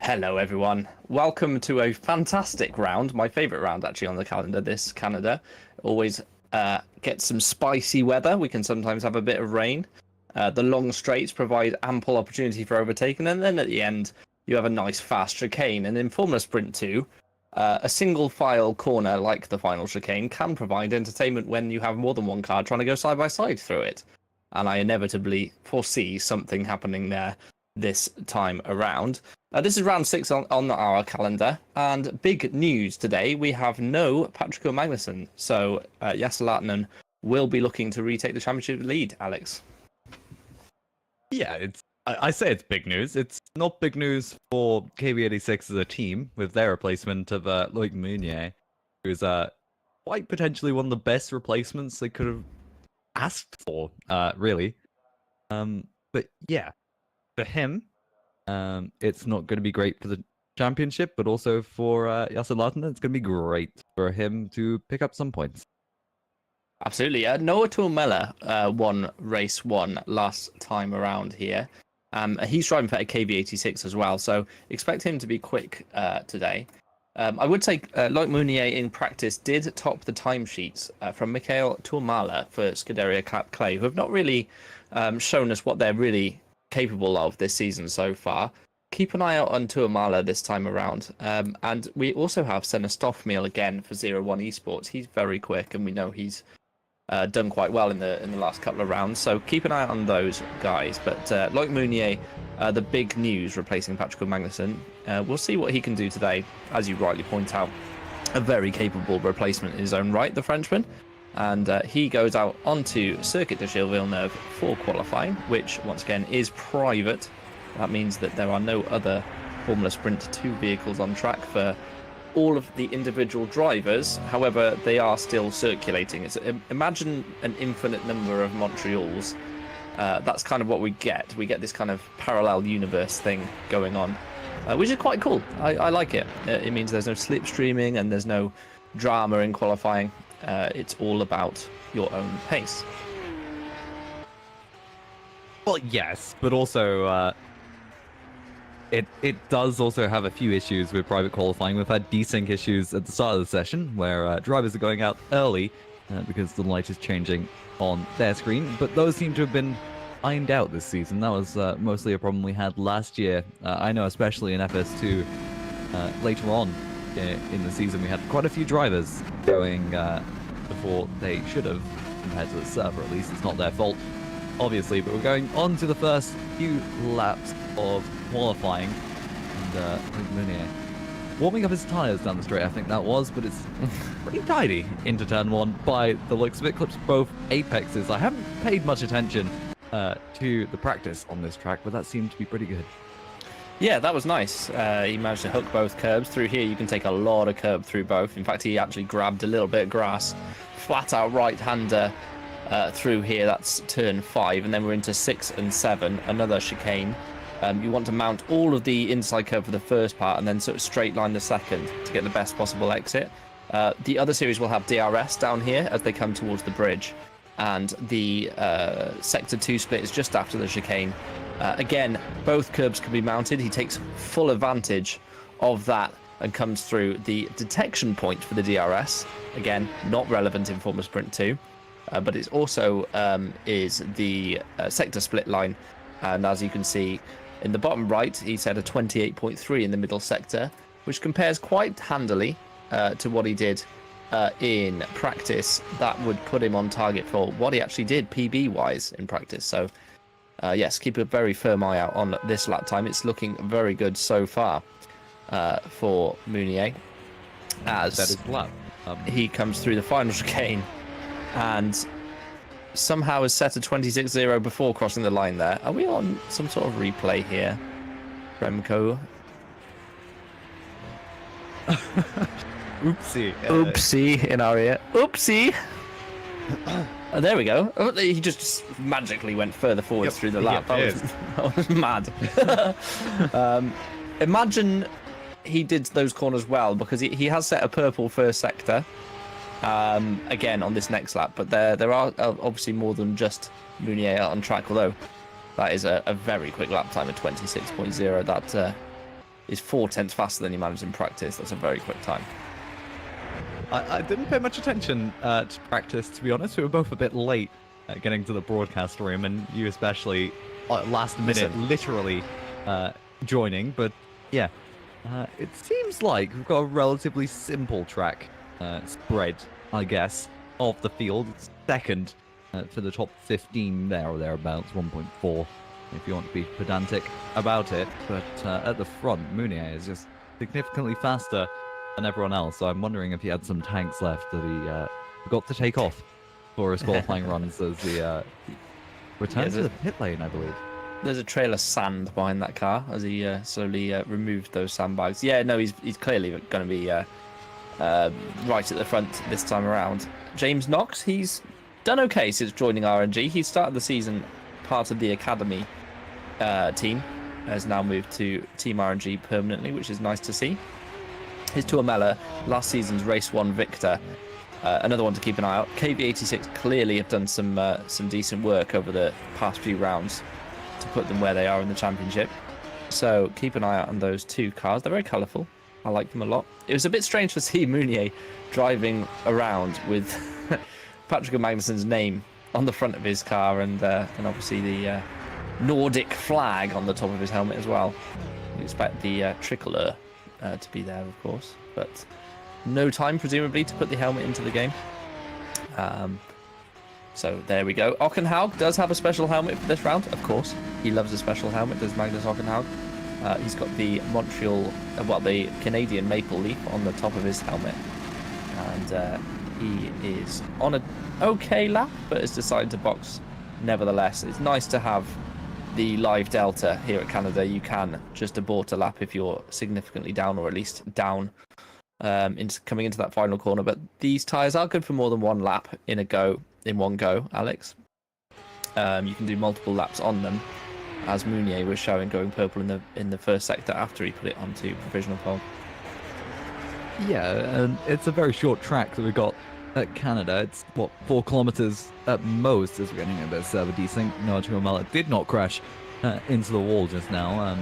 Hello everyone, welcome to a fantastic round, my favourite round actually on the calendar this Canada. Always gets some spicy weather, we can sometimes have a bit of rain. The long straights provide ample opportunity for overtaking, and then at the end you have a nice fast chicane. And in Formula Sprint 2, a single file corner like the final chicane can provide entertainment when you have more than one car trying to go side by side through it. And I inevitably foresee something happening there this time around. This is round 6 on our calendar, and big news today, we have no Patrick Magnussen, so Jesse Laatunen will be looking to retake the championship lead, Alex. Yeah, I say it's big news. It's not big news for KV86 as a team with their replacement of Loic Meunier, who's quite potentially one of the best replacements they could have asked for, really. But yeah, for him, it's not going to be great for the championship, but also for Jesse Laatunen, it's going to be great for him to pick up some points. Absolutely. Noah Tuomela won race 1 last time around here. He's driving for a KV86 as well, so expect him to be quick today. I would say Loic Meunier in practice did top the timesheets from Michael Tuomala for Scuderia Clay, who have not really shown us what they're really capable of this season so far. Keep an eye out on Tuomala this time around. And we also have Senna Stoffmeal again for 01 Esports. He's very quick, and we know he's done quite well in the last couple of rounds. So keep an eye out on those guys. But Loic Meunier, the big news replacing Patrick Magnussen. We'll see what he can do today. As you rightly point out, a very capable replacement in his own right, the Frenchman. And he goes out onto Circuit de Gilles Villeneuve for qualifying, which once again is private. That means that there are no other Formula Sprint 2 vehicles on track for all of the individual drivers. However, they are still circulating. Imagine an infinite number of Montreals. That's kind of what we get. We get this kind of parallel universe thing going on, which is quite cool. I like it. It means there's no slipstreaming and there's no drama in qualifying. It's all about your own pace. Well, yes, but also it does also have a few issues with private qualifying. We've had desync issues at the start of the session where drivers are going out early because the light is changing on their screen, but those seem to have been ironed out this season. That was mostly a problem we had last year. I know, especially in FS2, later on in the season, we had quite a few drivers going before they should have, compared to the server at least. It's not their fault, obviously, but we're going on to the first few laps of qualifying. And Meunier warming up his tyres down the straight, I think that was, but it's pretty tidy into turn 1 by the looks of it. Clips both apexes. I haven't paid much attention to the practice on this track, but that seemed to be pretty good. Yeah, that was nice. He managed to hook both curbs. Through here, you can take a lot of curb through both. In fact, he actually grabbed a little bit of grass. Flat out right-hander through here. That's turn 5, and then we're into 6 and 7. Another chicane. You want to mount all of the inside curve for the first part and then sort of straight line the second to get the best possible exit. The other series will have DRS down here as they come towards the bridge. And the Sector 2 split is just after the chicane. Again, both curbs can be mounted. He takes full advantage of that and comes through the detection point for the DRS. Again, not relevant in Formula Sprint 2. But it's also is the sector split line. And as you can see, in the bottom right, he set a 28.3 in the middle sector, which compares quite handily to what he did in practice. That would put him on target for what he actually did PB-wise in practice. So, yes, keep a very firm eye out on this lap time. It's looking very good so far for Meunier. As that is lap. He comes through the final chicane and somehow has set a 26.0 before crossing the line there. Are we on some sort of replay here, Remco? Oopsie. Oopsie in our ear. Oopsie! Oh, there we go. Oh, he just magically went further forward through the lap. That was mad. Imagine he did those corners well, because he has set a purple first sector. Again on this next lap, but there are obviously more than just Meunier on track, although that is a very quick lap time of 26.0. That is 4/10 faster than he managed in practice. That's a very quick time. I didn't pay much attention to practice, to be honest. We were both a bit late getting to the broadcast room, and you especially last minute literally joining, but yeah, it seems like we've got a relatively simple track spread, I guess, of the field. It's second for the top 15 there or thereabouts, 1.4 if you want to be pedantic about it. But at the front, Meunier is just significantly faster than everyone else. So I'm wondering if he had some tanks left that he forgot to take off for his qualifying runs as he returns to the pit lane, I believe. There's a trail of sand behind that car as he slowly removed those sandbags. Yeah, no, he's clearly going to be right at the front this time around. James Knox, he's done okay since joining RNG. He started the season part of the academy team, has now moved to Team RNG permanently, which is nice to see. His Tuamela, last season's Race 1 victor, another one to keep an eye out. KV86 clearly have done some decent work over the past few rounds to put them where they are in the championship. So keep an eye out on those two cars. They're very colourful. I like them a lot. It was a bit strange to see Meunier driving around with Patrick Magnussen's name on the front of his car, and obviously the Nordic flag on the top of his helmet as well. You expect the tricolour to be there, of course, but no time presumably to put the helmet into the game. So there we go. Ockenhaug does have a special helmet for this round, of course. He loves a special helmet, does Magnus Ockenhaug. He's got the Montreal, the Canadian maple leaf on the top of his helmet. And he is on an okay lap, but has decided to box nevertheless. It's nice to have the live delta here at Canada. You can just abort a lap if you're significantly down, or at least down coming into that final corner. But these tyres are good for more than one lap in one go, Alex. You can do multiple laps on them, as Meunier was showing, going purple in the first sector after he put it onto provisional pole. Yeah, and it's a very short track that we got at Canada. It's, 4 kilometers at most as we're getting a bit of server desync. Noah Tuamela did not crash into the wall just now.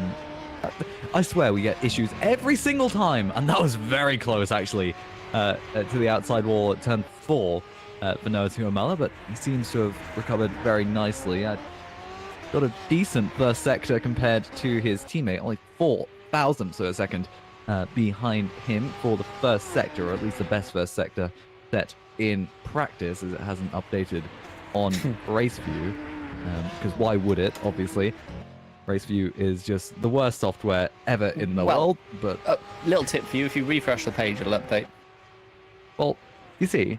I swear we get issues every single time, and that was very close actually to the outside wall at turn 4 for Noah Tuamela, but he seems to have recovered very nicely. got a decent first sector compared to his teammate, only 4 thousandths of a second behind him for the first sector, or at least the best first sector set in practice, as it hasn't updated on RaceView. Because why would it, obviously? RaceView is just the worst software ever in the world, but... A little tip for you, if you refresh the page, it'll update. Well, you see,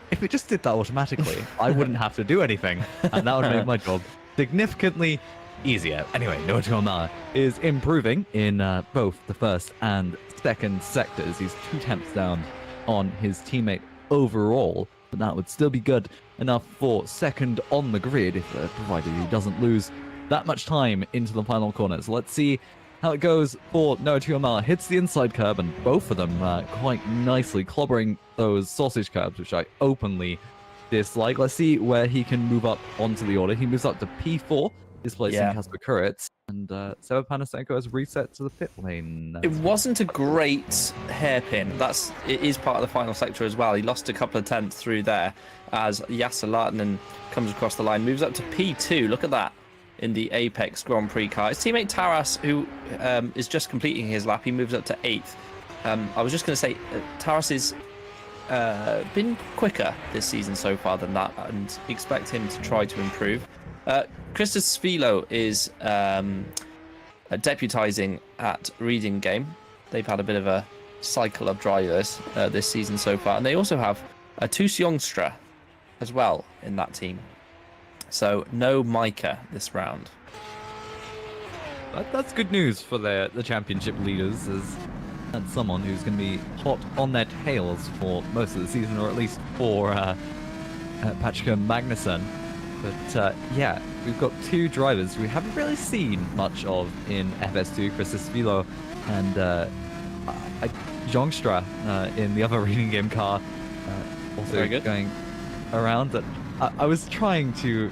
if it just did that automatically, I wouldn't have to do anything, and that would make my job significantly easier. Anyway, Noah is improving in both the first and second sectors. He's 2 tenths down on his teammate overall, but that would still be good enough for second on the grid, if provided he doesn't lose that much time into the final corner. So let's see how it goes for Noah. Hits the inside curb, and both of them quite nicely clobbering those sausage curbs, which I openly dislike. Let's see where he can move up onto the order. He moves up to P4, displacing Kasper Kuritz, and Zeeuw Panasenko has reset to the pit lane. It wasn't a great hairpin. It is part of the final sector as well. He lost a couple of tenths through there as Jesse Lahtinen comes across the line, moves up to P2. Look at that. In the Apex Grand Prix car. His teammate Taras, who is just completing his lap, he moves up to 8th. I was just going to say, Taras has been quicker this season so far than that, and expect him to try to improve. Christos Svilo is deputizing at Reading Game. They've had a bit of a cycle of drivers this season so far, and they also have a Tus Youngstra as well in that team. So no Micah this round. That's good news for the championship leaders, as that's someone who's going to be hot on their tails for most of the season, or at least for Patrick Magnusson. But yeah, we've got 2 drivers we haven't really seen much of in FS2, Christos Svilo and Jongstra in the other Reading Game car, also going around. That I was trying to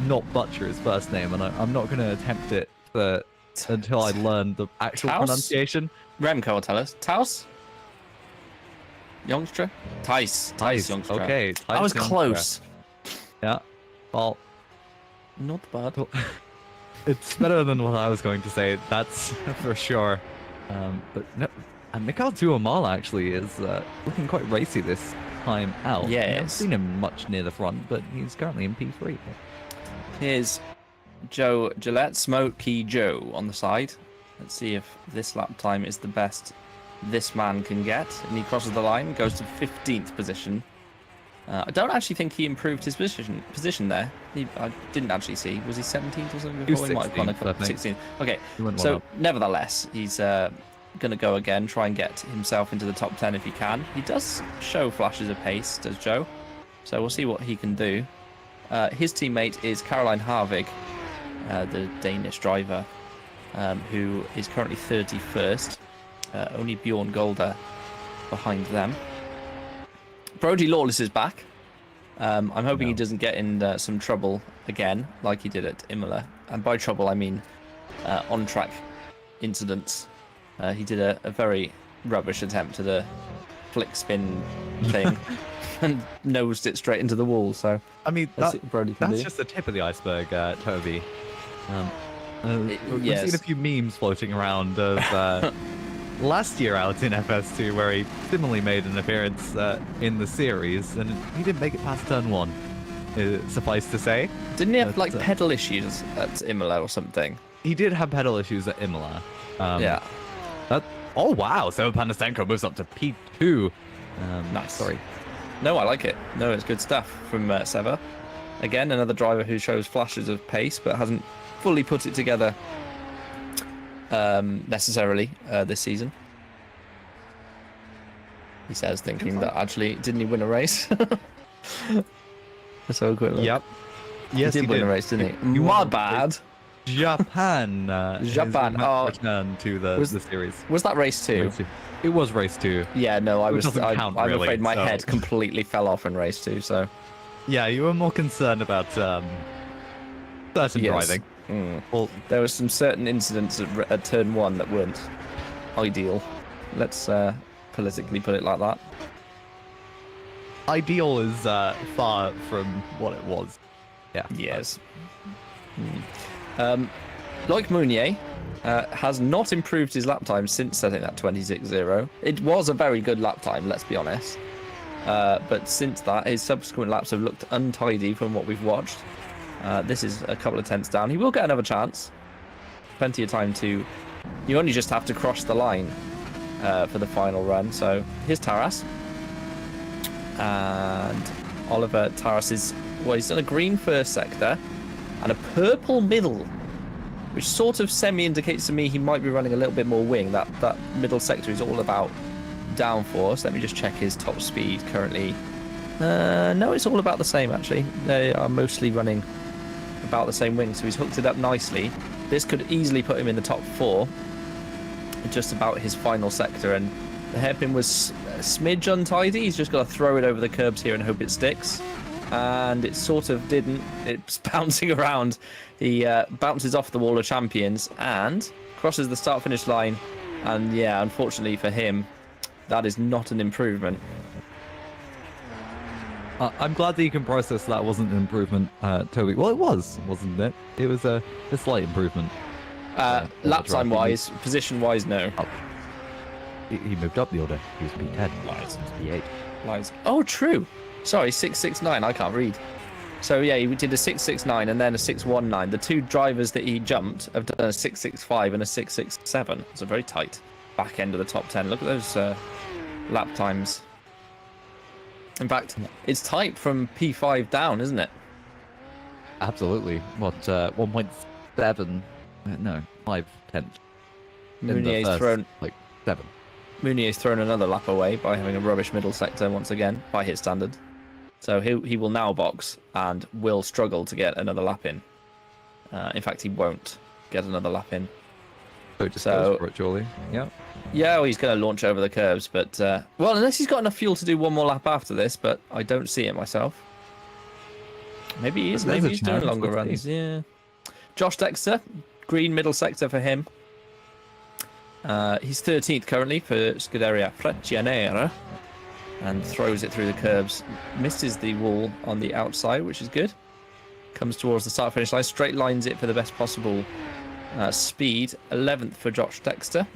not butcher his first name, and I'm not going to attempt it until I learn the actual pronunciation. Remco will tell us. Taus? Youngstra? Thijs Youngstra. Okay. I was close. Yeah. Well, not bad. It's better than what I was going to say, that's for sure. But no, and Mikael Tuomal actually is looking quite racy this time out. Yeah, I haven't seen him much near the front, but he's currently in P3. Here's Joe Gillette, Smokey Joe on the side. Let's see if this lap time is the best this man can get. And he crosses the line, goes to 15th position. I don't actually think he improved his position there. I didn't actually see. Was he 17th or something before? He was 16th. Okay, so nevertheless, he's going to go again, try and get himself into the top 10 if he can. He does show flashes of pace, does Joe. So we'll see what he can do. His teammate is Caroline Harvig, the Danish driver, who is currently 31st. Only Bjorn Golder behind them. Brody Lawless is back. I'm hoping he doesn't get in some trouble again, like he did at Imola. And by trouble, I mean on-track incidents. He did a very rubbish attempt at a flick spin thing and nosed it straight into the wall. So I mean, that's just the tip of the iceberg, Toby. We've seen a few memes floating around of last year out in FS2 where he similarly made an appearance in the series, and he didn't make it past turn 1, suffice to say. Didn't he have like pedal issues at Imola or something? He did have pedal issues at Imola. Yeah. Oh wow, so Panasenko moves up to P2. Nice. Sorry. No, I like it. No, it's good stuff from Seva. Again, another driver who shows flashes of pace but hasn't fully put it together necessarily this season. He says, thinking that actually, didn't he win a race? Let's have a quick look. Yep. Yes, he did win a race, didn't he? My bad. Japan. Japan. Return to the series. Was that race 2? It was race 2. Yeah, no, I'm really, afraid my head completely fell off in race 2. So. Yeah, you were more concerned about certain driving. Well, there were some certain incidents at turn 1 that weren't ideal. Let's politically put it like that. Ideal is far from what it was. Yeah. Yes. Like Meunier, has not improved his lap time since setting that 26.0. It was a very good lap time, let's be honest. But since that, his subsequent laps have looked untidy from what we've watched. This is a couple of tenths down. He will get another chance. Plenty of time to... You only just have to cross the line for the final run. So here's Taras. And Oliver Taras is... Well, he's done a green first sector and a purple middle, which sort of semi-indicates to me he might be running a little bit more wing. That middle sector is all about downforce. Let me just check his top speed currently. No, it's all about the same, actually. They are mostly running about the same wing, so he's hooked it up nicely. This could easily put him in the top 4, just about his final sector, and the hairpin was a smidge untidy. He's just got to throw it over the curbs here and hope it sticks. And it sort of didn't. It's bouncing around. He bounces off the wall of champions and crosses the start-finish line. And yeah, unfortunately for him, that is not an improvement. I'm glad that you can process that wasn't an improvement, Toby. Well, it was, wasn't it? It was a slight improvement. Lap time-wise, position-wise, no. Oh. He moved up the order. He was P10. Lies. P8. Lies. Oh, true. Sorry, 669. I can't read. So yeah, he did a 669 and then a 619. The two drivers that he jumped have done a 665 and a 667. It's a very tight back end of the top 10. Look at those lap times. In fact, it's tight from P5 down, isn't it? Absolutely. What, 1.7? No, 5 tenths. Meunier's thrown... Like, 7. Meunier's thrown another lap away by having a rubbish middle sector once again, by his standard. So he will now box and will struggle to get another lap in. In fact, he won't get another lap in. So just goes for it, surely. Yeah. Yeah, well, he's going to launch over the curves, but... well, unless he's got enough fuel to do one more lap after this, but I don't see it myself. Maybe he is. Maybe he's doing longer runs. Yeah. Josh Dexter, green middle sector for him. He's 13th currently for Scuderia Freccianera and throws it through the curbs. Misses the wall on the outside, which is good. Comes towards the start-finish line, straight lines it for the best possible speed. 11th for Josh Dexter.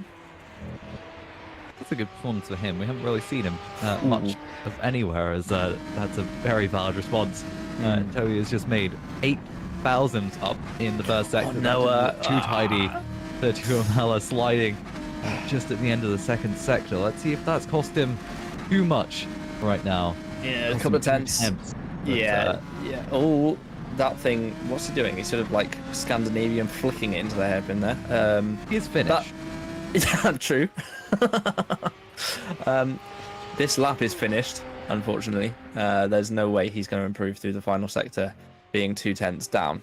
That's a good performance for him. We haven't really seen him much of anywhere, as that's a very valid response. Toby has just made 8,000 up in the first sector. Oh, no, too tidy. 32 Mala sliding just at the end of the second sector. Let's see if that's cost him too much right now. Yeah, a couple of tenths. Yeah. Oh, that thing. What's he doing? He's sort of like Scandinavian flicking it into the hairpin there. He's finished. Yeah, true. This lap is finished, unfortunately. There's no way he's going to improve through the final sector, being 2 tenths down.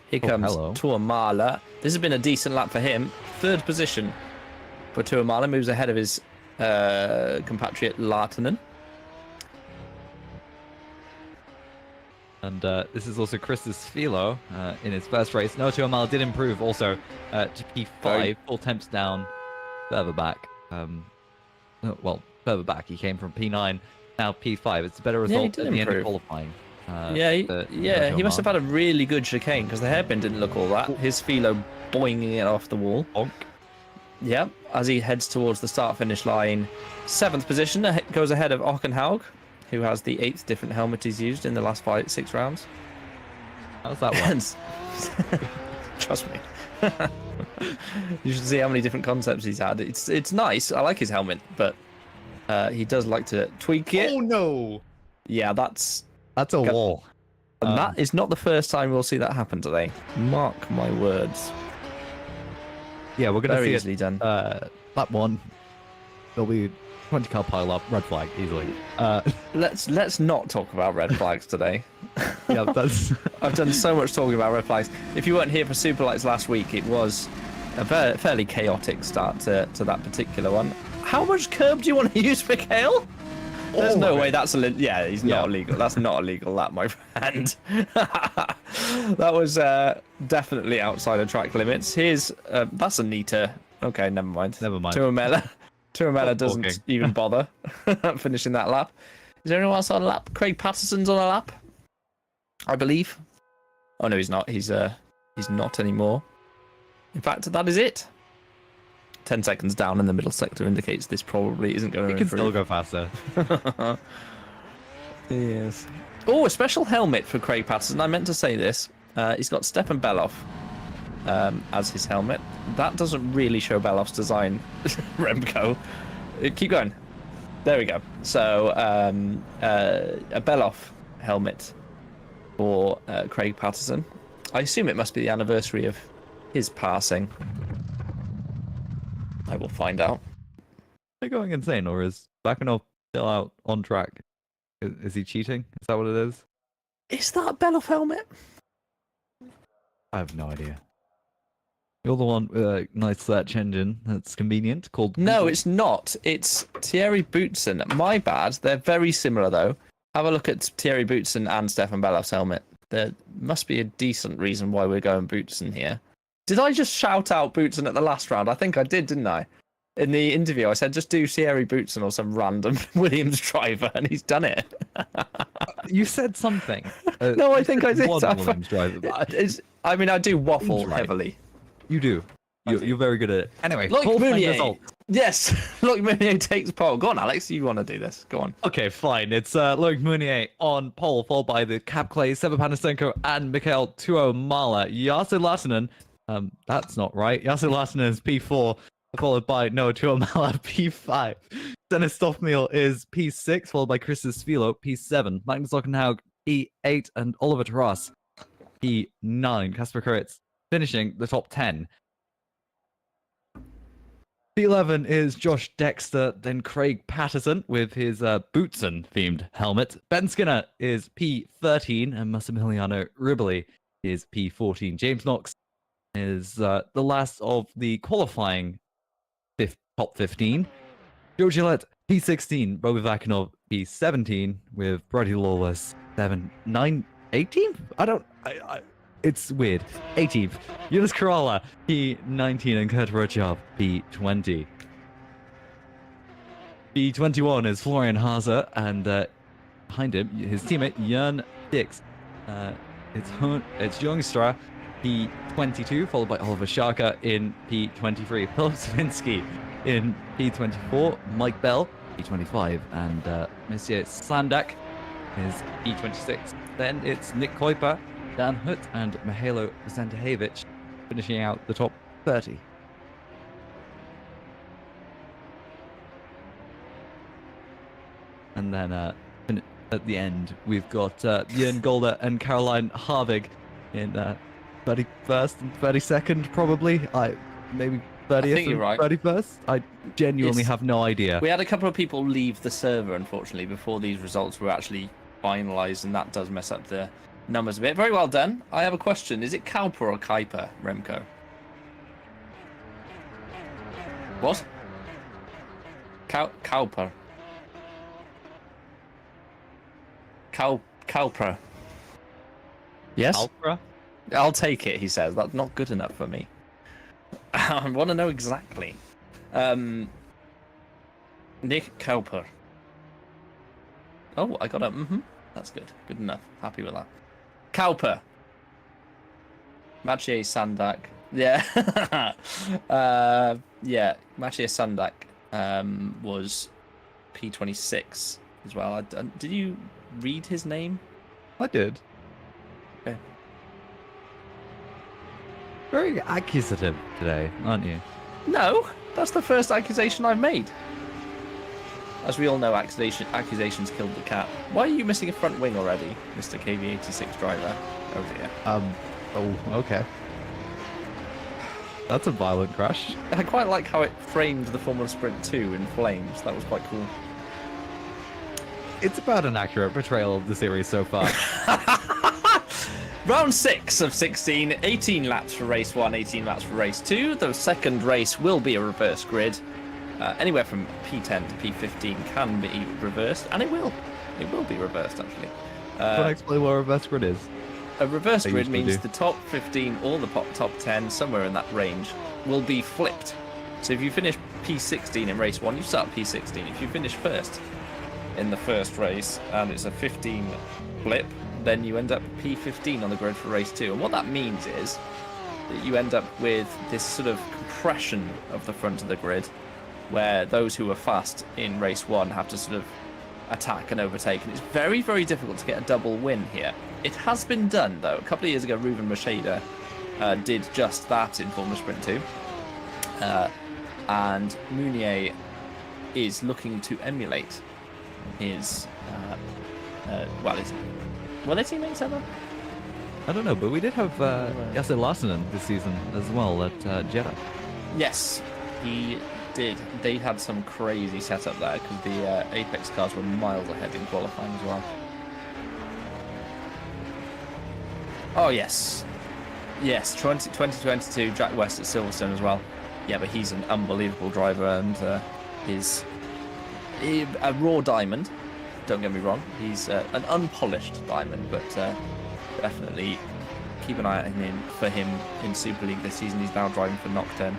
Here comes Tuomala. This has been a decent lap for him. 3rd position for Tuomala. Moves ahead of his compatriot Laatunen. And this is also Chris's Philo in his first race. No, Tuomala did improve also to P5, 4 tenths down, further back. Well, further back. He came from P9, now P5. It's a better result at the end of qualifying. He must have had a really good chicane because the hairpin didn't look all that. His Philo boinging it off the wall. Bonk. Yep, as he heads towards the start-finish line. 7th position, goes ahead of Ockenhaug, who has the 8th different helmet he's used in the last 6 rounds. How's that one? Trust me. You should see how many different concepts he's had. It's nice. I like his helmet, but he does like to tweak it. Oh, no! Yeah, that's a wall. And that is not the first time we'll see that happen today. Mark my words. Yeah, we're going to see easily done. Lap 1. There'll be 20 car pile up, red flag easily. Let's not talk about red flags today. Yeah, that's. I've done so much talking about red flags. If you weren't here for Superlights last week, it was a fairly chaotic start to that particular one. How much curb do you want to use for Kale? There's no way that's he's not illegal. That's not illegal, that, my friend. That was definitely outside of track limits. Here's that's Anita. Okay, never mind. Tuomela doesn't even bother finishing that lap. Is there anyone else on a lap? Craig Patterson's on a lap, I believe. Oh no, he's not. He's not anymore. In fact, that is it. 10 seconds down in the middle sector indicates this probably isn't going to He can still improve. go faster. Yes. Oh, a special helmet for Craig Patterson. I meant to say this. He's got Stefan Beloff as his helmet. That doesn't really show Beloff's design, Remco. Keep going. There we go. So a Beloff helmet for Craig Patterson. I assume it must be the anniversary of his passing. I will find out. They're going insane, or is Bakanov still out on track? Is he cheating? Is that what it is? Is that a Beloff helmet? I have no idea. You're the one with a nice search engine that's convenient called... No, Google. it's not. It's Thierry Boutsen. My bad. They're very similar, though. Have a look at Thierry Boutsen and Stefan Beloff's helmet. There must be a decent reason why we're going Boutsen here. Did I just shout out Boutsen at the last round? I think I did, didn't I? In the interview, I said just do Thierry Boutsen or some random Williams driver, and he's done it. You said something. No, I think I did. One Williams driver. I mean, I do waffle Right. heavily. You do. You're very good at it. Anyway, Look, qualifying Mounier. result. Yes, Look, Mounier takes pole. Go on, Alex. You want to do this? Go on. Okay, fine. It's Loic Mounier on pole, followed by the Cap Clay, Seba Panasenko, and Mikhail Tuomala. Yasser Lassinen, that's not right. Yasser Lassinen is P4, followed by Noah Tuomala, P5. Dennis Stoffmeal is P6, followed by Chris Svilo, P7. Magnus Ockenhaug, P8, and Oliver Terras, P9. Kasper Kuritz finishing the top 10. P11 is Josh Dexter, then Craig Patterson with his Boutsen-themed helmet. Ben Skinner is P13, and Massimiliano Riboli is P14. James Knox is the last of the qualifying top 15. Joe Gillette, P16. Bobby Vakinov, P17, with Brody Lawless, 18th? It's weird. 18th. Yunus Kerala, P19, and Kurt Rochov, P20. P21 is Florian Haase, and behind him, his teammate, Jörn Dix. It's Youngstra, P22, followed by Oliver Sharka in P23. Philip Svinsky in P24, Mike Bell, P25, and Monsieur Sandak is P26. Then it's Nick Kuiper, Dan Hutt, and Mihailo Zentahevich finishing out the top 30. And then at the end, we've got Jörn Golder and Caroline Harvig in 31st and 32nd, probably. Maybe 30th think you're and right. 31st. I genuinely have no idea. We had a couple of people leave the server, unfortunately, before these results were actually finalised, and that does mess up the numbers a bit. Very well done. I have a question. Is it Kauper or Kuiper, Remco? What? Kauper. Kauper. Yes? Alpra? I'll take it, he says. That's not good enough for me. I want to know exactly. Nick Kauper. Oh, I got a That's good. Good enough. Happy with that. Kauper. Maciej Sandak. Yeah. Yeah. Maciej Sandak was P26 as well. Did you read his name? I did. Okay. Very accusative today, aren't you? No, that's the first accusation I've made. As we all know, accusations killed the cat. Why are you missing a front wing already, Mr. KV86 driver? Oh dear. Oh, okay. That's a violent crash. I quite like how it framed the Formula Sprint 2 in flames. That was quite cool. It's about an accurate portrayal of the series so far. Round 6 of 16, 18 laps for race 1, 18 laps for race 2. The second race will be a reverse grid. Anywhere from P10 to P15 can be reversed, and it will. It will be reversed, actually. Can I explain what a reverse grid is? A reverse I grid usually means do. the top 15 or the top 10, somewhere in that range, will be flipped. So if you finish P16 in race 1, you start P16. If you finish first in the first race and it's a 15 flip, then you end up P15 on the grid for race 2. And what that means is that you end up with this sort of compression of the front of the grid, where those who are fast in race 1 have to sort of attack and overtake. And it's very, very difficult to get a double win here. It has been done, though. A couple of years ago, Ruben Macheda did just that in Formula Sprint 2. And Meunier is looking to emulate his, were their teammates ever? I don't know, but we did have Jesse Larsenen this season as well at Jeddah. Yes, he did. They had some crazy setup there because the Apex cars were miles ahead in qualifying as well. Oh, yes. Yes, 2022, Jack West at Silverstone as well. Yeah, but he's an unbelievable driver and is a raw diamond. Don't get me wrong. He's an unpolished diamond, but definitely keep an eye out for him in Super League this season. He's now driving for Nocturne.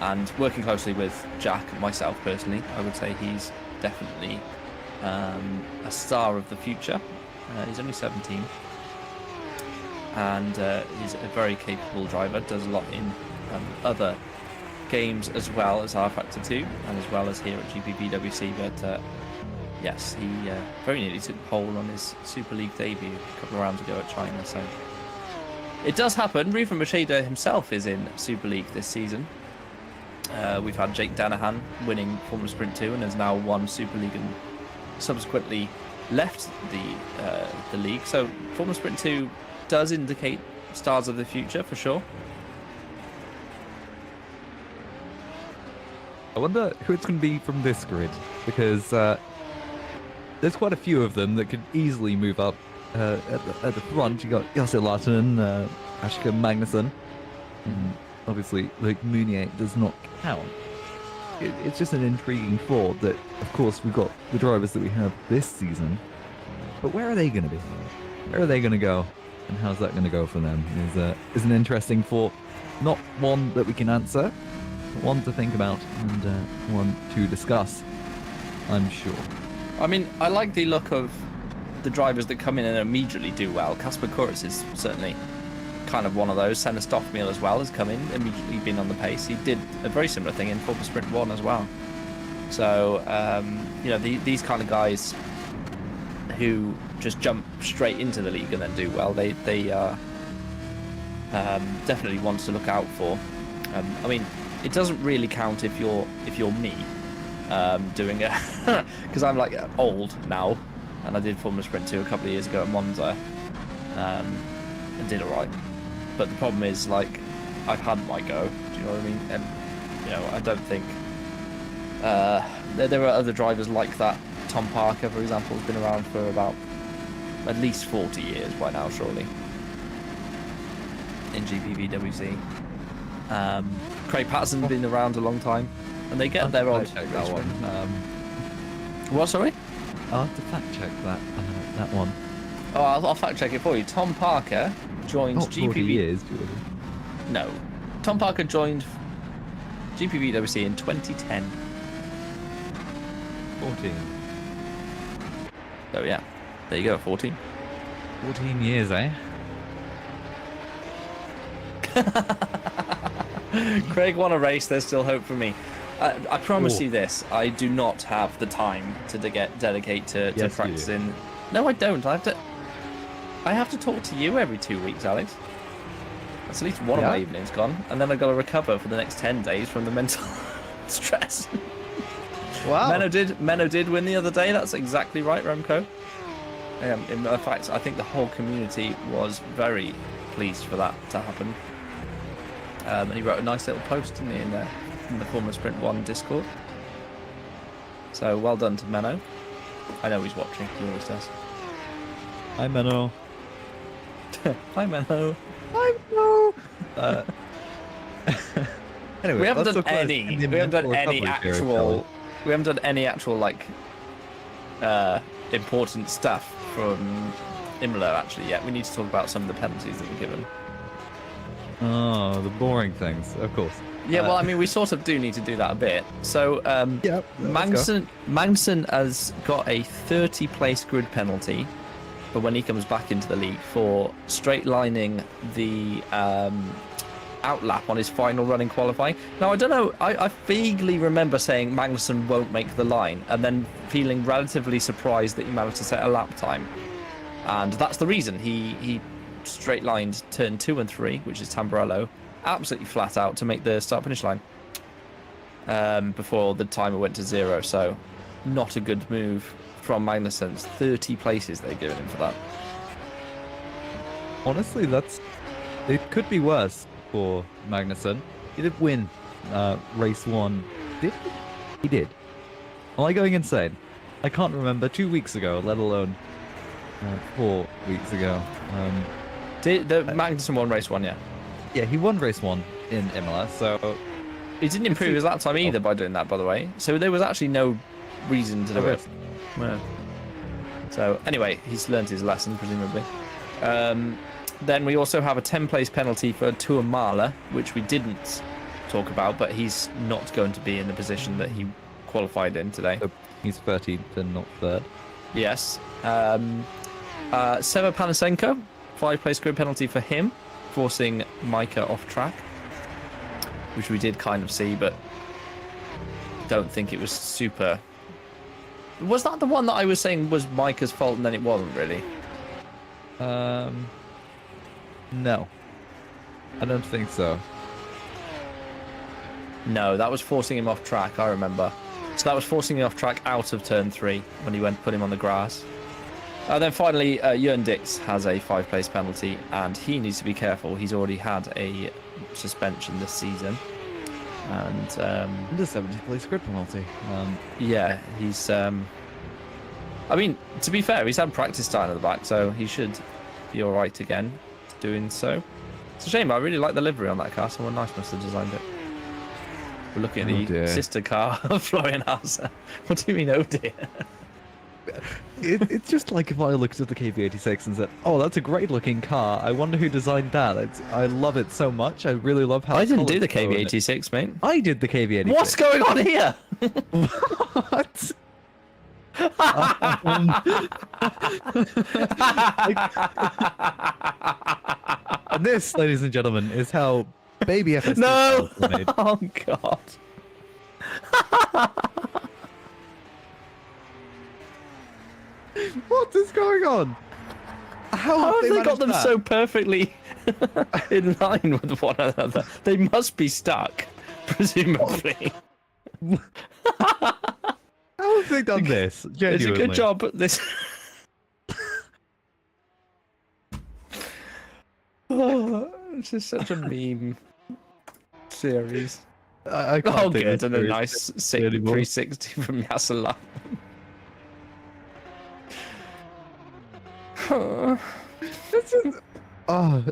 And working closely with Jack and myself personally, I would say he's definitely a star of the future. He's only 17. And he's a very capable driver, does a lot in other games as well as R Factor 2 and as well as here at GPVWC. But yes, he very nearly took pole on his Super League debut a couple of rounds ago at China. So it does happen. Ruben Macheda himself is in Super League this season. We've had Jake Danahan winning Formula Sprint 2 and has now won Super League and subsequently left the league. So Formula Sprint 2 does indicate stars of the future for sure. I wonder who it's going to be from this grid, because there's quite a few of them that could easily move up. At the front, you got Jesse Larsenen, Ashka Magnussen. Obviously, like Meunier does not count. It's just an intriguing thought that, of course, we've got the drivers that we have this season, but where are they going to be? Where are they going to go? And how's that going to go for them is an interesting thought. Not one that we can answer, but one to think about and one to discuss, I'm sure. I mean, I like the look of the drivers that come in and immediately do well. Kasper Kuritz is certainly kind of one of those. Senna Stoffmeal as well has come in, immediately been on the pace. He did a very similar thing in Formula Sprint 1 as well. So, you know, these kind of guys who just jump straight into the league and then do well, they are definitely ones to look out for. I mean, it doesn't really count if you're me doing it, because I'm like old now, and I did Formula Sprint 2 a couple of years ago at Monza, and did alright. But the problem is, like, I've had my go. Do you know what I mean? And you know, I don't think there are other drivers like that. Tom Parker, for example, has been around for about at least 40 years by now, surely, in GPVWC. Craig Patterson's been around a long time, and they get their odd. That one. What? Sorry? I'll have to fact check that one. Oh, I'll fact check it for you. Tom Parker joined Not 40 years, Jordan. No, Tom Parker joined GPVWC in 2010. 14. So yeah, there you go, 14. 14 years, eh? Craig won a race. There's still hope for me. I promise you this: I do not have the time to dedicate to Yes, practicing. No, I don't. I have to talk to you every 2 weeks, Alex. That's at least one of my evenings gone, and then I've got to recover for the next 10 days from the mental stress. Wow. Menno did win the other day. That's exactly right, Remco. In fact, I think the whole community was very pleased for that to happen. And he wrote a nice little post, didn't he, in the Formula Sprint 1 Discord. So well done to Menno. I know he's watching. He always does. Hi, Menno. Hi, Menno. Hi, Menno. Anyway, We haven't done any actual like important stuff from Imola actually yet. We need to talk about some of the penalties that were given. Oh, the boring things, of course. Yeah, well, I mean, we sort of do need to do that a bit. So, Magnussen has got a 30-place grid penalty but when he comes back into the league for straight lining the outlap on his final run in qualifying. Now, I don't know, I vaguely remember saying Magnussen won't make the line and then feeling relatively surprised that he managed to set a lap time. And that's the reason. He straight lined turn 2 and 3, which is Tamburello, absolutely flat out to make the start-finish line before the timer went to 0. So not a good move from Magnussen. 30 places they've given him for that. Honestly, it could be worse for Magnussen. He did win race 1. Did he? He did. Am I going insane? I can't remember 2 weeks ago, let alone 4 weeks ago. Did the Magnussen won race 1, yeah? Yeah, he won race 1 in Imola, so He didn't improve his lap time either by doing that, by the way. So there was actually no reason to do it. Yeah. So anyway, he's learned his lesson, presumably. Then we also have a 10-place penalty for Tuamala, which we didn't talk about, but he's not going to be in the position that he qualified in today. So he's 13th and not 3rd. Yes. Seva Panasenko, 5-place grid penalty for him, forcing Micah off track, which we did kind of see, but don't think it was super. Was that the one that I was saying was Micah's fault and then it wasn't really? No. I don't think so. No, that was forcing him off track, I remember. So that was forcing him off track out of turn 3 when he went put him on the grass. And then finally, Jörn Dix has a 5-place penalty, and he needs to be careful. He's already had a suspension this season. And the 70-place grid penalty. yeah, he's. I mean, to be fair, he's had practice time at the back, so he should be all right again doing so. It's a shame. I really like the livery on that car. Someone nice must have designed it. We're looking at the sister car of Florian Hauser. What do you mean, oh dear? It's just like if I looked at the KV86 and said, "Oh, that's a great-looking car. I wonder who designed that." I love it so much. I really love how. I didn't do the KV86, mate. I did the KV86. What's going on here? What? And this, ladies and gentlemen, is how baby FS. No! Oh God. What is going on? How have they got them so perfectly in line with one another? They must be stuck, presumably. How have they done this? Genuinely. It's a good job. This. Oh, this is such a meme series. I can't think good, and a series nice 360 from Yasala.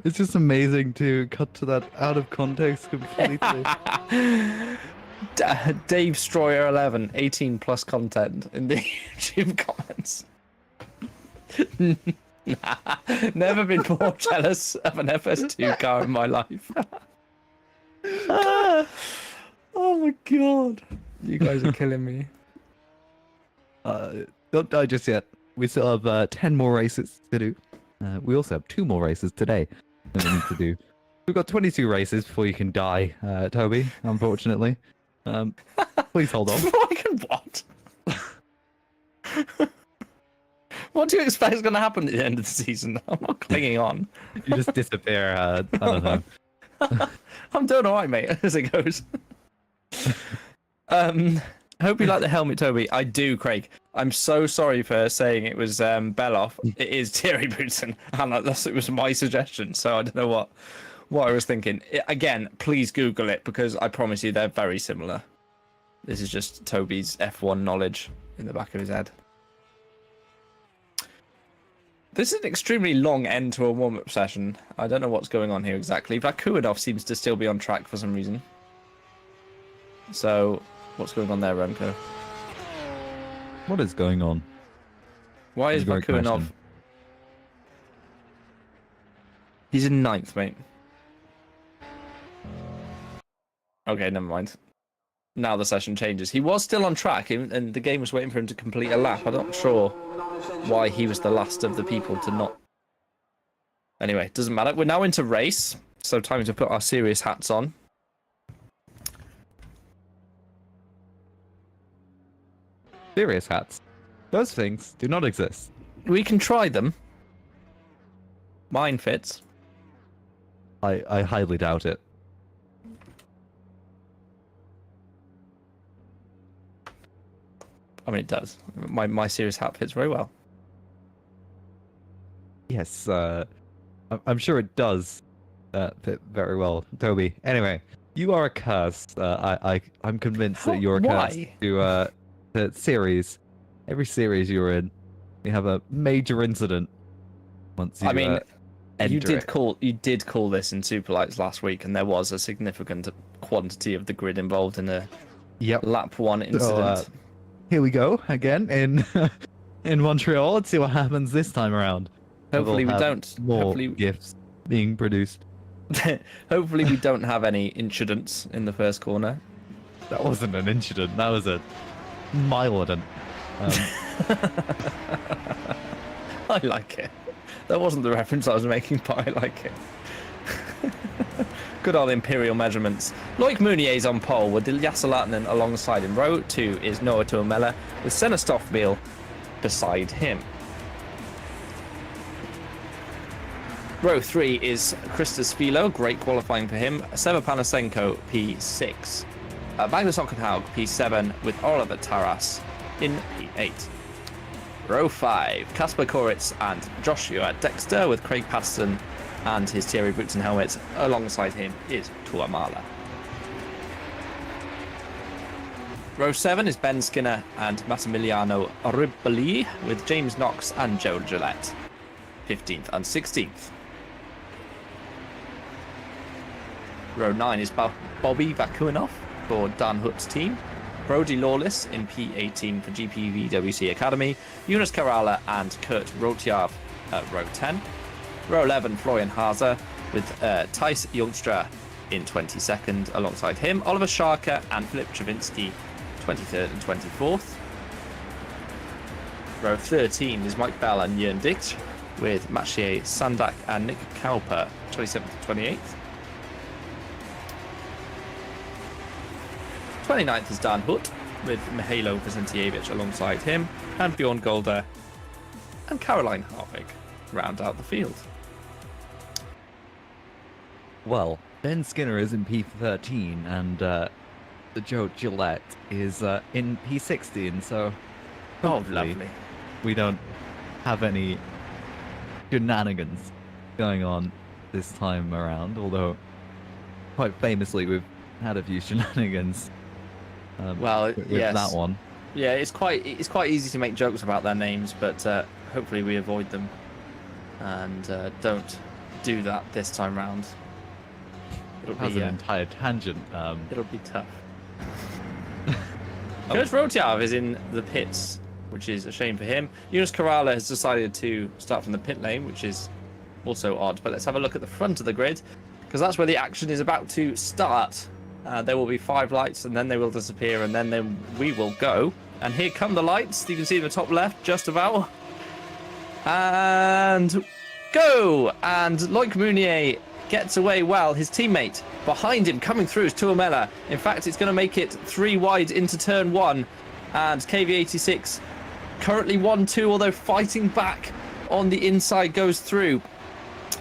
It's just amazing to cut to that out of context completely. Dave Stroyer 11, 18 plus content in the YouTube comments. Never been more jealous of an FS2 car in my life. Oh my God. You guys are killing me. Don't die just yet. We still have 10 more races to do. We also have 2 more races today that we need to do. We've got 22 races before you can die, Toby, unfortunately. Please hold on. Before I can what? What do you expect is going to happen at the end of the season? I'm not clinging on. You just disappear. I don't know. I'm doing all right, mate, as it goes. Hope you like the helmet, Toby. I do, Craig. I'm so sorry for saying it was Beloff. It is Thierry Boutsen, and it was my suggestion, so I don't know what I was thinking. Again, please Google it, because I promise you they're very similar. This is just Toby's F1 knowledge in the back of his head. This is an extremely long end to a warm-up session. I don't know what's going on here exactly. Vakuadov seems to still be on track for some reason. So, what's going on there, Remco? What is going on? Why is Vakuadov? He's in 9th, mate. Okay, never mind. now the session changes. He was still on track, and the game was waiting for him to complete a lap. I'm not sure why he was the last of the people to not. Anyway, doesn't matter. We're now into race, so time to put our serious hats on. Serious hats. Those things do not exist. We can try them. Mine fits. I highly doubt it. I mean, it does. My serious hat fits very well. Yes, I'm sure it does fit very well, Toby. Anyway, you are a curse. I'm convinced that you're a curse to the series. Every series you're in, you have a major incident. Once you, I mean, you did it. call this in Super Lights last week, and there was a significant quantity of the grid involved in a lap 1 incident. So, here we go again in in Montreal. Let's see what happens this time around. Hopefully we don't. More gifts being produced. Hopefully we don't have any incidents in the first corner. That wasn't an incident. That was a mild. I like it. That wasn't the reference I was making, but I like it. Good old imperial measurements. Loic Meunier's on pole with Jesse Lahtinen alongside him. Row 2 is Noah Tuomela with Senna Stoffmeel beside him. Row 3 is Christos Philo, great qualifying for him. Seva Panasenko, P6. Magnus Ockenhaug, P7, with Oliver Taras in P8. Row 5, Kasper Koritz and Joshua Dexter, with Craig Patterson and his Thierry boots and helmets. Alongside him is Tuomala. Row 7 is Ben Skinner and Massimiliano Ribali, with James Knox and Joe Gillette, 15th and 16th. Row 9 is Bobby Vakuinov for Dan Hutt's team. Brody Lawless in P18 for GPVWC Academy. Jonas Karala and Kurt Rotjav at row 10. Row 11, Florian Haase with Thijs Jongstra in 22nd alongside him. Oliver Scharker and Filip Chavinsky, 23rd and 24th. Row 13 is Mike Bell and Jörn Dicht with Maciej Sandak and Nick Kauper, 27th and 28th. 29th is Dan Hutt with Mihailo Vicentievich alongside him, and Bjorn Golder and Caroline Harvig round out the field. Well, Ben Skinner is in P13 and the Joe Gillette is in P16, so lovely. We don't have any shenanigans going on this time around, although quite famously we've had a few shenanigans. With yes. that one. Yeah, it's quite easy to make jokes about their names, but hopefully we avoid them and don't do that this time round. It'll That was be an entire tangent. It'll be tough. Kurt Rotjav is in the pits, which is a shame for him. Jonas Karala has decided to start from the pit lane, which is also odd. But let's have a look at the front of the grid, because that's where the action is about to start. There will be 5 lights, and then they will disappear, and then we will go. And here come the lights. You can see in the top left, just about. And go! And Loic Meunier gets away well. His teammate behind him coming through is Tuomela. In fact, it's going to make it 3 wide into turn 1. And KV86 currently 1-2, although fighting back on the inside goes through.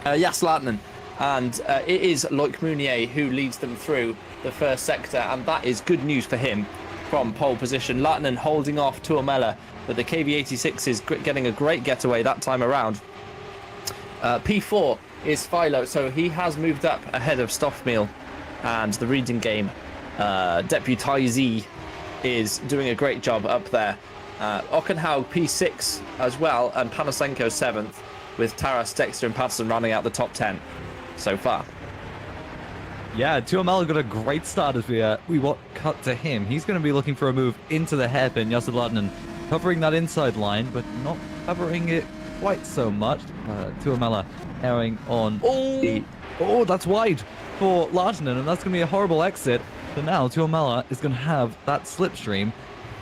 Jesse Lahtinen. And it is Loic Meunier who leads them through the first sector, and that is good news for him from pole position. Lahtinen holding off Tuomela, but the KV86 is getting a great getaway that time around. P4 is Philo, so he has moved up ahead of Stoffmeel, and the reading game deputizee is doing a great job up there. Ockenhaug P6 as well, and Panasenko 7th, with Taras, Dexter and Patterson rounding out the top 10 so far. Yeah, Tuomela got a great start as we cut to him. He's going to be looking for a move into the hairpin. Jesse Lahtinen covering that inside line, but not covering it quite so much. Tuomela airing on the... Oh, that's wide for Lahtinen, and that's going to be a horrible exit. So now Tuomela is going to have that slipstream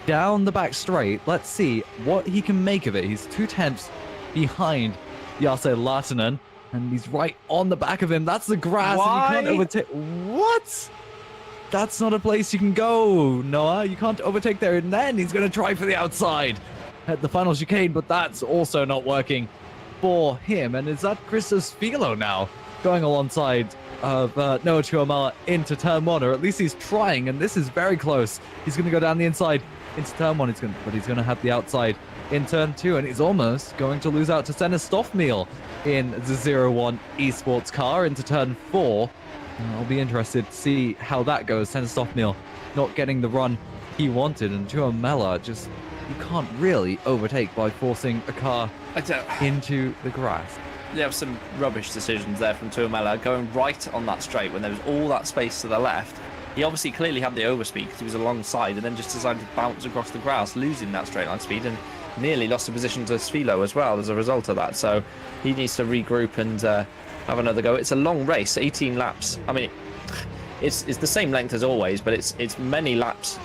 down the back straight. Let's see what he can make of it. He's 2/10 behind Jesse Lahtinen, and he's right on the back of him. That's the grass. Why? And you can't overtake. What? That's not a place you can go, Noah. You can't overtake there. And then he's going to try for the outside at the final chicane, but that's also not working for him. And is that Christos Philo now going alongside of Noah Tuomela into turn 1, or at least he's trying, and this is very close. He's going to go down the inside into turn 1, but he's going to have the outside in turn 2, and he's almost going to lose out to Senna Stoffmeal in the 0-1 esports car into turn 4. I'll be interested to see how that goes. Senna Stoffmeal not getting the run he wanted, and Tuomela just, you can't really overtake by forcing a car into the grass. There were some rubbish decisions there from Tuomela, going right on that straight when there was all that space to the left. He obviously clearly had the overspeed because he was alongside, and then just decided to bounce across the grass, losing that straight line speed, and nearly lost a position to Svilo as well as a result of that. So he needs to regroup and have another go. It's a long race, 18 laps. I mean, it's the same length as always, but it's many laps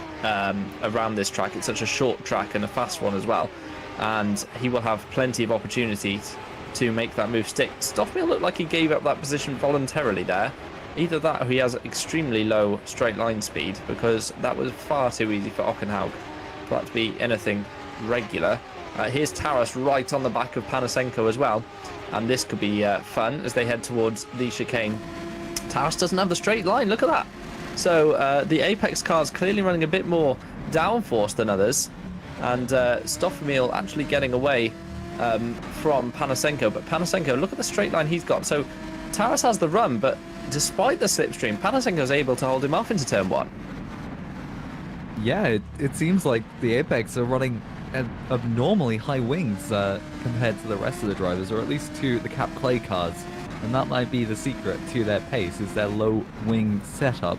around this track. It's such a short track and a fast one as well, and he will have plenty of opportunities to make that move stick. Stoffmeal looked like he gave up that position voluntarily there. Either that or he has extremely low straight line speed, because that was far too easy for Ockenhaug for that to be anything regular. Here's Taras right on the back of Panasenko as well, and this could be fun as they head towards the chicane. Taras doesn't have the straight line, look at that. So the Apex car's clearly running a bit more downforce than others, and Stoffmeal actually getting away from Panasenko, but Panasenko, look at the straight line he's got. So Taras has the run, but despite the slipstream, Panasenko's able to hold him off into turn 1. Yeah, it seems like the Apex are running abnormally high wings compared to the rest of the drivers, or at least to the Cap Clay cars, and that might be the secret to their pace, is their low wing setup,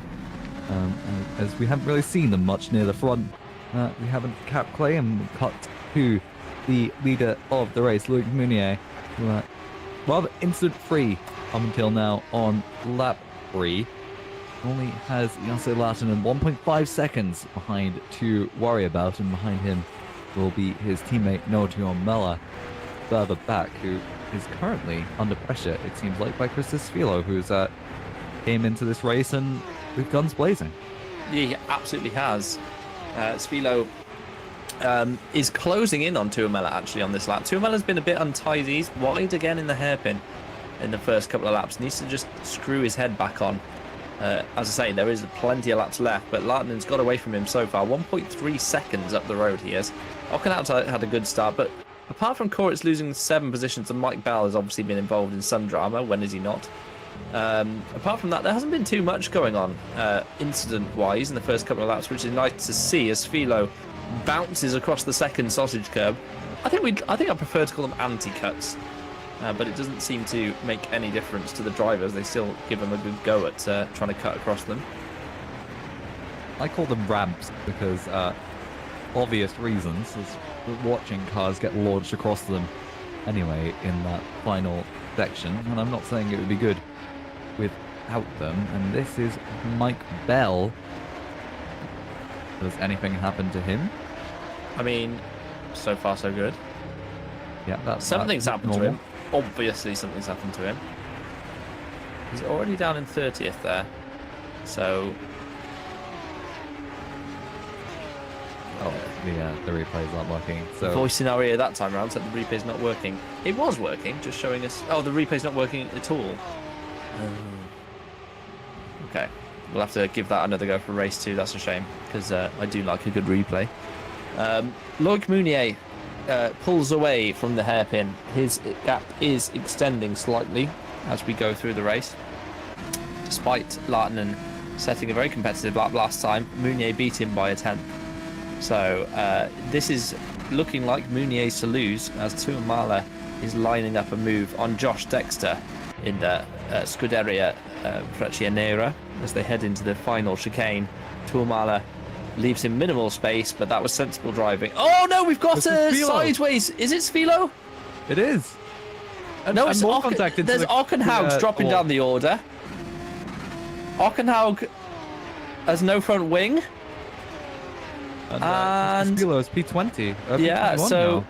as we haven't really seen them much near the front. We haven't Cap Clay, and we cut to the leader of the race, Loic Meunier, who rather incident-free up until now on lap 3. Only has Jesse Lahtinen 1.5 seconds behind to worry about, and behind him will be his teammate Noah Tuomela further back, who is currently under pressure, it seems like, by Christos Philo, who's came into this race and with guns blazing. Yeah, he absolutely has. Svilo is closing in on Tuomela actually on this lap. Tuomela's been a bit untidy. He's wide again in the hairpin in the first couple of laps. Needs to just screw his head back on. As I say, there is plenty of laps left, but Lahtinen's got away from him so far. 1.3 seconds up the road he is. Ockenhaug had a good start, but apart from Koritz losing 7 positions, and Mike Bell has obviously been involved in some drama. When is he not? Apart from that, there hasn't been too much going on incident-wise in the first couple of laps, which is nice to see as Philo bounces across the second sausage curb. I think I prefer to call them anti-cuts, but it doesn't seem to make any difference to the drivers. They still give them a good go at trying to cut across them. I call them ramps because obvious reasons, as watching cars get launched across them anyway in that final section, and I'm not saying it would be good without them. And this is Mike Bell. Does anything happen to him? I mean, so far so good. Yeah, something's happened normal. to him. Obviously something's happened to him. He's already down in 30th there. So the replays aren't working. So voice scenario that time around said the replay's not working. It was working, just showing us. Oh, the replay's not working at all. Okay, we'll have to give that another go for race 2. That's a shame, because I do like a good replay. Loic Meunier pulls away from the hairpin. His gap is extending slightly as we go through the race. Despite Lahtinen setting a very competitive lap last time, Meunier beat him by a 10th. So this is looking like Meunier's to lose, as Tuomela is lining up a move on Josh Dexter in the Scuderia Freccianera as they head into the final chicane. Tuomela leaves him minimal space, but that was sensible driving. Oh no, we've got a sideways. Is it Svilo? It is. No, it's There's Ockenhaug dropping down the order. Ockenhaug has no front wing. And Spilo is P20. Yeah, P21 so now.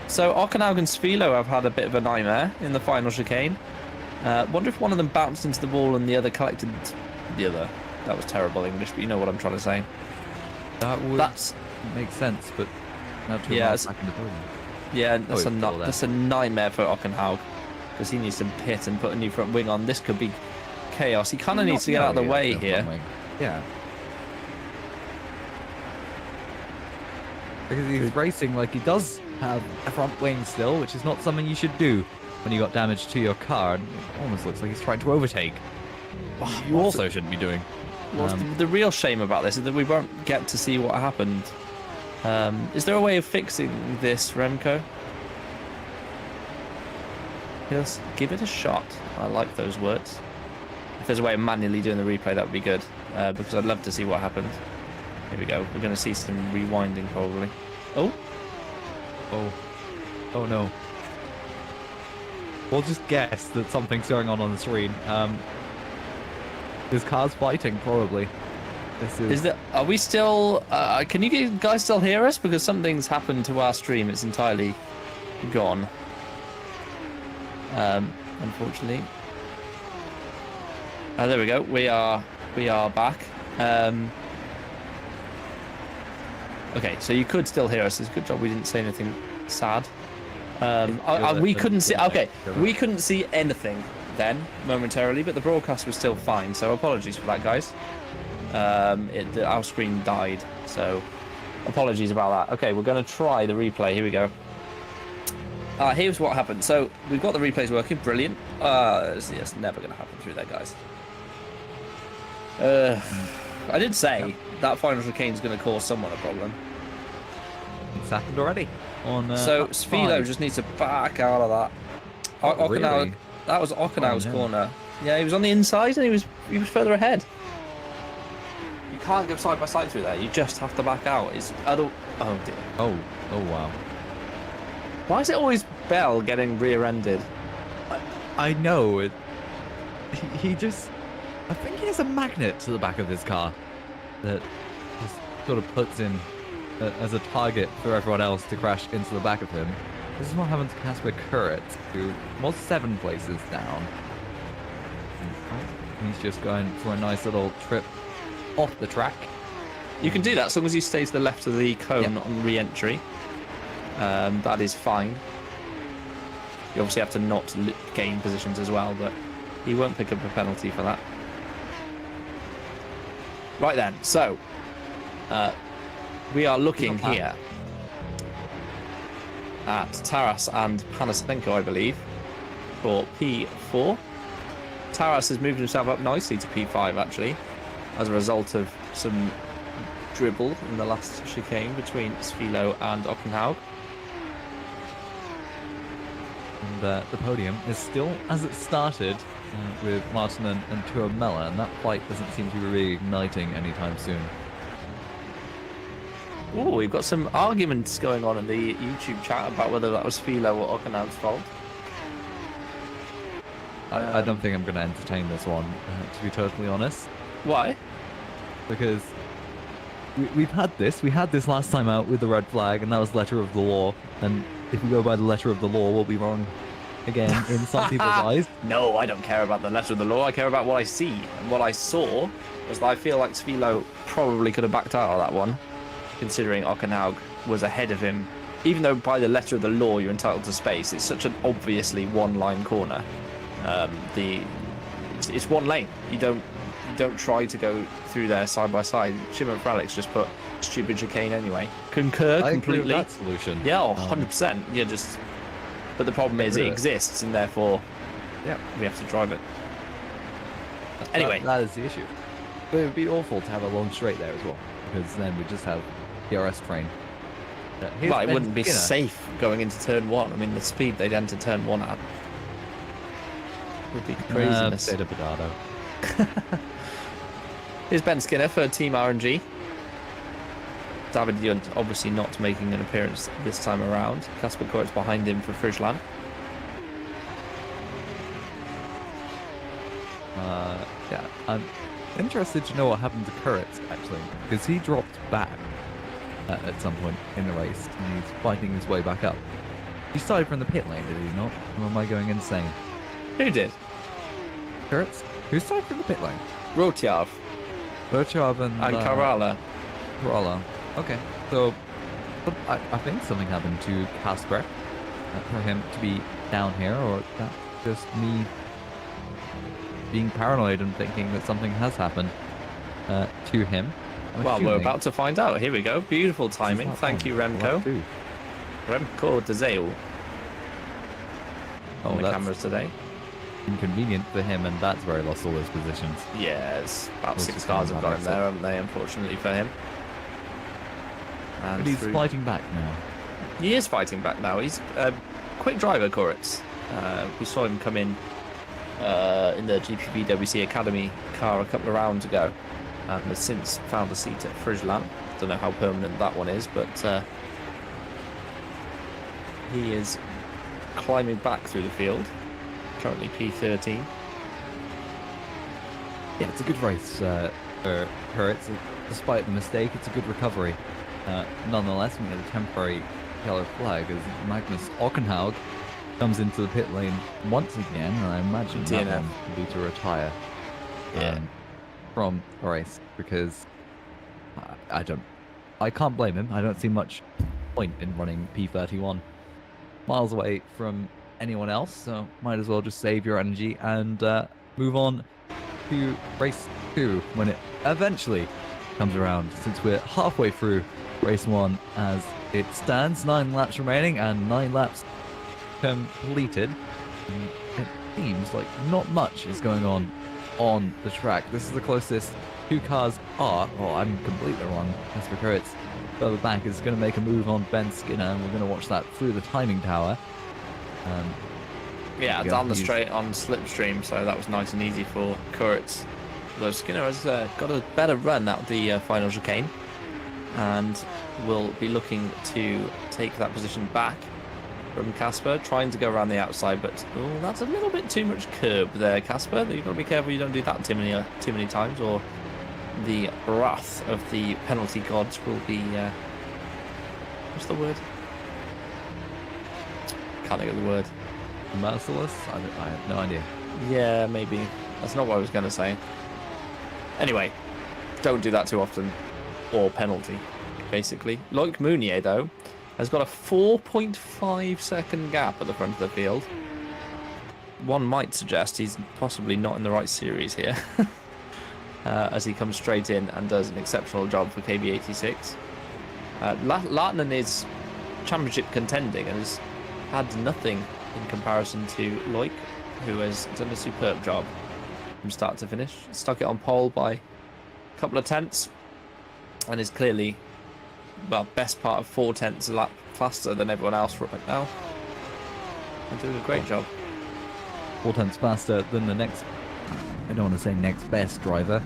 so Ockenhaug and Spilo have had a bit of a nightmare in the final chicane. Wonder if one of them bounced into the wall and the other collected the other. That was terrible English, but you know what I'm trying to say. That would make sense, but now two miles back in the podium. Yeah, that's a nightmare for Ockenhaug because he needs to pit and put a new front wing on. This could be chaos. He kind of needs to get out of the way here. Yeah. Because he's racing like he does have a front wing still, which is not something you should do when you got damage to your car. And it almost looks like he's trying to overtake. You also shouldn't be doing. The real shame about this is that we won't get to see what happened. Is there a way of fixing this, Remco? Yes, give it a shot. I like those words. If there's a way of manually doing the replay, that would be good. Because I'd love to see what happened. Here we go. We're going to see some rewinding probably. Oh. Oh no. We'll just guess that something's going on the screen. This car's fighting probably. Are we still? Can you guys still hear us? Because something's happened to our stream. It's entirely gone. Unfortunately. There we go. We are back. Okay, so you could still hear us. It's a good job we didn't say anything sad. We couldn't see. Okay, we couldn't see anything then momentarily, but the broadcast was still fine. So apologies for that, guys. Our screen died, so apologies about that. Okay, we're going to try the replay. Here we go. Here's what happened. So we've got the replays working. Brilliant. It's never going to happen through there, guys. I did say that final chicane is going to cause someone a problem. It's happened already. So Spilo just needs to back out of that. Really? That was Ockenhaug's corner. Yeah, he was on the inside and he was further ahead. You can't go side by side through there. You just have to back out. Oh dear. Oh wow. Why is it always Bell getting rear-ended? I know. He just. I think he has a magnet to the back of his car that just sort of puts in as a target for everyone else to crash into the back of him. This is what happened to Casper Currit, who was 7 places down. He's just going for a nice little trip off the track. You can do that as long as you stay to the left of the cone on re-entry. That is fine. You obviously have to not gain positions as well, but he won't pick up a penalty for that. Right then, so we are looking here at Taras and Panasenko, I believe, for P4. Taras has moved himself up nicely to P5, actually, as a result of some dribble in the last chicane between Spilo and Ockenhaug. And the podium is still as it started with Martin and Tuamela, and that fight doesn't seem to be really igniting anytime soon. Oh, we've got some arguments going on in the YouTube chat about whether that was Spilo or Ockenhaug's fault. I don't think I'm going to entertain this one, to be totally honest. Why? Because we've had this. We had this last time out with the red flag, and that was letter of the law. And if we go by the letter of the law, we'll be wrong again in some people's eyes. No, I don't care about the letter of the law. I care about what I see. And what I saw was that I feel like Spilo probably could have backed out of that one, considering Ockenhaug was ahead of him. Even though by the letter of the law you're entitled to space, it's such an obviously one-line corner. It's one lane. You don't try to go through there side by side. Shimon Fralix just put stupid chicane anyway. Concur completely. Agree with that solution. Yeah, 100%. Yeah, just. But the problem is it exists, and therefore, we have to drive it. Anyway, that is the issue. But it would be awful to have a long straight there as well, because then we just have PRS train. Well, it wouldn't be safe going into turn 1. I mean, the speed they'd enter turn 1 at would be craziness. Bit of potato. Here's Ben Skinner for Team RNG. David Yunt obviously not making an appearance this time around. Casper Kurt's behind him for Frischland. Yeah, I'm interested to know what happened to Kurtz, actually, because he dropped back at some point in the race, and he's fighting his way back up. He started from the pit lane, did he not? Or am I going insane? Who did? Kurtz? Who started from the pit lane? Rotjav Berchov and Karala. Karala. Okay, so but I think something happened to Casper for him to be down here, or that's just me being paranoid and thinking that something has happened to him. Well, we're about to find out. Here we go. Beautiful timing. Thank you, Remco. Remco de Zeeuw on the cameras today. Inconvenient for him, and that's where he lost all his positions. Yes, about 6 cars have got him there, haven't they? Unfortunately for him. And but he's fighting back now. He is fighting back now. He's a quick driver, Koritz. We saw him come in the GPVWC Academy car a couple of rounds ago, and has since found a seat at Friesland. Don't know how permanent that one is, but he is climbing back through the field. Currently P13. Yeah, it's a good race for Kurtz. Despite the mistake, it's a good recovery. Nonetheless, we get a temporary yellow flag as Magnus Ockenhaug comes into the pit lane once again, and I imagine that one will be to retire from the race, because I can't blame him. I don't see much point in running P31 miles away from anyone else, so might as well just save your energy and move on to race 2 when it eventually comes around, since we're halfway through race 1 as it stands. 9 laps remaining and 9 laps completed. And it seems like not much is going on the track. This is the closest 2 cars are. Oh, I'm completely wrong. As for Kurtz, further back is going to make a move on Ben Skinner, and we're going to watch that through the timing tower. Yeah, down the straight on slipstream, so that was nice and easy for Kurtz. Although Skinner has got a better run out the final chicane, and will be looking to take that position back from Casper, trying to go around the outside, but that's a little bit too much curb there, Casper. You've got to be careful you don't do that too many times, or the wrath of the penalty gods will be what's the word? Can't think of the word. Merciless? I have no idea. Yeah, maybe. That's not what I was going to say. Anyway, don't do that too often. Or penalty, basically. Loic Mounier, though, has got a 4.5 second gap at the front of the field. One might suggest he's possibly not in the right series here. As he comes straight in and does an exceptional job for KB86. Lahtinen is championship contending and has had nothing in comparison to Loic, who has done a superb job from start to finish. Stuck it on pole by a couple of tenths, and is clearly, well, best part of 4 tenths a lap faster than everyone else right now. And doing a great job. 4 tenths faster than the next, I don't want to say next best driver,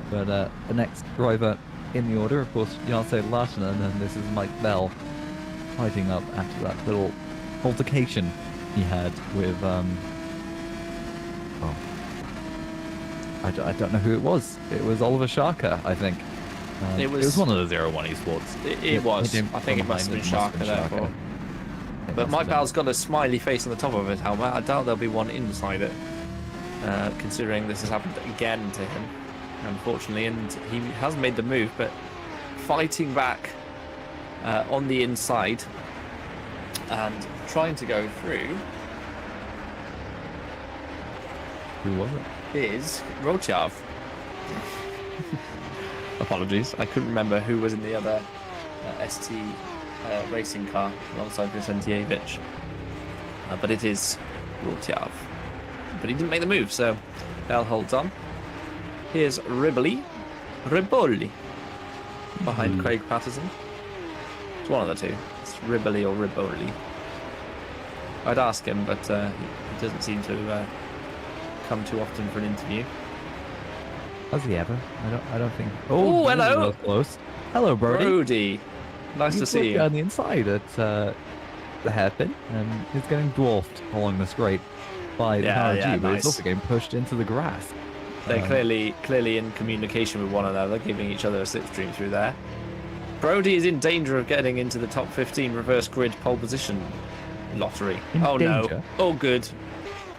but the next driver in the order, of course, Janse Lahtinen, and this is Mike Bell fighting up after that little altercation he had with I don't know who it was. It was Oliver Sharker, I think. It was one of the 01 esports. It was. I think it must have been Sharker, therefore. But Mike Bell's got a smiley face on the top of his helmet. I doubt there'll be one inside it, considering this has happened again to him, unfortunately. And he has made the move, but fighting back on the inside and trying to go through. Who was it? Is Rotjav. Apologies, I couldn't remember who was in the other ST racing car alongside Vicentievich. But it is Rotjav. But he didn't make the move, so Bell holds on. Here's Riboli behind Craig Patterson. It's one of the two. It's Riboli or Riboli. I'd ask him, but he doesn't seem to come too often for an interview. Has he ever? I don't think. Oh, hello. Close. Hello, Brody. Brody. Nice to see you. On the inside at the hairpin, and he's getting dwarfed along the straight by the car G, but he's also getting pushed into the grass. They're clearly in communication with one another, giving each other a slipstream through there. Brody is in danger of getting into the top 15 reverse grid pole position lottery. No! Oh good.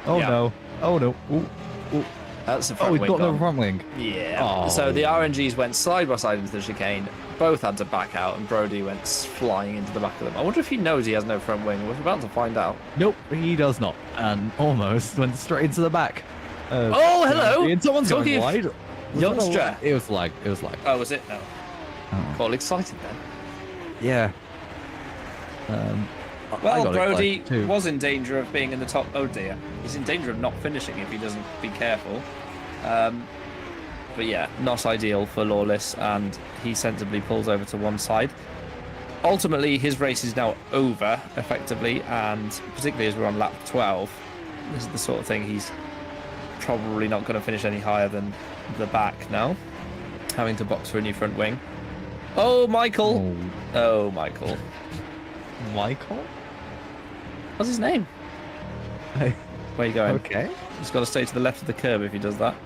Oh no! Oh no! Ooh. Ooh. That's the front we've wing got gone. the front wing. Yeah. Oh. So the RNGs went side by side into the chicane. Both had to back out, and Brody went flying into the back of them. I wonder if he knows he has no front wing. We're about to find out. Nope, he does not, and almost went straight into the back. Oh, hello! Someone's going wide. Youngstra. It was like. Oh, was it? No. Oh. Got all excited then. Yeah. Well, Brody was in danger of being in the top. Oh dear, he's in danger of not finishing if he doesn't be careful. But yeah, not ideal for Lawless, and he sensibly pulls over to one side. Ultimately, his race is now over, effectively, and particularly as we're on lap 12, this is the sort of thing he's probably not going to finish any higher than the back now, having to box for a new front wing. Oh, Michael! Oh, Michael. Michael? What's his name? Hey. Where are you going? Okay. He's got to stay to the left of the curb if he does that.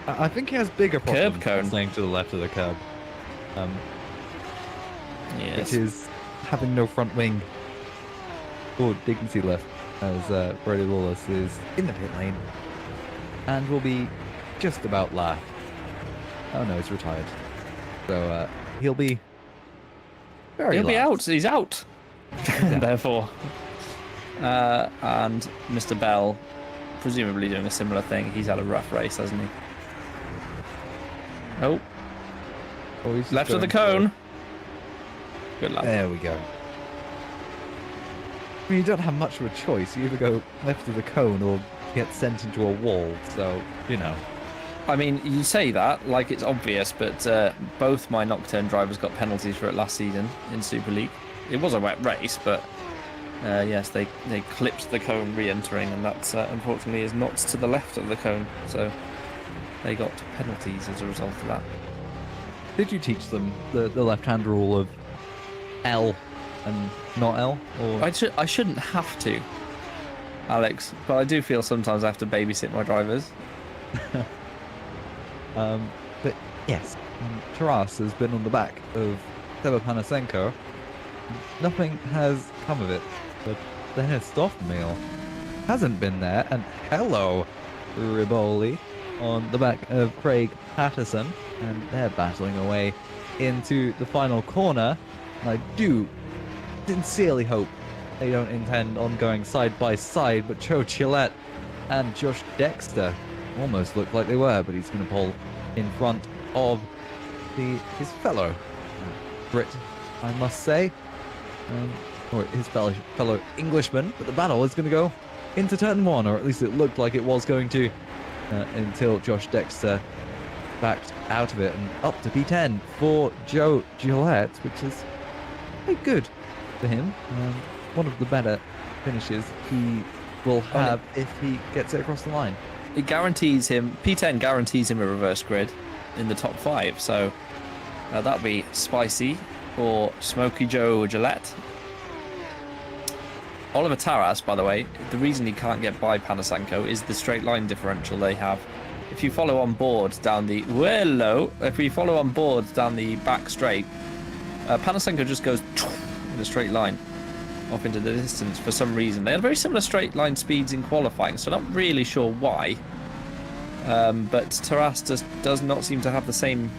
I think he has bigger problems Curb cone. staying to the left of the curb. Yes. Which is having no front wing or dignity left, as Brody Lawless is in the pit lane and will be just about last. Oh no, he's retired. So he'll be He'll be out. He's out. Therefore. And Mr. Bell, presumably doing a similar thing. He's had a rough race, hasn't he? Oh. he's Left of the cone. Good luck. There we go. I mean, you don't have much of a choice. You either go left of the cone or get sent into a wall. So, you know. I mean, you say that like it's obvious, but both my Nocturne drivers got penalties for it last season in Super League. It was a wet race, but yes, they clipped the cone re-entering, and that unfortunately is not to the left of the cone. So they got penalties as a result of that. Did you teach them the left-hand rule of L and not L? Or I shouldn't have to, Alex, but I do feel sometimes I have to babysit my drivers. But yes, Taras has been on the back of Seba Panasenko. Nothing has come of it, but the head soft meal hasn't been there. And hello, Riboli on the back of Craig Patterson, and they're battling away into the final corner. And I do sincerely hope they don't intend on going side by side, but Joe Chillette and Josh Dexter almost look like they were, but he's going to pull in front of his fellow Brit, I must say, or his fellow Englishman. But the battle is going to go into turn one, or at least it looked like it was going to, until Josh Dexter backed out of it and up to P10 for Joe Gillette, which is quite good for him. One of the better finishes he will have if he gets it across the line. It guarantees him, P10 guarantees him a reverse grid in the top 5, so that'll be spicy for Smoky Joe Gillette. Oliver Taras, by the way, the reason he can't get by Panasenko is the straight line differential they have. If you follow on board down the back straight, Panasenko just goes in a straight line off into the distance for some reason. They had very similar straight line speeds in qualifying, so not really sure why. But Taras just does not seem to have the same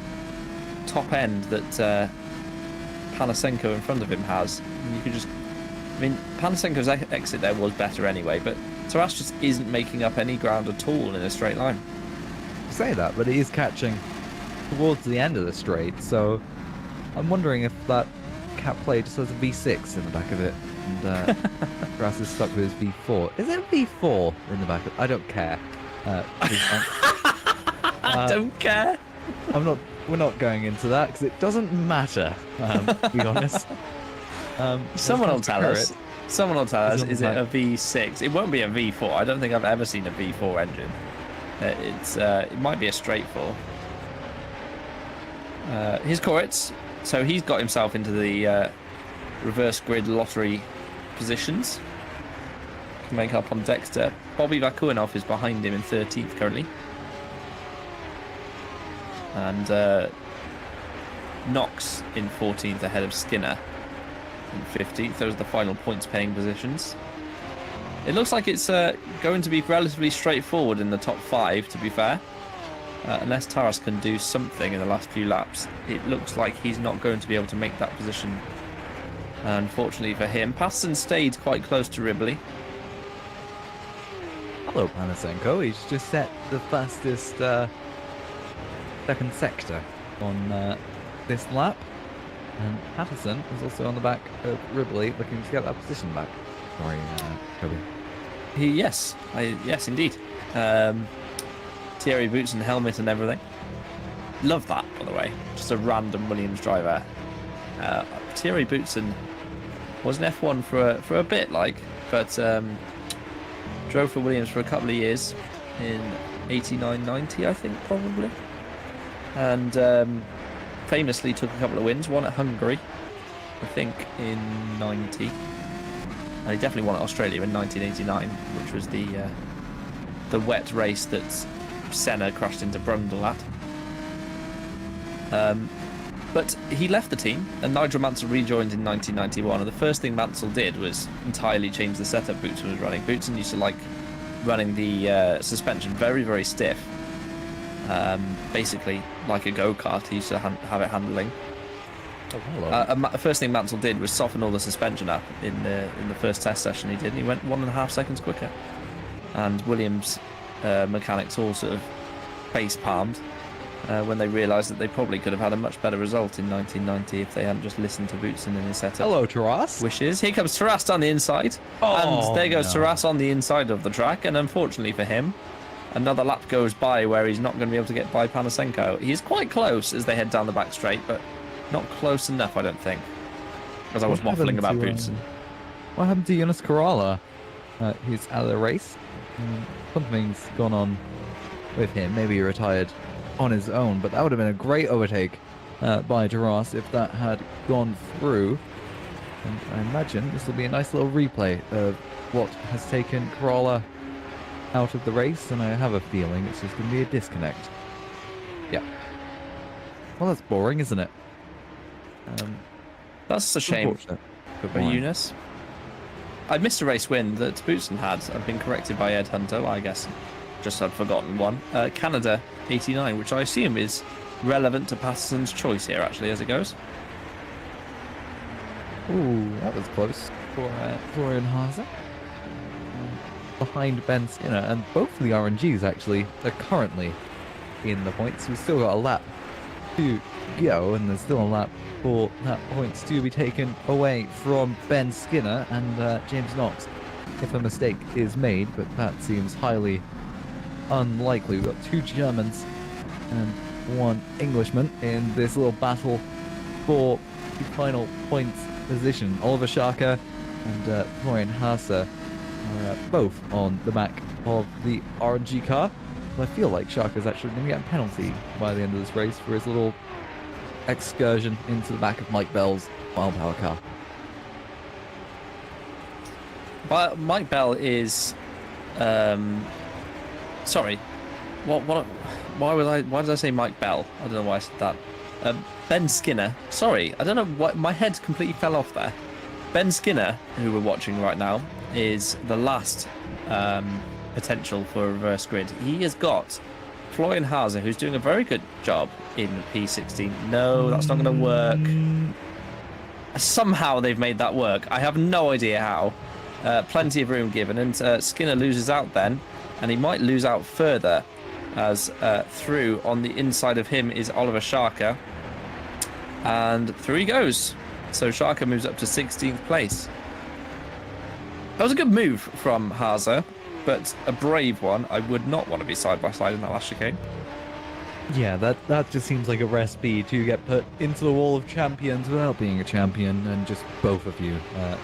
top end that Panasenko in front of him has. And you could just, I mean, Panasenko's exit there was better anyway, but Taras just isn't making up any ground at all in a straight line. You say that, but he is catching towards the end of the straight, so I'm wondering if that cap plate just has a V6 in the back of it, and Taras is stuck with his V4. Is it a V4 in the back of it? I don't care. I don't care. We're not going into that because it doesn't matter. To be honest. Someone will tell us. Someone will tell us. Is it like... a V6? It won't be a V4. I don't think I've ever seen a V4 engine. It might be a straight 4. Here's Koritz. So he's got himself into the reverse grid lottery positions. Can make up on Dexter. Bobby Vakuinov is behind him in 13th currently. And Knox in 14th ahead of Skinner in 15th. Those are the final points paying positions. It looks like it's going to be relatively straightforward in the top 5, to be fair. Unless Taras can do something in the last few laps, it looks like he's not going to be able to make that position. Unfortunately for him, Patterson stayed quite close to Ribley. Hello, Panasenko. He's just set the fastest second sector on this lap. And Patterson is also on the back of Ribley, looking to get that position back. Sorry, Toby. Yes, indeed. Thierry boots and helmet and everything. Love that, by the way. Just a random Williams driver. Thierry Boutsen was an F1 for a bit, but drove for Williams for a couple of years in 89, 90, I think, probably. And famously took a couple of wins. One at Hungary, I think, in 90. And he definitely won at Australia in 1989, which was the wet race that Senna crashed into Brundle at. But he left the team, and Nigel Mansell rejoined in 1991. And the first thing Mansell did was entirely change the setup Boutsen was running. Boutsen used to like running the suspension very, very stiff, basically like a go-kart. He used to have it handling. Oh, hello. First thing Mansell did was soften all the suspension up in the first test session he did, and he went 1.5 seconds quicker. And Williams mechanics all sort of face palmed when they realised that they probably could have had a much better result in 1990 if they hadn't just listened to Boutsen in his setup. Hello, Taras. Wishes. Here comes Taras on the inside. And there goes Taras on the inside of the track. And unfortunately for him, another lap goes by where he's not going to be able to get by Panasenko. He's quite close as they head down the back straight, but not close enough, I don't think. Because I was waffling about Boutsen. What happened to Jonas Corrala? He's out of the race. Something's gone on with him. Maybe he retired on his own, but that would have been a great overtake by Taras if that had gone through. And I imagine this will be a nice little replay of what has taken Corrala out of the race, and I have a feeling it's just going to be a disconnect. Yeah. Well, that's boring, isn't it? That's a shame for Eunice. I missed a race win that Boutsen had. I've been corrected by Ed Hunter, I guess. Just had forgotten one. Canada 89, which I assume is relevant to Patterson's choice here, actually, as it goes. Ooh, that was close for Florian Haase. Behind Ben Skinner, and both of the RNGs actually are currently in the points. We've still got a lap to go, and there's still a lap for that points to be taken away from Ben Skinner and James Knox if a mistake is made, but that seems highly unlikely. We've got 2 Germans and 1 Englishman in this little battle for the final points position. Oliver Schaka and Florian Haase are both on the back of the RNG car. I feel like Schaka's actually going to get a penalty by the end of this race for his little excursion into the back of Mike Bell's wild power car. But Mike Bell is sorry. Why did I say Mike Bell? I don't know why I said that. Ben Skinner. Sorry, I don't know what, my head completely fell off there. Ben Skinner, who we're watching right now, is the last potential for a reverse grid. He has got Florian Haase, who's doing a very good job in P16. No, that's not going to work. Somehow they've made that work. I have no idea how. Plenty of room given, and Skinner loses out then, and he might lose out further, as through on the inside of him is Oliver Schaka, and through he goes. So Schaka moves up to 16th place. That was a good move from Haase, but a brave one. I would not want to be side by side in that last chicane. Yeah, that just seems like a recipe to get put into the wall of champions without being a champion, and just both of you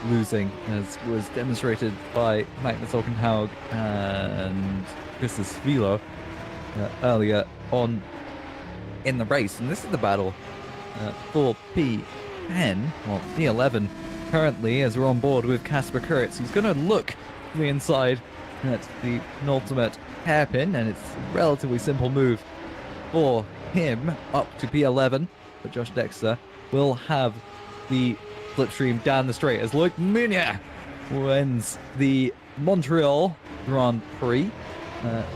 losing, as was demonstrated by Magnus Olkenhaug and Christus Vilo earlier on in the race. And this is the battle for P10, well, P11 currently, as we're on board with Kasper Kuritz, who's going to look to the inside at the penultimate hairpin, and it's a relatively simple move for him up to P11, but Josh Dexter will have the slipstream down the straight as Loic Meunier wins the Montreal Grand Prix,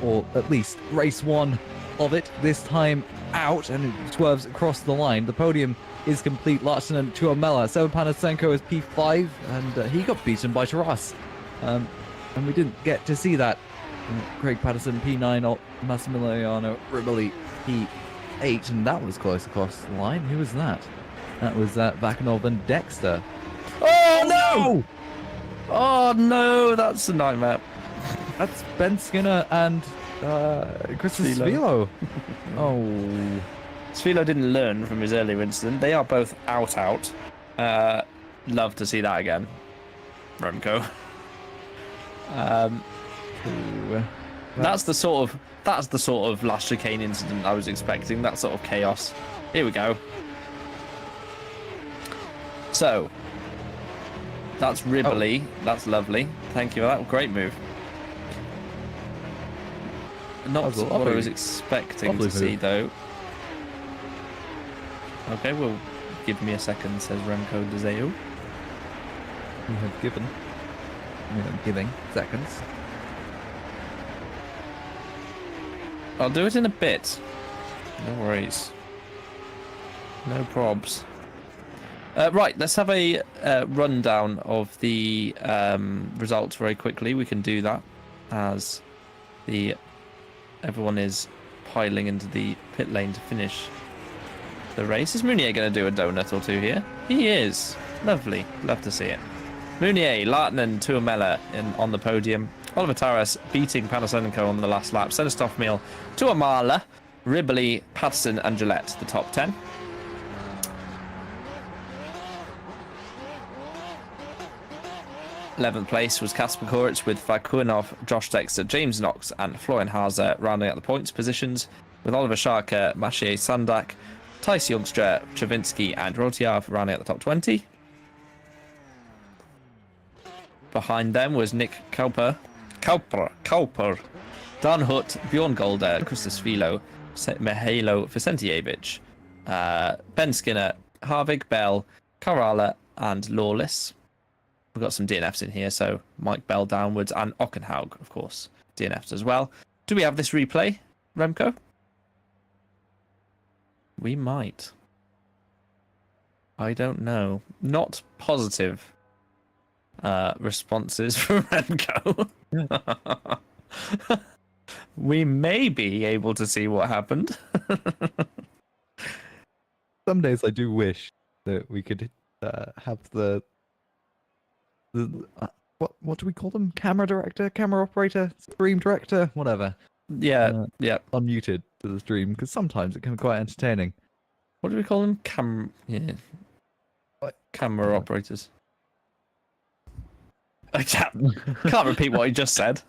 or at least race one of it, this time out, and it swerves across the line. The podium is complete. Larson and Tuamela. Seven Panasenko is P5, and he got beaten by Taras. And we didn't get to see that. Craig Patterson P9, Massimiliano Riboli P8, and that was close across the line. Who was that? That was Vakanov and Dexter. Oh no! Oh no, that's a nightmare. That's Ben Skinner and Christopher Svilo. Oh. Svilo didn't learn from his earlier incident. They are both out. Love to see that again. Remco. That's the sort of last chicane incident I was expecting. That sort of chaos. Here we go. So that's Riboli. That's lovely. Thank you for that. Great move. Not what I was expecting to see, though. Okay, well, give me a second, says Remco de Zeeuw. You have given. Giving seconds. I'll do it in a bit. No worries. No probs. Right, let's have a rundown of the results very quickly. We can do that as everyone is piling into the pit lane to finish the race. Is Meunier going to do a donut or two here? He is. Lovely. Love to see it. Meunier, Lahtinen, Tuamela on the podium. Oliver Taras beating Panasenko on the last lap. Senestofmil, Tuamala, Riboli, Patterson and Gillette, the top 10. th place was Kasper Koritz with Vakunov, Josh Dexter, James Knox and Florian Haase rounding out the points positions, with Oliver Scharker, Maciej Sandak, Thijs Youngstra, Chavinsky and Rotiav rounding out the top 20. Behind them was Nick Kauper, Dan Hutt, Bjorn Golder, Christos Svilo, Mihailo Vicentijevic, Ben Skinner, Harvig, Bell, Karala and Lawless. We've got some DNFs in here, so Mike Bell downwards and Ockenhaug, of course, DNFs as well. Do we have this replay, Remco? We might. I don't know. Not positive responses from Remco. We may be able to see what happened. Some days I do wish that we could have the what do we call them? Camera director, camera operator, stream director, whatever. Yeah, yeah. Unmuted to the stream because sometimes it can be quite entertaining. What do we call them? Camera operators. I can't repeat what he just said.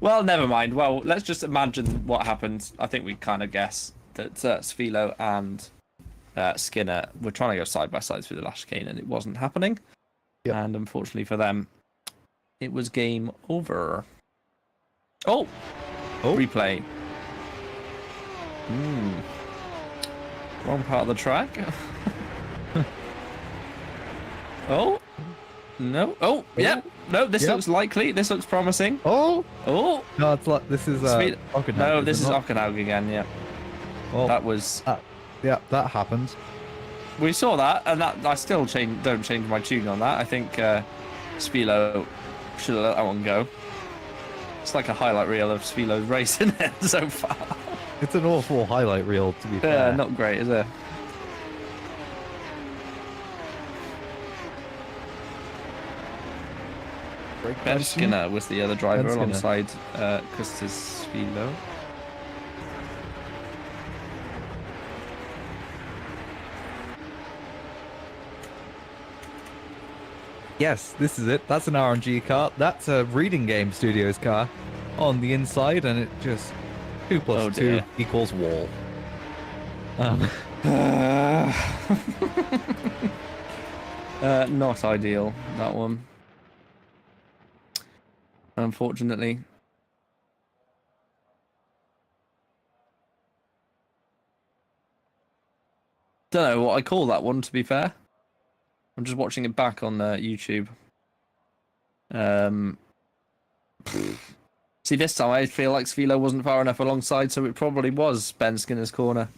Well, never mind. Well, let's just imagine what happened. I think we kind of guess that Svilo and Skinner were trying to go side by side through the last chicane and it wasn't happening. Yep. And unfortunately for them, it was game over. Oh! Replay. Wrong part of the track. Oh! No. Oh, yeah. No, this looks likely. This looks promising. Oh! Oh! No, it's like, this is Ockenhaug. No, this is Ockenhaug again, yeah. Well, that was... yeah, that happened. We saw that, and that I still don't change my tune on that. I think Svilo should have let that one go. It's like a highlight reel of Spilo's race, isn't it, so far? It's an awful highlight reel, to be fair. Yeah, not great, is it? Ben Skinner was the other driver alongside Christos Svilo. Yes, this is it. That's an RNG car. That's a Reading Game Studios car on the inside, and it just 2 + 2 equals wall. Not ideal, that one. Unfortunately. Don't know what I call that one, to be fair. I'm just watching it back on YouTube. See, this time I feel like Svilo wasn't far enough alongside, so it probably was Ben Skinner's corner.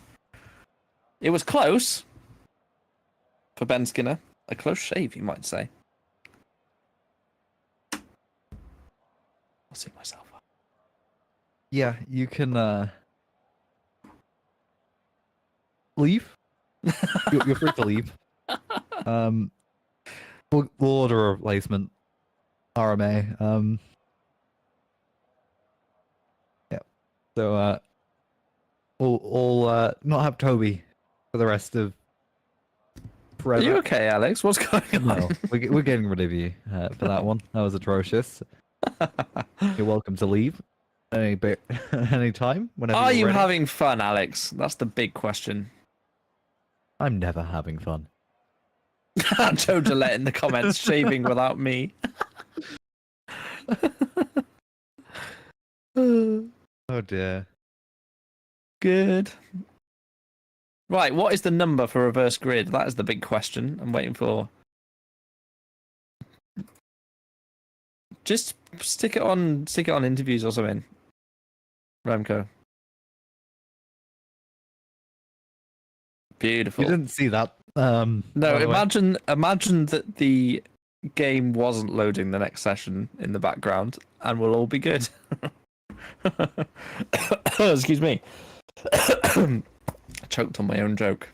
It was close for Ben Skinner. A close shave, you might say. I'll see myself up. Yeah, you can leave. You're free to leave. We'll order a replacement RMA. Yeah. So we'll not have Toby for the rest of forever. Are you okay, Alex? What's going on? No, we're getting rid of you for that one. That was atrocious. You're welcome to leave any time. Whenever Are you're you ready. having fun, Alex? That's the big question. I'm never having fun. Joe Gillette in the comments, shaving without me. Oh dear. Good. Right, what is the number for reverse grid? That is the big question I'm waiting for. Just stick it on interviews or something. Remco. Beautiful. You didn't see that. No, by the way. imagine that the game wasn't loading the next session in the background, and we'll all be good. Excuse me. I choked on my own joke.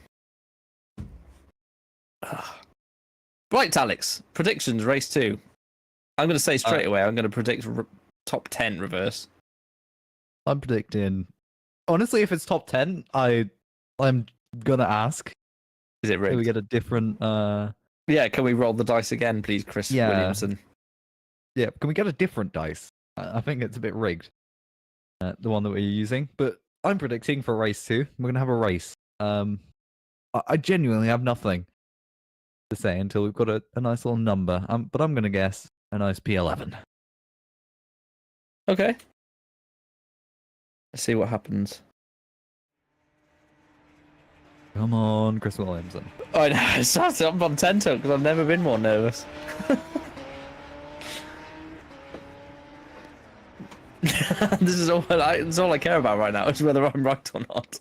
Right, Alex. Predictions, race 2. I'm going to say straight away, I'm going to predict top 10 reverse. I'm predicting. Honestly, if it's top 10, I'm gonna ask. Is it Can rigged? we get a different? Yeah, can we roll the dice again, please, Chris Williamson? Yeah, can we get a different dice? I think it's a bit rigged. The one that we're using, but I'm predicting for race 2, we're gonna have a race. I genuinely have nothing to say until we've got a nice little number. But I'm gonna guess a nice P11. Okay. Let's see what happens. Come on, Chris Williamson. I know, I'm on 10 because I've never been more nervous. This is all I care about right now, is whether I'm right or not.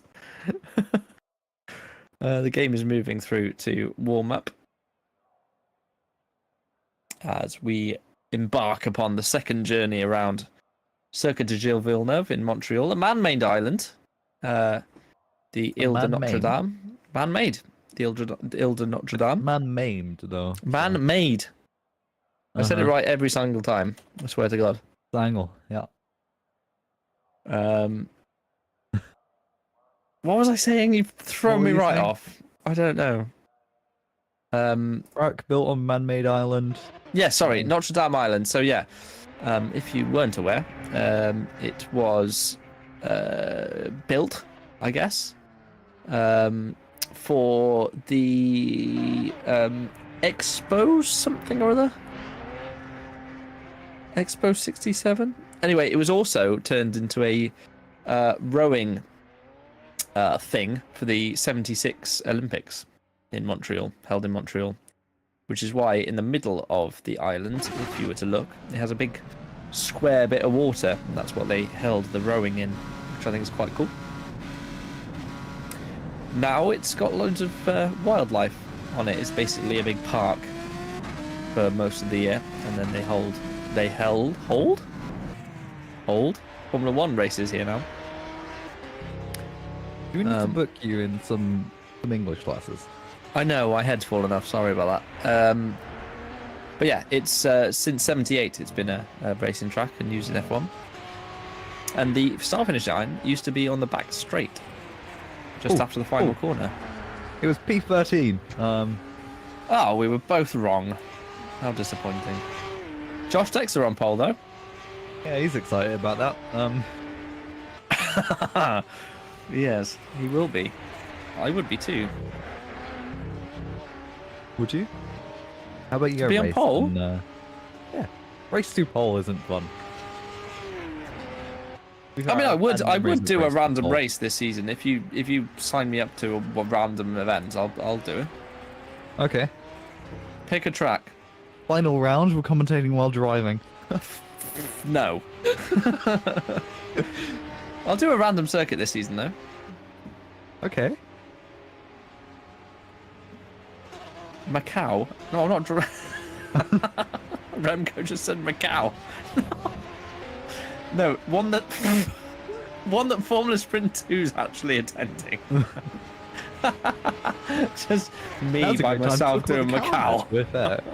The game is moving through to warm-up as we embark upon the second journey around Circuit de Gilles Villeneuve in Montreal, a man-made island. The Ile de Notre Dame. Man-made. The Ile de Notre Dame. Man-maimed, though. Man-made. I said it right every single time. I swear to God. Angle, yeah. What was I saying? You've thrown What me were you right saying? off. I don't know. Track built on man-made island. Yeah, sorry, Notre Dame Island. So yeah, if you weren't aware, it was built, I guess, for the Expo something or other. Expo 67. Anyway, it was also turned into a rowing thing for the 76 Olympics in Montreal, held in Montreal, which is why in the middle of the island, if you were to look, it has a big square bit of water, and that's what they held the rowing in, which I think is quite cool. Now it's got loads of wildlife on it. It's basically a big park for most of the year, and then they held Formula 1 races here now. Do we need to book you in some English classes? I know, my head's fallen off. Sorry about that. But yeah, it's since '78 it's been a racing track and used in F1. And the start-finish line used to be on the back straight, just after the final corner. It was P13. Oh, we were both wrong. How disappointing. Josh Dexter on pole though. Yeah, he's excited about that. Yes, he will be. I would be too. Would you? How about you go be on race pole? and, yeah, race to pole isn't fun. I mean, I would do a random before. race this season. If you sign me up to a random event, I'll do it. Okay. Pick a track. Final round. We're commentating while driving. No. I'll do a random circuit this season, though. Okay. Macau? No, I'm not. Remco just said Macau. No, one that Formula Sprint 2's actually attending. Just me Now's a by good time to myself talk about doing the car Macau. With that.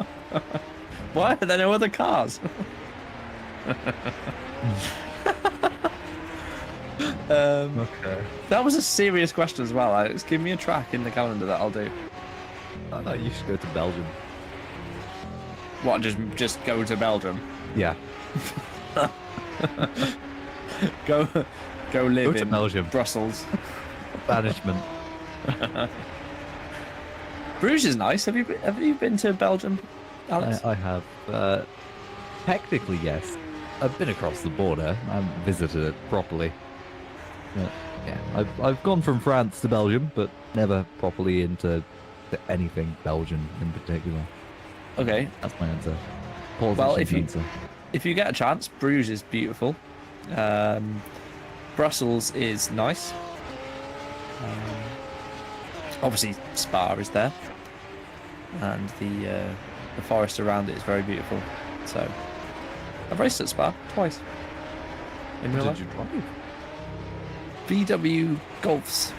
Why are there no other cars? Okay. That was a serious question as well, Alex. Give me a track in the calendar that I'll do. I thought you should go to Belgium. What? Just go to Belgium? Yeah. Go live to in Belgium. Brussels. Banishment. Bruges is nice. Have you been to Belgium, Alex? I have. Technically, yes. I've been across the border. I haven't visited it properly. But, yeah, I've gone from France to Belgium, but never properly into anything Belgian in particular. Okay. That's my answer. Well, Answer. if you get a chance, Bruges is beautiful. Brussels is nice. Obviously, Spa is there, and the forest around it is very beautiful. So, I've raced at Spa twice. In real Did life. you drive? VW Golfs.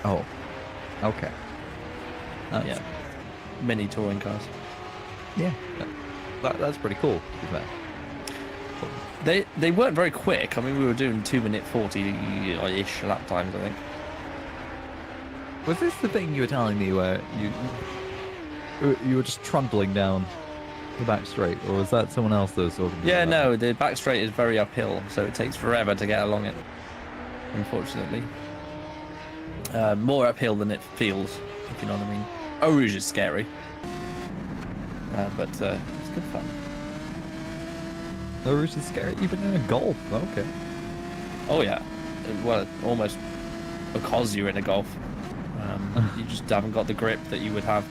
Oh. Okay. That's, Yeah. Mini touring cars. Yeah. That's pretty cool, to be fair. They weren't very quick. I mean, we were doing 2-minute 40-ish lap times, I think. Was this the thing you were telling me where you were just trundling down the back straight, or was that someone else that was talking about Yeah, that? no, the back straight is very uphill, so it takes forever to get along it, unfortunately. More uphill than it feels, if you know what I mean. Eau Rouge is scary, but it's good fun. Eau Rouge is scary, even in a Golf. Okay. Oh yeah, well, almost because you're in a Golf. You just haven't got the grip that you would have.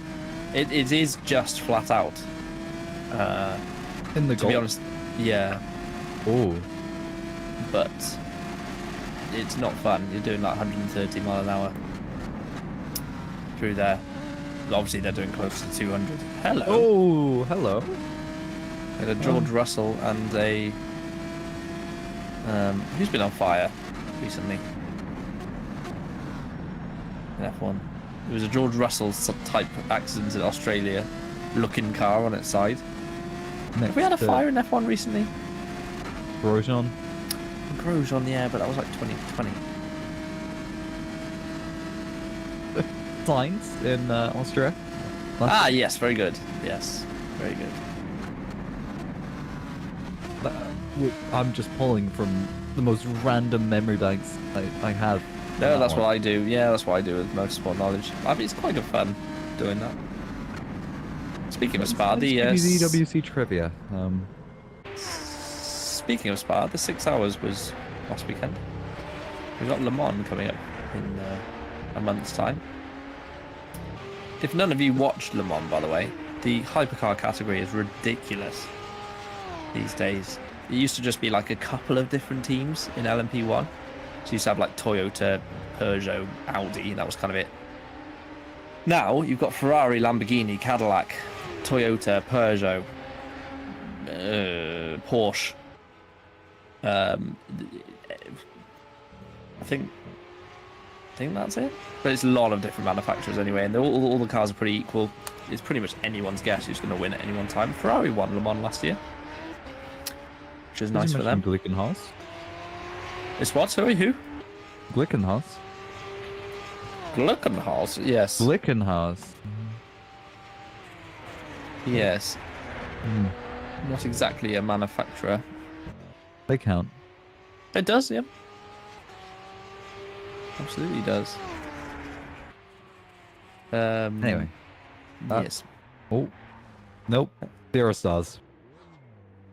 It is just flat out. In the To Golf? be honest, yeah, Oh. but it's not fun. You're doing like 130 mile an hour through there. Obviously, they're doing close to 200. Hello. Oh, hello. And a George Russell and a who's been on fire recently in F1. It was a George Russell type accident in Australia, looking car on its side. Have we had a fire in F1 recently? Grosjean. Grosjean, yeah, but that was like 2020. Signs in Austria. Ah, yes, very good. Yes, very good. I'm just pulling from the most random memory banks I have. No, that's what I do. Yeah, that's what I do with motorsport knowledge. I mean, it's quite good fun doing that. Speaking of Spa, the GPVWC trivia. speaking of Spa, the 6 hours was last weekend. We've got Le Mans coming up in a month's time. If none of you watched Le Mans, by the way, the hypercar category is ridiculous these days. It used to just be like a couple of different teams in LMP1. So you used to have like Toyota, Peugeot, Audi, that was kind of it. Now you've got Ferrari, Lamborghini, Cadillac, Toyota, Peugeot, Porsche. I think that's it. But it's a lot of different manufacturers anyway, and all the cars are pretty equal. It's pretty much anyone's guess who's going to win at any one time. Ferrari won Le Mans last year, which is nice for them. Glickenhaus. It's what? Sorry, who? Glickenhaus. Glickenhaus, yes. Glickenhaus. Yes. Mm. Not exactly a manufacturer. They count. It does, yeah. Absolutely does. Anyway. Yes. Oh. Nope. 0 stars.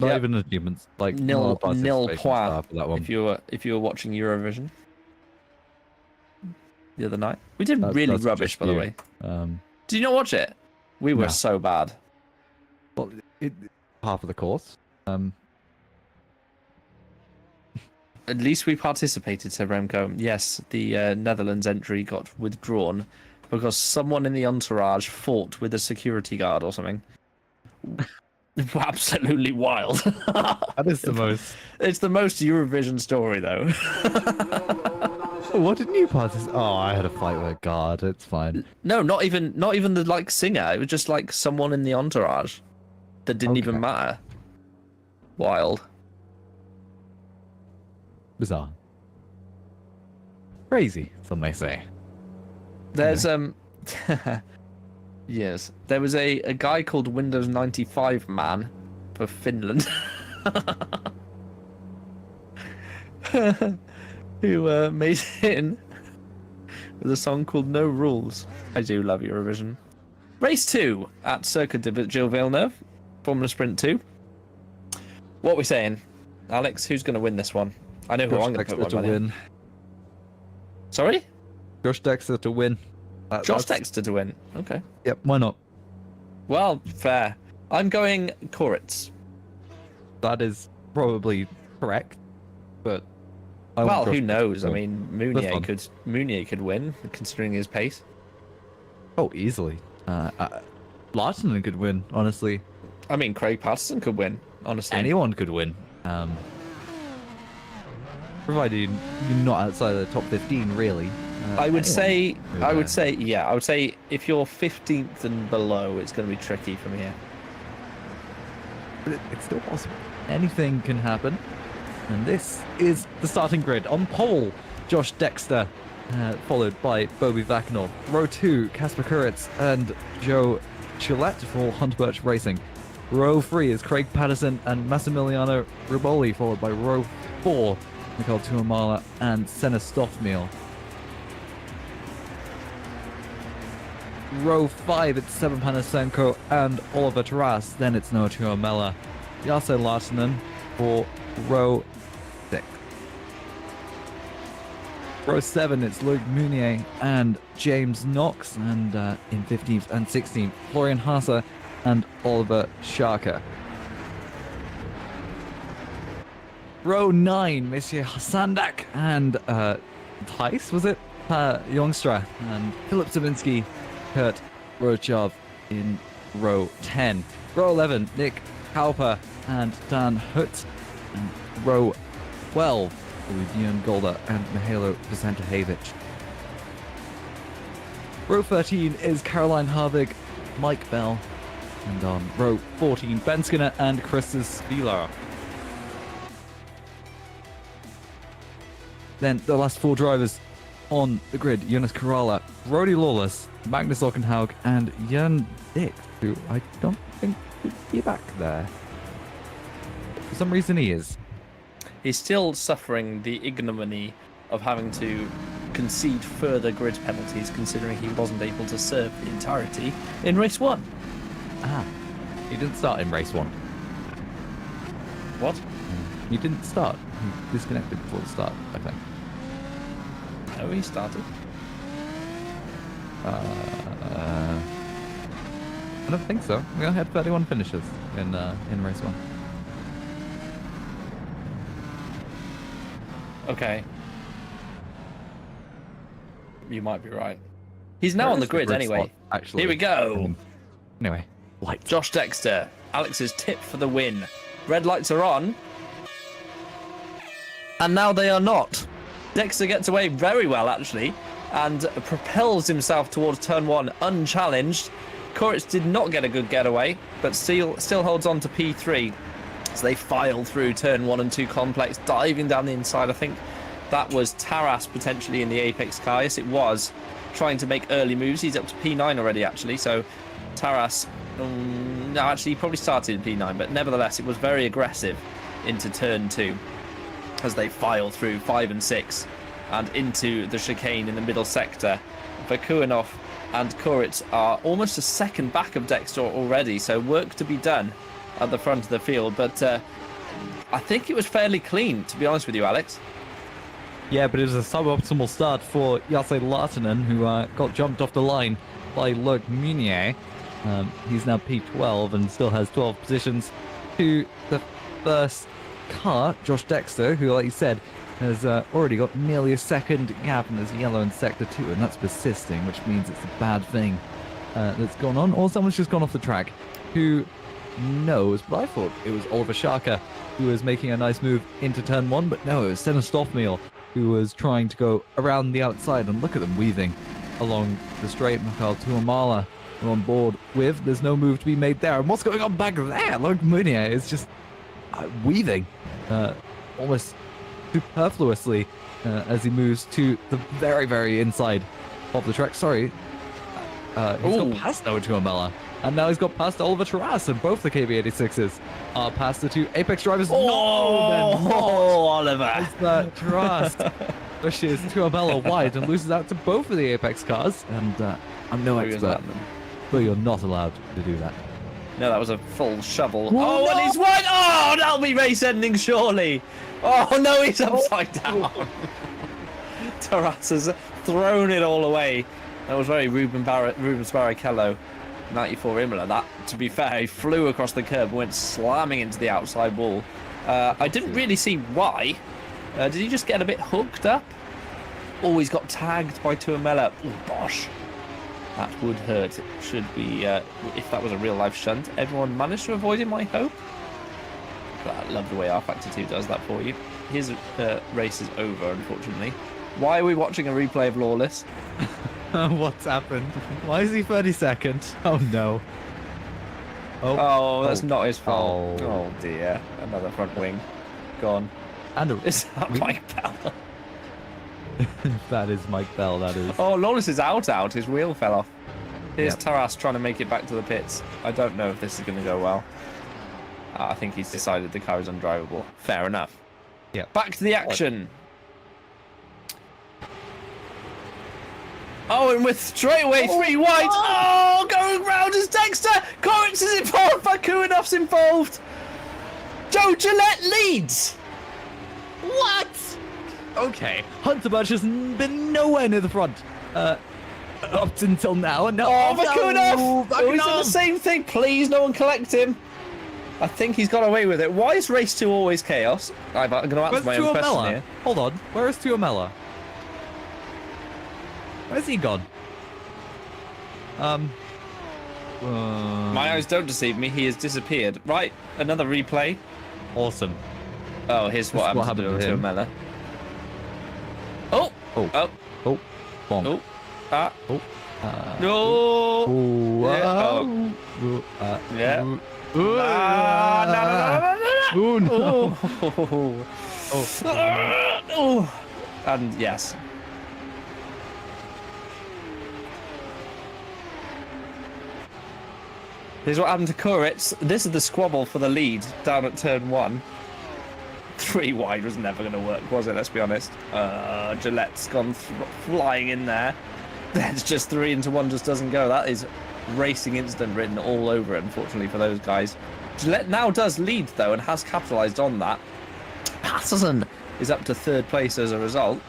Not Yep. even achievements. Like Nil participation point star for that one. if you were watching Eurovision the other night. We did That's really rubbish, just by the you. way. Did you not watch it? We were No. so bad. Well, half of the course. At least we participated, said Remco. Yes, the Netherlands entry got withdrawn because someone in the entourage fought with a security guard or something. Absolutely wild. That is the most. It's the most Eurovision story, though. What didn't you participate? Oh, I had a fight with a guard. It's fine. No, not even the like singer. It was just like someone in the entourage that didn't even matter. Wild. Bizarre. Crazy, some may say. There's yes, there was a guy called Windows 95 man for Finland who made it in with a song called No Rules. I do love Eurovision. Race 2 at Circuit de Gilles Villeneuve, Formula Sprint 2. What are we saying? Alex, who's going to win this one? I know who I'm going to put my money on. Sorry? Josh Dexter to win. Josh Dexter to win. Okay. Yep, why not? Well, fair. I'm going Koritz. That is probably correct, but Well, who knows? I mean, This Meunier could win, considering his pace. oh, easily. Larson could win, honestly. I mean, Craig Patterson could win, honestly. Anyone could win. Provided you're not outside of the top 15, really. I would say there. if you're 15th and below, it's going to be tricky from here. But it's still possible. Anything can happen. And this is the starting grid. On pole, Josh Dexter, followed by Bobby Vakinov. Row 2, Kasper Kuritz and Joe Chilette for Hunter Birch Racing. Row 3 is Craig Patterson and Massimiliano Riboli, followed by row 4, Mikael Tuomala and Senna Stoffmeal. Row 5, it's Seven Panasenko and Oliver Taras. Then it's Noah Tuomela, Jase Larsenen for row 6. Row 7, it's Luc Meunier and James Knox, and in 15th and 16th, Florian Haase and Oliver Scharker. Row 9, Monsieur Sandak and Thijs, was it? Youngstra and Philip Savinsky, Kurt Rochov in row 10. Row 11, Nick Kauper and Dan Hutt. And row 12, Björn Golda and Mihailo Vicentajevic. Row 13 is Caroline Harvig, Mike Bell. And on row 14, Ben Skinner and Christus Spieler. Then the last 4 drivers on the grid: Jonas Karala, Brody Lawless, Magnus Ockenhaug, and Jan Dick, who I don't think should be back there. For some reason he is. He's still suffering the ignominy of having to concede further grid penalties, considering he wasn't able to serve the entirety in race 1. Ah, he didn't start in race 1. What? He didn't start. He disconnected before the start, I think. No, he started. I don't think so. We only had 31 finishes in race 1. Okay. You might be right. He's now Where on the is grid anyway. slot, actually? Here we go. Anyway, lights. Josh Dexter, Alex's tip for the win. Red lights are on. And now they are not. Dexter gets away very well, actually, and propels himself towards turn 1 unchallenged. Koritz did not get a good getaway, but still holds on to P3. So they file through turn 1 and 2 complex, diving down the inside. I think that was Taras potentially in the Apex car. Yes, it was, trying to make early moves. He's up to P9 already, actually. So Taras, no, actually, he probably started in P9, but nevertheless, it was very aggressive into turn 2 as they file through 5 and 6 and into the chicane in the middle sector. Vakuanov and Koritz are almost a second back of Dexter already, so work to be done at the front of the field, but I think it was fairly clean, to be honest with you, Alex. Yeah, but it was a suboptimal start for Jesse Lahtinen, who got jumped off the line by Luc Meunier. He's now P12 and still has 12 positions to the first car, Josh Dexter, who, like you said, has already got nearly a second gap and is yellow in Sector 2, and that's persisting, which means it's a bad thing that's gone on, or someone's just gone off the track. Who knows? But I thought it was Oliver Schaka who was making a nice move into turn 1, but no, it was Senna Stoffmeal who was trying to go around the outside, and look at them weaving along the straight. Mikhail Tuamala are on board with. There's no move to be made there. And what's going on back there? Luc Meunier is just weaving almost superfluously as he moves to the very, very inside of the track. Sorry. He's got past Noah Tuamala. And now he's got past Oliver Taras, and both the KB86s are past the 2 Apex drivers. Oliver! Is that Taras pushes Tuamala wide and loses out to both of the Apex cars. And I'm no expert, but you're not allowed to do that. No, that was a full shovel. Oh, no! And he's wide! Oh, that'll be race ending, surely! Oh, no, he's upside down. Taras has thrown it all away. That was very Rubens Barrichello. 94 Imola. That, to be fair, he flew across the curb, went slamming into the outside wall. I didn't really see why. Did he just get a bit hooked up? Oh, he's got tagged by Tuamala. Oh, gosh. That would hurt. It should be, if that was a real-life shunt. Everyone managed to avoid him, I hope. But I love the way R Factor 2 does that for you. His race is over, unfortunately. Why are we watching a replay of Lawless? What's happened? Why is he 32nd? Oh no. Oh, that's not his fault. Oh dear. Another front wing. Gone. And Is that Mike Bell? That is Mike Bell, that is. Oh, Lawless is out. His wheel fell off. Here's Yep. Taras trying to make it back to the pits. I don't know if this is going to go well. I think he's decided the car is undrivable. Fair enough. Yeah. Back to the action. Oh, and with straightaway 3 wide. Oh, going round as Dexter. Corrix is involved. Vakuinov's involved. Joe Gillette leads. What? Okay. Hunter Birch has been nowhere near the front up until now. And now, Vakuinov. Oh, he's Vakuinov. in the same thing. Please, no one collect him. I think he's got away with it. Why is race 2 always chaos? I'm going to answer Where's my own question Tuamala? here. Hold on. Where is Tuamala? Where's he gone? My eyes don't deceive me. He has disappeared. Right, another replay. Awesome. Oh, here's what happened to Tuamala. Oh, Oh. oh, Oh. Bonk. oh, ah, Oh. no. Oh. Yeah, yeah. Ah, no. Oh, no. Oh. Oh. And yes. Here's what happened to Kuritz. This is the squabble for the lead down at turn 1. 3 wide was never going to work, was it? Let's be honest. Gillette's gone flying in there. There's just 3 into 1 just doesn't go. That is racing incident written all over it, unfortunately, for those guys. Gillette now does lead, though, and has capitalised on that. Patterson is up to 3rd place as a result.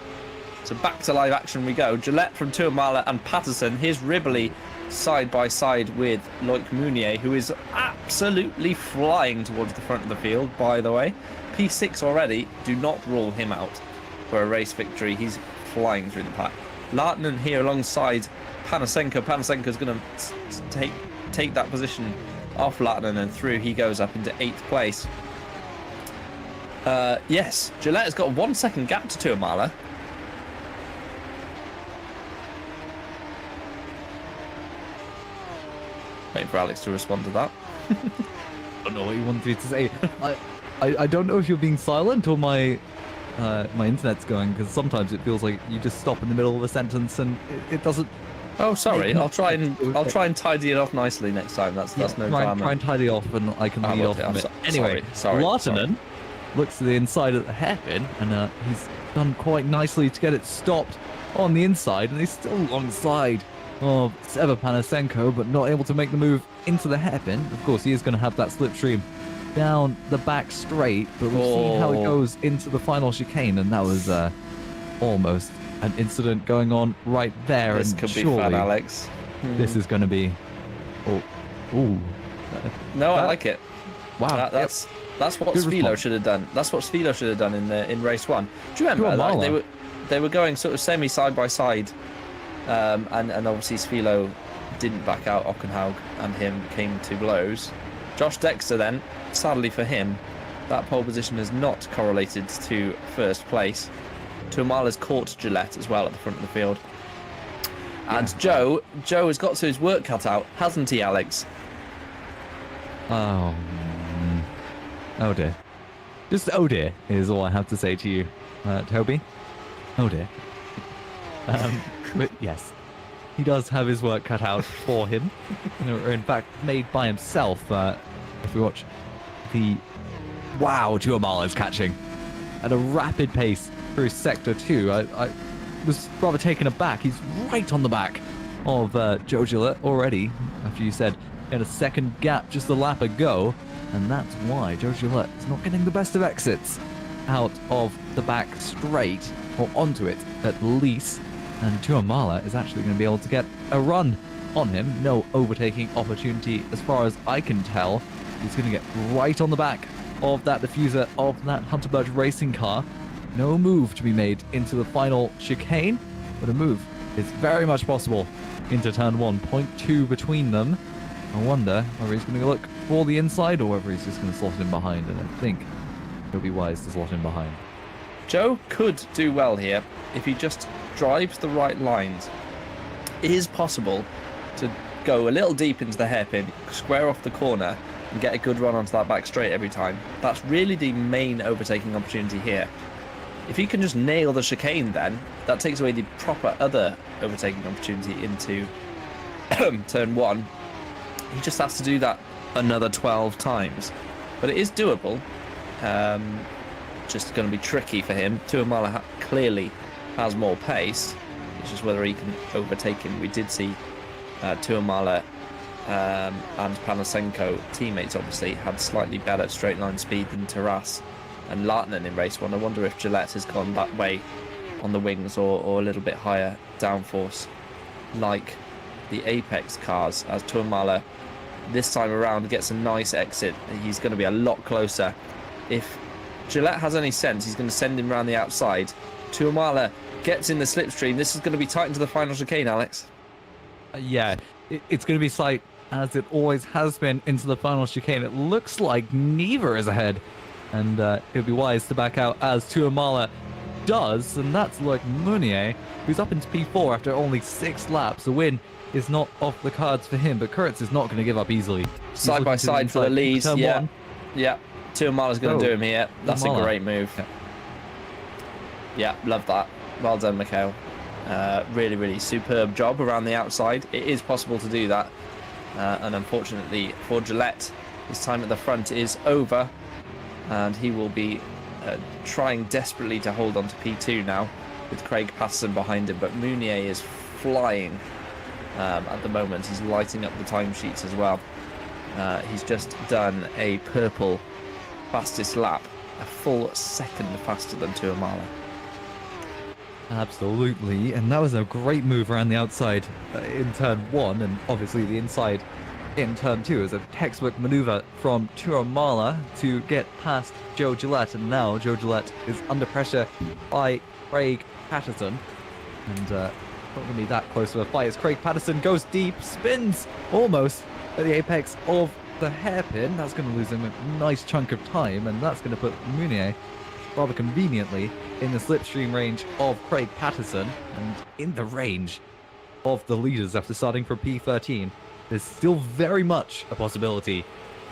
So back to live action we go. Gillette from Tuamala and Patterson. Here's Ribley side by side with Loic Meunier, who is absolutely flying towards the front of the field, by the way. P6 already. Do not rule him out for a race victory. He's flying through the pack. Lahtinen here alongside Panasenko. Panasenko's going to take that position off Lahtinen, and through he goes up into 8th place. Yes, Gillette has got a 1 second gap to Tuamala. Wait for Alex to respond to that. I don't know what you wanted me to say. I don't know if you're being silent or my internet's going, because sometimes it feels like you just stop in the middle of a sentence and it doesn't. Oh, sorry. I'll try and tidy it off nicely next time. That's no drama. Try and tidy off, and I can lead off from it. Anyway, sorry. Lahtinen looks to the inside at the hairpin, and he's done quite nicely to get it stopped on the inside, and he's still alongside of Seba Panasenko, but not able to make the move into the hairpin. Of course, he is going to have that slipstream down the back straight, but we've seen how it goes into the final chicane, and that was almost an incident going on right there. This and could be surely fun, Alex. this is going to be... Ooh. No, I like it. Wow. That's what Good Sveelo response. should have done. That's what Sveelo should have done in race 1. Do you remember? Like, they were going sort of semi side by side, and obviously Sveelo didn't back out. Ockenhaug and him came to blows. Josh Dexter then, sadly for him, that pole position is not correlated to first place. Tuamala's caught Gillette as well at the front of the field. And Joe has got to his work cut out, hasn't he, Alex? Oh dear. Just oh dear is all I have to say to you, Toby. Oh dear. But yes, he does have his work cut out for him. Or in fact, made by himself. If we watch the... Wow, Tuamala is catching at a rapid pace through Sector 2. I was rather taken aback. He's right on the back of Joe Gillette already, after you said he had a second gap just a lap ago. And that's why Joe Gillette is not getting the best of exits out of the back straight, or onto it at least. And Tuamala is actually going to be able to get a run on him. No overtaking opportunity as far as I can tell. He's going to get right on the back of that diffuser of that Hunter Birch racing car. No move to be made into the final chicane, but a move is very much possible into turn 1. 0.2 between them. I wonder whether he's going to look for the inside or whether he's just going to slot him behind, and I think it'll be wise to slot him behind. Joe could do well here if he just drives the right lines. It is possible to go a little deep into the hairpin, square off the corner, and get a good run onto that back straight every time. That's really the main overtaking opportunity here. If he can just nail the chicane, then that takes away the proper other overtaking opportunity into turn 1. He just has to do that another 12 times. But it is doable. Just going to be tricky for him. Tuamala clearly has more pace. It's just whether he can overtake him. We did see Tuamala and Panasenko, teammates obviously, had slightly better straight line speed than Taras and Lahtinen in race 1. I wonder if Gillette has gone that way on the wings, or a little bit higher downforce like the Apex cars, as Tuamala this time around gets a nice exit. He's going to be a lot closer. If Gillette has any sense, he's going to send him around the outside. Tuamala gets in the slipstream. This is going to be tight into the final chicane, Alex. Yeah, it's going to be tight, as it always has been, into the final chicane. It looks like neither is ahead, and it would be wise to back out, as Tuamala does, and that's like Meunier, who's up into P4 after only 6 laps. The win is not off the cards for him, but Kurtz is not going to give up easily. Side by side for the lead. Yeah. Tuamala's going to do him here. That's a great move. Yeah, love that. Well done, Mikhail. Really, really superb job around the outside. It is possible to do that. And unfortunately for Gillette, his time at the front is over. And he will be trying desperately to hold on to P2 now, with Craig Patterson behind him. But Meunier is flying at the moment. He's lighting up the timesheets as well. He's just done a purple fastest lap, a full second faster than Tuamala. Absolutely, and that was a great move around the outside in turn 1, and obviously the inside in turn 2 is a textbook maneuver from Tuamala to get past Joe Gillette, and now Joe Gillette is under pressure by Craig Patterson, and not going to be that close to a fight as Craig Patterson goes deep, spins almost at the apex of the hairpin. That's going to lose him a nice chunk of time, and that's going to put Meunier rather conveniently in the slipstream range of Craig Patterson, and in the range of the leaders after starting from P13. There's still very much a possibility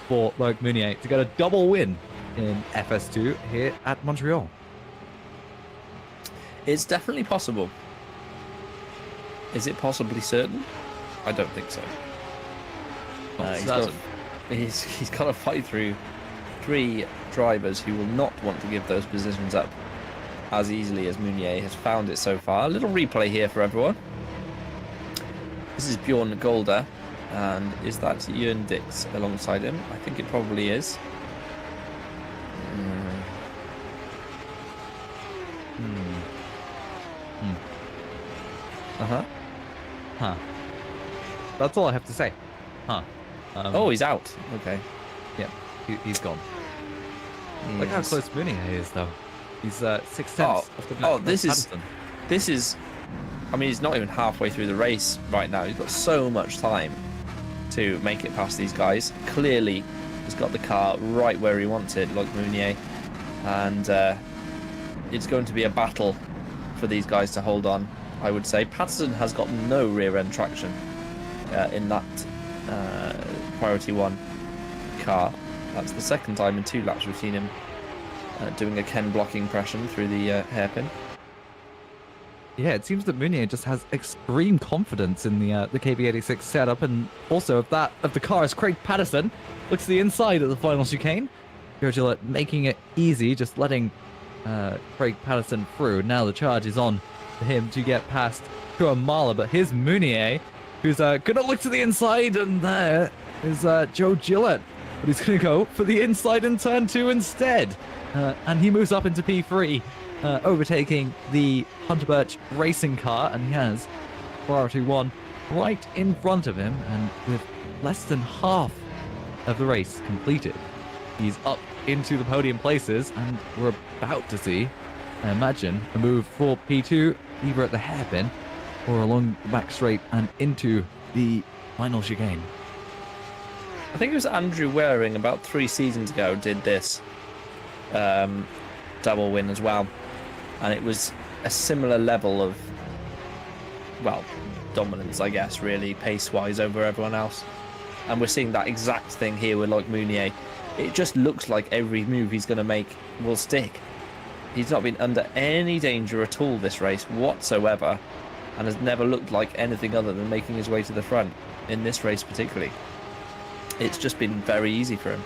for Loic Meunier to get a double win in FS2 here at Montreal. It's definitely possible. Is it possibly certain? I don't think so. He's got to fight through 3 drivers who will not want to give those positions up as easily as Meunier has found it so far. A little replay here for everyone. This is Bjorn Golder, and is that Jörn Dix alongside him? I think it probably is. Uh-huh. Huh. That's all I have to say. Huh. Oh, he's out. Okay. Yeah, he's gone. Look how close Mooney is, though. He's 6 tenths off the back. This is... I mean, he's not even halfway through the race right now. He's got so much time to make it past these guys. Clearly, he's got the car right where he wants it, like Mounier. And it's going to be a battle for these guys to hold on, I would say. Patterson has got no rear-end traction in that Priority 1 car. That's the second time in 2 laps we've seen him doing a Ken block impression through the hairpin. Yeah, it seems that Mounier just has extreme confidence in the KB86 setup, and also of the car as Craig Patterson looks to the inside of the final chicane. Joe Gillett making it easy, just letting Craig Patterson through. Now the charge is on for him to get past Kuamala, but here's Mounier, who's gonna look to the inside, and there is Joe Gillett, but he's gonna go for the inside in turn 2 instead, and he moves up into P3. Overtaking the Hunter Birch racing car, and he has Priority 1 right in front of him, and with less than half of the race completed, he's up into the podium places, and we're about to see, I imagine, a move for P2 either at the hairpin or along the back straight and into the final chicane. I think it was Andrew Waring about 3 seasons ago did this double win as well. And it was a similar level of, well, dominance, I guess, really, pace-wise over everyone else. And we're seeing that exact thing here with, like, Mounier. It just looks like every move he's going to make will stick. He's not been under any danger at all this race whatsoever, and has never looked like anything other than making his way to the front, in this race particularly. It's just been very easy for him.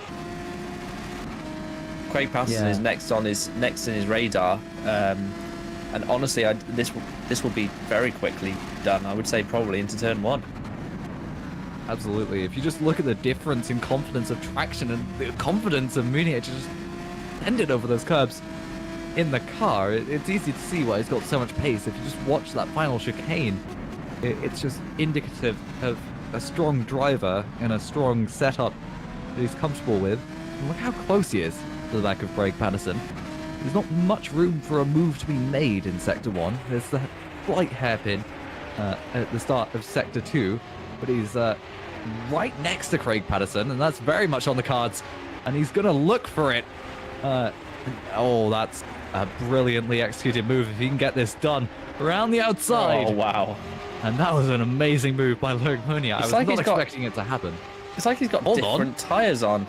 Craig Patterson is next in his radar, and honestly, this will be very quickly done. I would say probably into turn 1. Absolutely. If you just look at the difference in confidence of traction and the confidence of Mounier to just send it over those curbs in the car, it's easy to see why he's got so much pace. If you just watch that final chicane, it's just indicative of a strong driver and a strong setup that he's comfortable with. And look how close he is to the back of Craig Patterson. There's not much room for a move to be made in Sector 1. There's the slight hairpin at the start of Sector 2, but he's right next to Craig Patterson, and that's very much on the cards, and he's going to look for it. Oh, that's a brilliantly executed move if he can get this done around the outside. Oh, wow. And that was an amazing move by Loic Mounier. I was not expecting it to happen. It's like he's got different tyres on.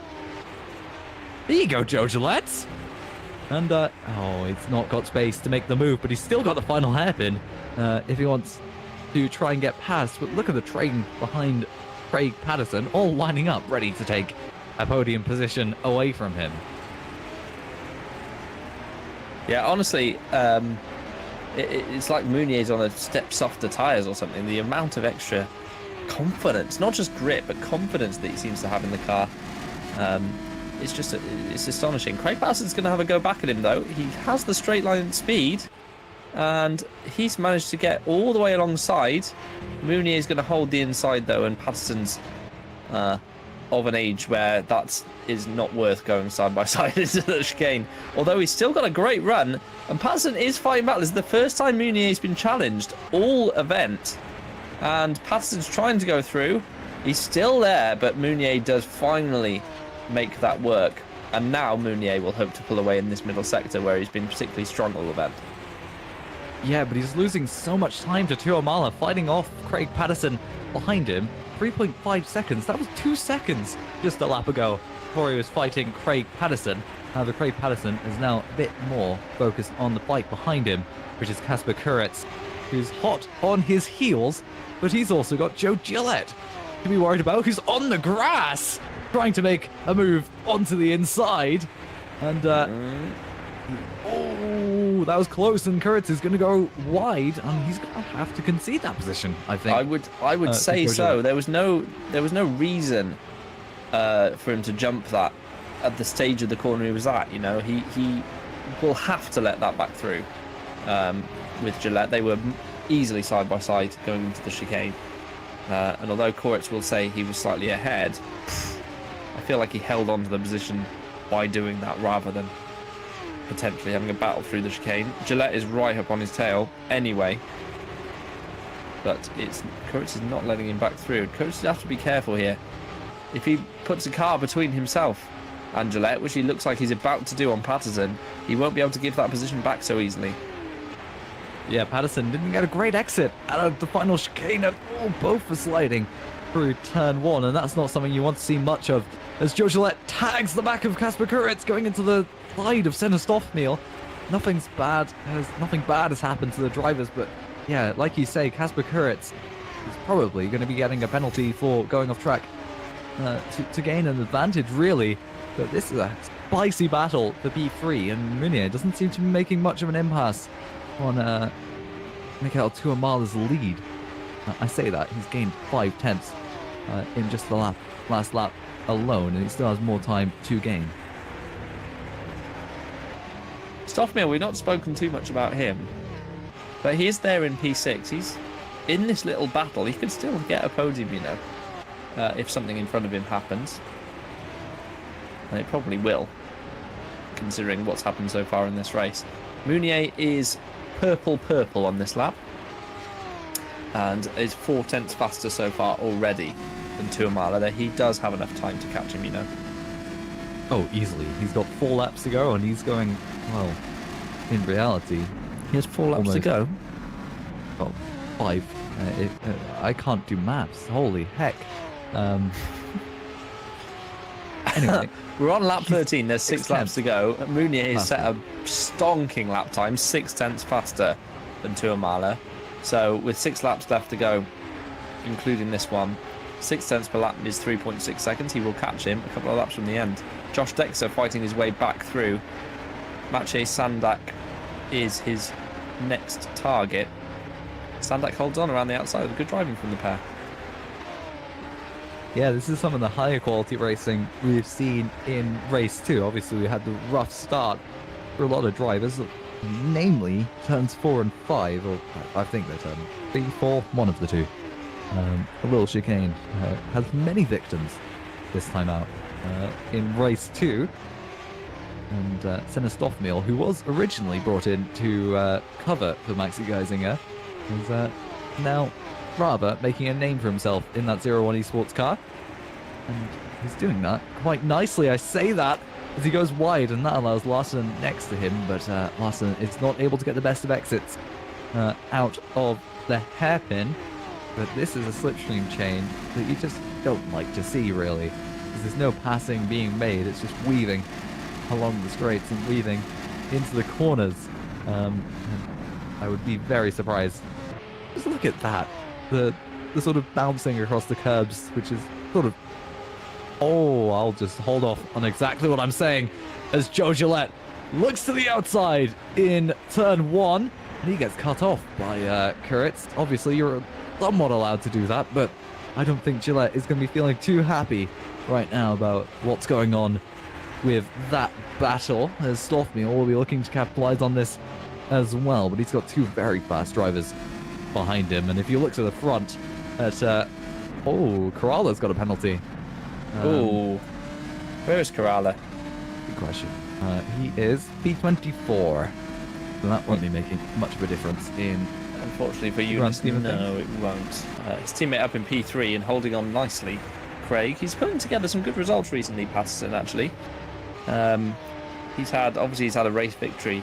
There you go, Joe Gillette. And, he's not got space to make the move, but he's still got the final hairpin if he wants to try and get past. But look at the train behind Craig Patterson, all lining up, ready to take a podium position away from him. Yeah, honestly, it's like Mounier's on a step softer tyres or something. The amount of extra confidence, not just grip, but confidence that he seems to have in the car. It's astonishing. Craig Patterson's going to have a go back at him, though. He has the straight line speed, and he's managed to get all the way alongside. Mounier is going to hold the inside, though, and Patterson's of an age where that is not worth going side by side into the chicane. Although he's still got a great run, and Patterson is fighting back. This is the first time Mounier's been challenged all event, and Patterson's trying to go through. He's still there, but Mounier does finally make that work, and now Mounier will hope to pull away in this middle sector where he's been particularly strong all event. Yeah, but he's losing so much time to Tuamala, fighting off Craig Patterson behind him. 3.5 seconds. That was 2 seconds just a lap ago before he was fighting Craig Patterson. However, Craig Patterson is now a bit more focused on the fight behind him, which is Casper Kuretz, who's hot on his heels, but he's also got Joe Gillett to be worried about, who's on the grass trying to make a move onto the inside. And oh, that was close, and Kuretz is going to go wide, and he's going to have to concede that position, I think. I would say so. There was no reason for him to jump that at the stage of the corner he was at. You know, he will have to let that back through. with Gillette. They were easily side by side going into the chicane. And although Koretz will say he was slightly ahead, I feel like he held on to the position by doing that rather than potentially having a battle through the chicane. Gillette is right up on his tail anyway, but Koretz is not letting him back through. Koretz has to be careful here. If he puts a car between himself and Gillette, which he looks like he's about to do on Patterson, he won't be able to give that position back so easily. Yeah, Patterson didn't get a great exit out of the final chicane at all. Both were sliding through turn 1, and that's not something you want to see much of. As Joe Gillette tags the back of Kasper Koretz going into the side of Senna Stoffmeal. Nothing bad has happened to the drivers, but yeah, like you say, Kasper Koretz is probably going to be getting a penalty for going off track to gain an advantage, really. But this is a spicy battle for P3, and Meunier doesn't seem to be making much of an impasse on Michael Tuamala's lead. I say that, he's gained 5/10 in just the last lap alone, and he still has more time to gain. Stoffmeal, we've not spoken too much about him, but he is there in P6. He's in this little battle. He could still get a podium, you know, if something in front of him happens. And it probably will, considering what's happened so far in this race. Meunier is purple on this lap, and is 4/10 faster so far already than Tuamala. There, he does have enough time to catch him, you know. Oh, easily. He's got 4 laps to go, and he's going, well, in reality, he has 4 laps to go. Well, 5. I can't do maths. Holy heck. Anyway, we're on lap 13. There's 6 laps to go. Meunier has set a stonking lap time, 6/10 faster than Tuamala. So with 6 laps left to go, including this one, 6/10 per lap is 3.6 seconds. He will catch him a couple of laps from the end. Josh Dexter fighting his way back through. Maciej Sandak is his next target. Sandak holds on around the outside. Good driving from the pair. Yeah, this is some of the higher quality racing we've seen in race 2. Obviously, we had the rough start for a lot of drivers, namely turns 4 and 5, or I think they're turn 3, 4, one of the two. A little chicane has many victims this time out. In race 2, and Senna Stoffmeal, who was originally brought in to cover for Maxi Geisinger, is now rather making a name for himself in that 01 Esports car, and he's doing that quite nicely. I say that as he goes wide, and that allows Larson next to him, but Larson is not able to get the best of exits out of the hairpin. But this is a slipstream chain that you just don't like to see, really, because there's no passing being made. It's just weaving along the straights and weaving into the corners. And I would be very surprised. Just look at that. The sort of bouncing across the curbs, which is sort of... Oh, I'll just hold off on exactly what I'm saying as Joe Gillette looks to the outside in turn 1, and he gets cut off by Koretz. Obviously, you're somewhat allowed to do that, but I don't think Gillette is going to be feeling too happy right now about what's going on with that battle, as Stoffmeal will be looking to capitalize on this as well, but he's got 2 very fast drivers behind him. And if you look to the front at Corrala's got a penalty. Where is Corrala? Good question. He is P24, so that won't be making much of a difference in... Unfortunately for you, no, it won't. His teammate up in P3 and holding on nicely, Craig. He's putting together some good results recently, Patterson, actually. He's had a race victory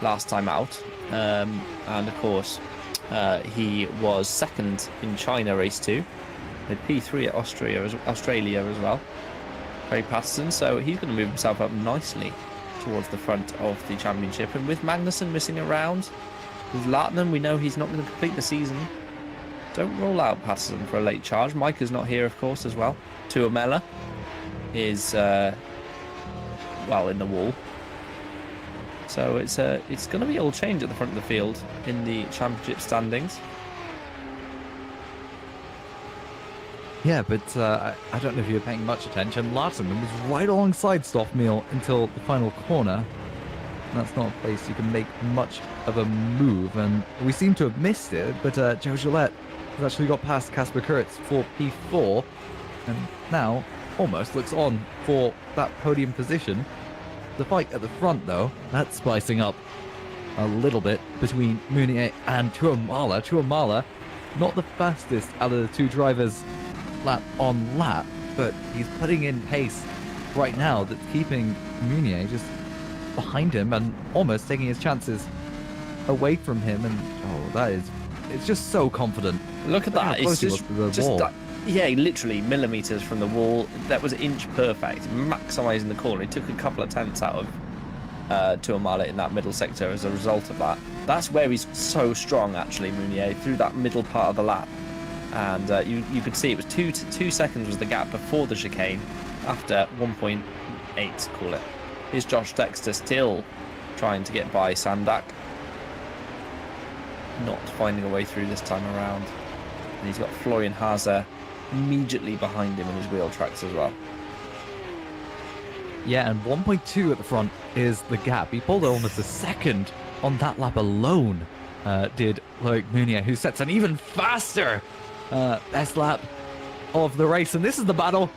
last time out, and of course he was second in China race 2, with P3 at Australia as well. Craig Patterson, so he's going to move himself up nicely towards the front of the championship, and with Magnussen missing around, with Lautner, we know he's not going to complete the season. Don't rule out Patterson for a late charge. Micah's not here, of course, as well. Tuamala is in the wall. So it's going to be all change at the front of the field in the championship standings. Yeah, but I don't know if you were paying much attention. Larson was right alongside Stoffmeal until the final corner. That's not a place you can make much of a move, and we seem to have missed it, but Joe Gillette has actually got past Casper Kurtz for P4, and now almost looks on for that podium position. The fight at the front, though, that's spicing up a little bit between Meunier and Tuamala. Tuamala, not the fastest out of the two drivers lap on lap, but he's putting in pace right now that's keeping Meunier just behind him and almost taking his chances away from him. And it's just so confident. Look at that. It's just wall. Yeah, literally millimeters from the wall. That was inch perfect, maximising the corner. He took a couple of tenths out of Tuamala in that middle sector as a result of that. That's where he's so strong, actually, Meunier, through that middle part of the lap. And you could see it was 2 seconds was the gap before the chicane, after 1.8, call it. Here's Josh Dexter still trying to get by Sandak. Not finding a way through this time around. And he's got Florian Haase immediately behind him in his wheel tracks as well. Yeah, and 1.2 at the front is the gap. He pulled almost a second on that lap alone, did Loic Meunier, who sets an even faster best lap of the race. And this is the battle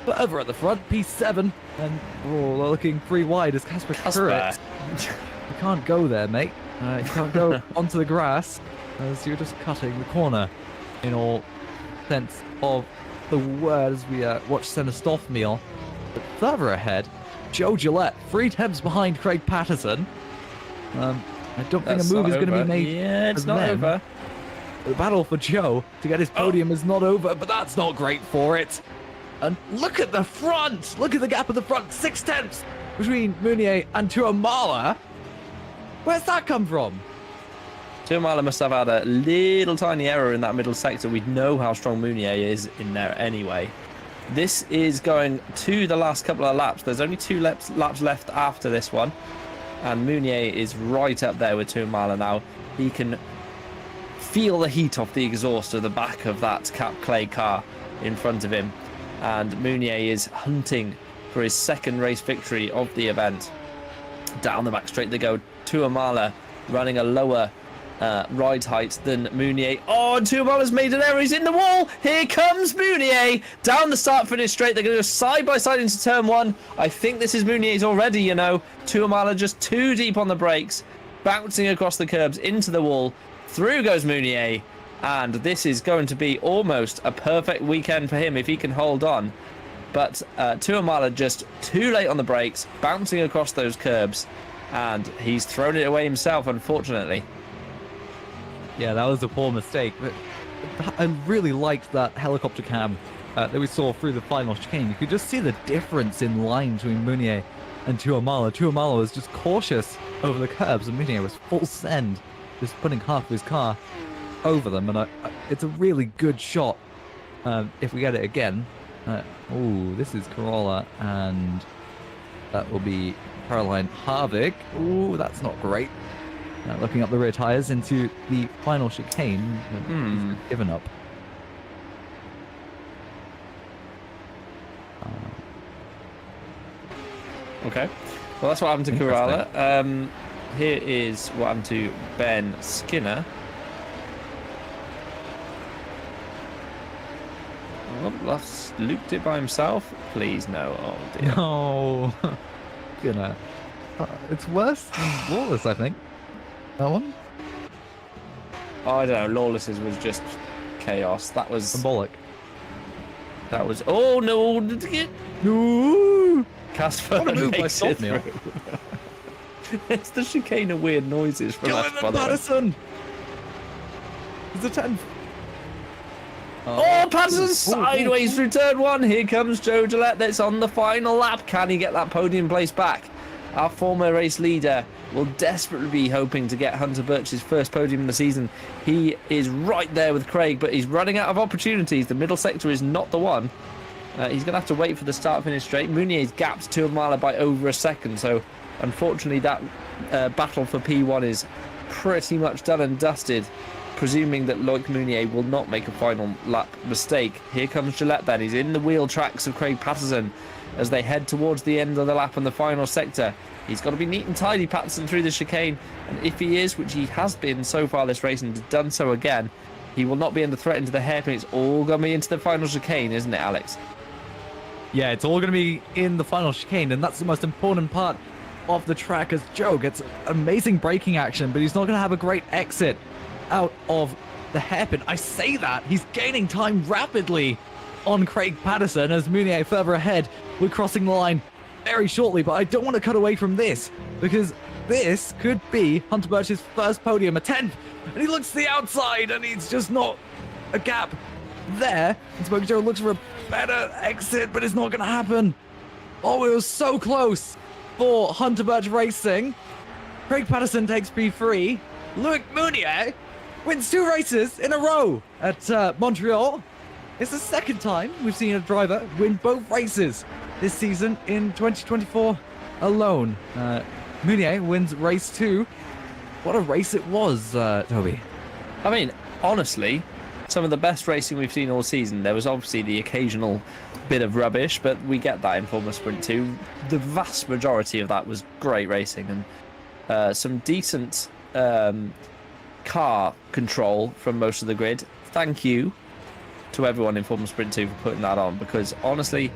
further at the front, P7, and they're looking pretty wide as Casper Kurtz. You can't go there, mate. You can't go onto the grass as you're just cutting the corner in all sense of the word as we watch Senna Stoffmeal. But further ahead, Joe Gillette, 3 tenths behind Craig Patterson. I don't think a move is going to be made. Yeah, it's not over. The battle for Joe to get his podium is not over, but that's not great for it. And look at the front! Look at the gap at the front, 6 tenths between Meunier and Tuamala. Where's that come from? Tuamala must have had a little tiny error in that middle sector. We'd know how strong Meunier is in there anyway. This is going to the last couple of laps. There's only 2 laps left after this one. And Meunier is right up there with Tuamala now. He can feel the heat off the exhaust of the back of that Cap Clay car in front of him. And Meunier is hunting for his second race victory of the event. Down the back straight they go. Tuamala running a lower ride height than Meunier. Oh, and Tuamala's made an error. He's in the wall. Here comes Meunier. Down the start finish straight. They're going to go side by side into turn 1. I think this is Meunier's already, you know. Tuamala just too deep on the brakes. Bouncing across the curbs into the wall. Through goes Meunier. And this is going to be almost a perfect weekend for him if he can hold on. But Tuamala just too late on the brakes. Bouncing across those curbs. And he's thrown it away himself, unfortunately. Yeah, that was a poor mistake. But I really liked that helicopter cam that we saw through the final chicane. You could just see the difference in line between Meunier and Tuamala. Tuamala was just cautious over the curbs, and Meunier was full send, just putting half of his car over them. And it's a really good shot if we get it again. Oh, this is Corolla, and that will be Caroline Harvick. Oh, that's not great. Looking up the rear tyres into the final chicane. He's given up. Okay. Well, that's what happened to Corolla. Here is what happened to Ben Skinner. Oh, that's looped it by himself. Please, no. Oh, dear. No. Skinner. It's worse than Lawless, I think. That one? Oh, I don't know. Lawless's was just chaos. That was symbolic. That was. Oh no! No! Casper makes it through. It's the chicane of weird noises from that. Patterson. It's a 10. Oh, Patterson sideways through turn 1. Here comes Joe Gillette. That's on the final lap. Can he get that podium place back? Our former race leader will desperately be hoping to get Hunter Birch's first podium in the season. He is right there with Craig, but he's running out of opportunities. The middle sector is not the one. He's going to have to wait for the start-finish straight. Meunier's gapped Tuamala by over a second, so unfortunately that battle for P1 is pretty much done and dusted, presuming that Loic Meunier will not make a final lap mistake. Here comes Gillette then. He's in the wheel tracks of Craig Patterson as they head towards the end of the lap in the final sector. He's got to be neat and tidy, Patterson, through the chicane. And if he is, which he has been so far this race and done so again, he will not be under threat into the hairpin. It's all going to be into the final chicane, isn't it, Alex? Yeah, it's all going to be in the final chicane, and that's the most important part of the track, as Joe gets amazing braking action, but he's not going to have a great exit out of the hairpin. I say that, he's gaining time rapidly on Craig Patterson as Mounier further ahead. We're crossing the line very shortly, but I don't want to cut away from this, because this could be Hunter Birch's first podium, a 10th, and he looks to the outside, and he's just not a gap there. And Smoky Joe looks for a better exit, but it's not going to happen. Oh, it was so close for Hunter Birch Racing. Craig Patterson takes P3. Loic Mounier wins 2 races in a row at Montreal. It's the second time we've seen a driver win both races this season in 2024 alone. Mounier wins race 2. What a race it was, Toby. I mean, honestly, some of the best racing we've seen all season. There was obviously the occasional bit of rubbish, but we get that in Formula Sprint 2. The vast majority of that was great racing and some decent car control from most of the grid. Thank you to everyone in Formula Sprint 2 for putting that on, because honestly,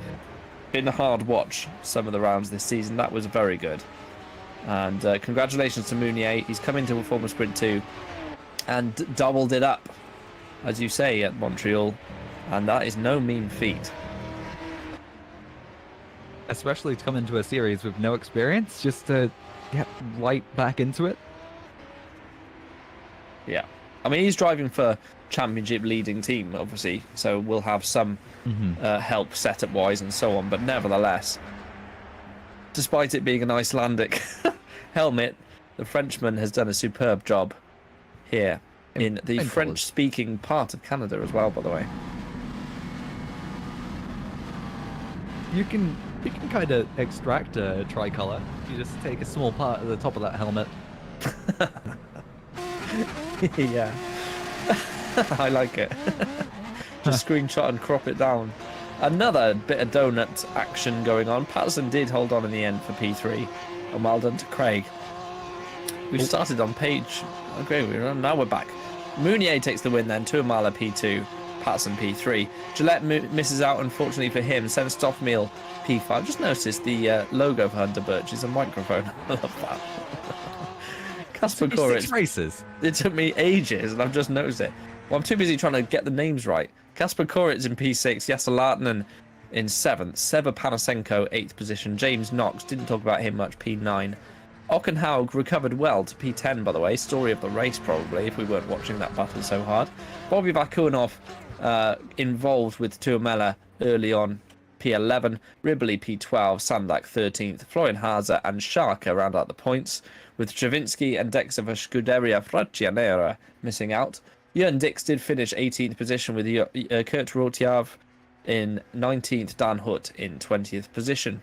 been a hard watch some of the rounds this season. That was very good. And congratulations to Mounier. He's come into Formula Sprint 2 and doubled it up, as you say, at Montreal. And that is no mean feat. Especially to come into a series with no experience, just to get right back into it. Yeah. I mean, he's driving for championship leading team, obviously, so we'll have some help setup-wise and so on. But nevertheless, despite it being an Icelandic helmet, the Frenchman has done a superb job here in the French-speaking part of Canada as well, by the way. You can kind of extract a tricolour. You just take a small part of the top of that helmet. Yeah. I like it. Just screenshot and crop it down. Another bit of donut action going on. Patterson did hold on in the end for P3, and well done to Craig. We started on page... Okay, now we're back. Mounier takes the win then, Tuamala P2, Patterson P3. Gillette misses out, unfortunately for him. Sen Stoffmeal P5. Just noticed the logo for Hunter Birch is a microphone. I love that. Casper Koritz. 6 races. It took me ages, and I've just noticed it. Well, I'm too busy trying to get the names right. Casper Koritz in P6, Jesse Lahtinen in 7th, Seba Panasenko 8th position, James Knox, didn't talk about him much, P9. Ockenhaug recovered well to P10, by the way. Story of the race, probably, if we weren't watching that battle so hard. Bobby Vakunov involved with Tuamela early on, P11. Ribbley, P12. Sandak, 13th. Florian Haase and Scharke round out the points, with Stravinsky and Dexter for Scuderia Fraccianera missing out. Jørn Dix did finish 18th position, with Kurt Rotjav in 19th, Dan Hutt in 20th position.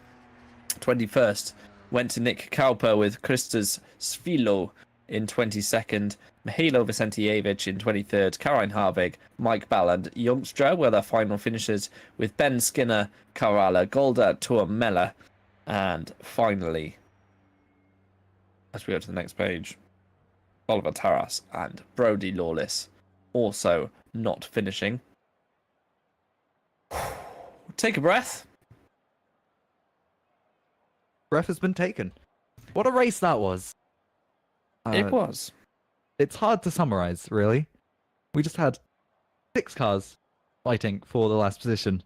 21st went to Nick Kauper, with Christos Svilo in 22nd, Mihailo Vicentijevic in 23rd, Caroline Harvig, Mike Bell and Youngstra were their final finishes, with Ben Skinner, Karala, Golda, Tuamela, and finally, as we go to the next page, Oliver Taras and Brody Lawless also not finishing. Take a breath. Breath has been taken. What a race that was. It was. It's hard to summarize, really. We just had 6 cars fighting for the last position.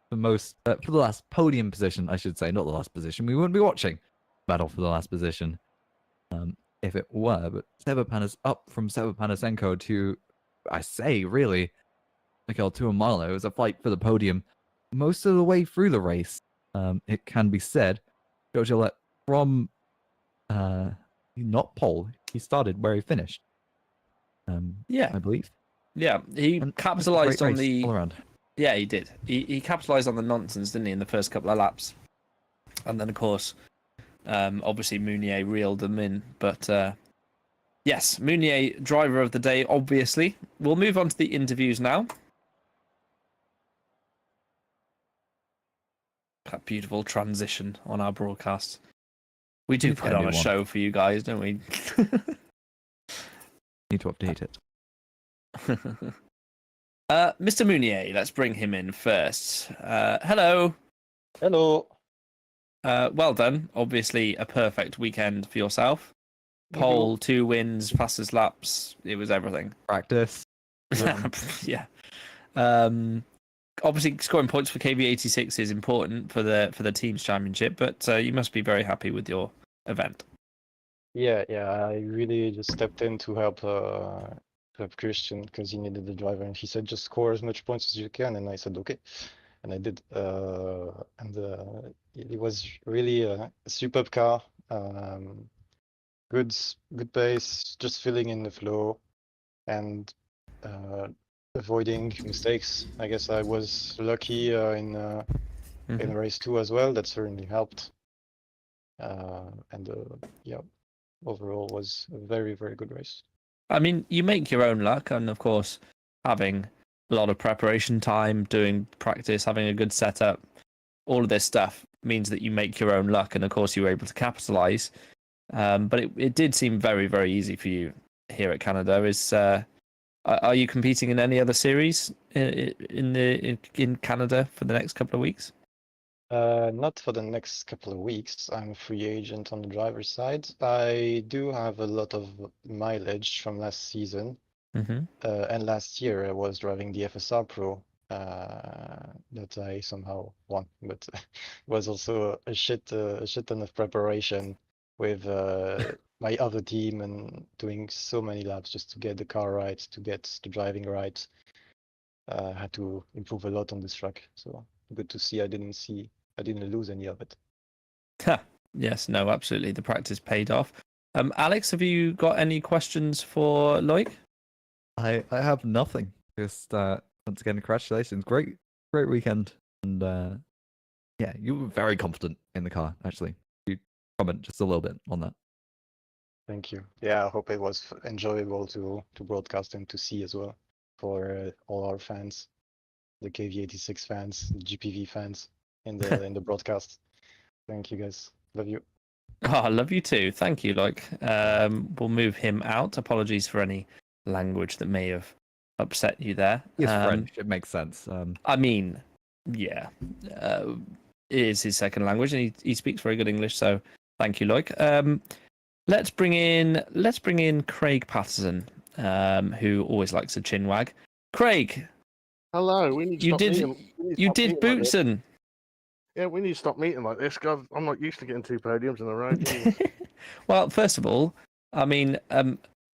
For the last podium position, I should say, not the last position. We wouldn't be watching battle for the last position if it were. But Stepan is up from Seba Panasenko to, I say, really, Mikhail Tuamala. It was a fight for the podium most of the way through the race. It can be said. Joe Gillette from not pole. He started where he finished. Yeah, I believe. Yeah, he capitalized on the. All around. Yeah, he did. He capitalized on the nonsense, didn't he, in the first couple of laps? And then, of course, obviously Mounier reeled them in. But yes, Mounier, driver of the day, obviously. We'll move on to the interviews now. That beautiful transition on our broadcast. We do Need to put get a on new a one. show for you guys, don't we? Need to update it. Mr. Mounier, let's bring him in first. Hello. Hello. Well done. Obviously, a perfect weekend for yourself. Thank Pole, 2 wins, fastest laps. It was everything. Practice. Yeah. Obviously, scoring points for KV86 is important for the team's championship, but you must be very happy with your event. Yeah, I really just stepped in to help Christian because he needed the driver, and he said just score as much points as you can, and I said okay, and I did. It was really a superb car. Good pace, just filling in the flow, and avoiding mistakes. I guess I was lucky in race 2 as well. That certainly helped. Yeah, overall was a very, very good race. I mean, you make your own luck, and of course, having a lot of preparation time, doing practice, having a good setup, all of this stuff means that you make your own luck, and of course, you were able to capitalize. But it did seem very, very easy for you here at Canada. Are you competing in any other series in Canada for the next couple of weeks? Not for the next couple of weeks. I'm a free agent on the driver's side. I do have a lot of mileage from last season. Mm-hmm. And last year I was driving the FSR Pro that I somehow won, but it was also a shit ton of preparation with my other team and doing so many laps just to get the car right, to get the driving right. Had to improve a lot on this track, so good to see I didn't lose any of it. Yes, no, absolutely. The practice paid off. Alex, have you got any questions for Loic? I have nothing. Just once again, congratulations. Great weekend. And yeah, you were very confident in the car, actually. You comment just a little bit on that. Thank you. Yeah, I hope it was enjoyable to broadcast and to see as well for all our fans, the KV86 fans, the GPV fans in the broadcast. Thank you guys. Love you. Oh, I love you too. Thank you, Loic. We'll move him out. Apologies for any language that may have upset you there. He's French. It makes sense. I mean, yeah, it is his second language, and he speaks very good English. So thank you, Loic. Let's bring in Craig Patterson, who always likes a chin wag. Craig, hello. We need to you stop did meeting. you did Like this. Bootson. Yeah, we need to stop meeting like this, because I'm not used to getting 2 podiums in a row. Jesus. Well, first of all, I mean,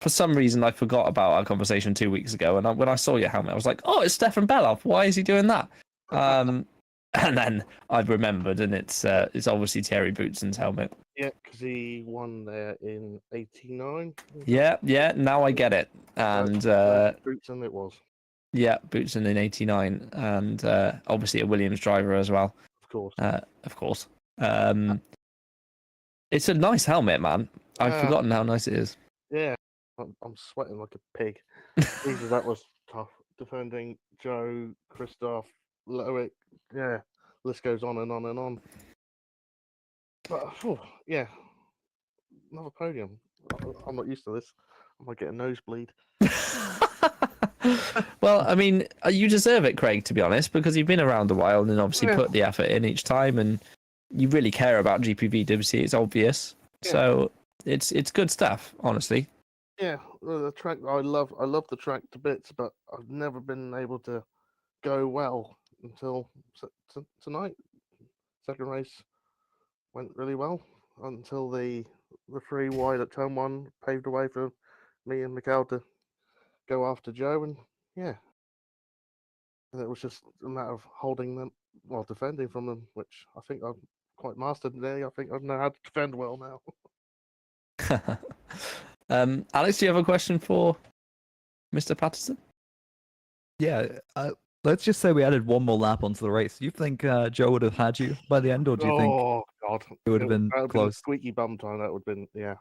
for some reason I forgot about our conversation 2 weeks ago, and when I saw your helmet, I was like, "Oh, it's Stefan Belov. Why is he doing that?" And then I remembered, and it's obviously Thierry Bootson's helmet. Yeah, because he won there in '89. Yeah. Now I get it. And Bootson it was. yeah, Bootson in '89, and obviously a Williams driver as well. Of course. Of course. It's a nice helmet, man. I've forgotten how nice it is. Yeah, I'm sweating like a pig. Jesus, that was tough. Defending Joe, Christoph, Loic. Yeah, list goes on and on and on. But yeah, another podium. I'm not used to this. I might get a nosebleed. Well, I mean, you deserve it, Craig, to be honest, because you've been around a while and obviously Yeah. put the effort in each time, and you really care about GPVWC. It's obvious. Yeah. So it's good stuff, honestly. Yeah, the track I love the track to bits, but I've never been able to go well until tonight. Second race went really well until the 3 wide at turn 1 paved the way for me and Mikhail to go after Joe, and yeah, and it was just a matter of holding them, well, defending from them, which I think I've quite mastered there. I think I know how to defend well now. Alex, do you have a question for Mr. Patterson? Yeah, let's just say we added one more lap onto the race. Do you think Joe would have had you by the end, or do you think Oh God, it would have been that would close? squeaky bum time. That would have been, yeah.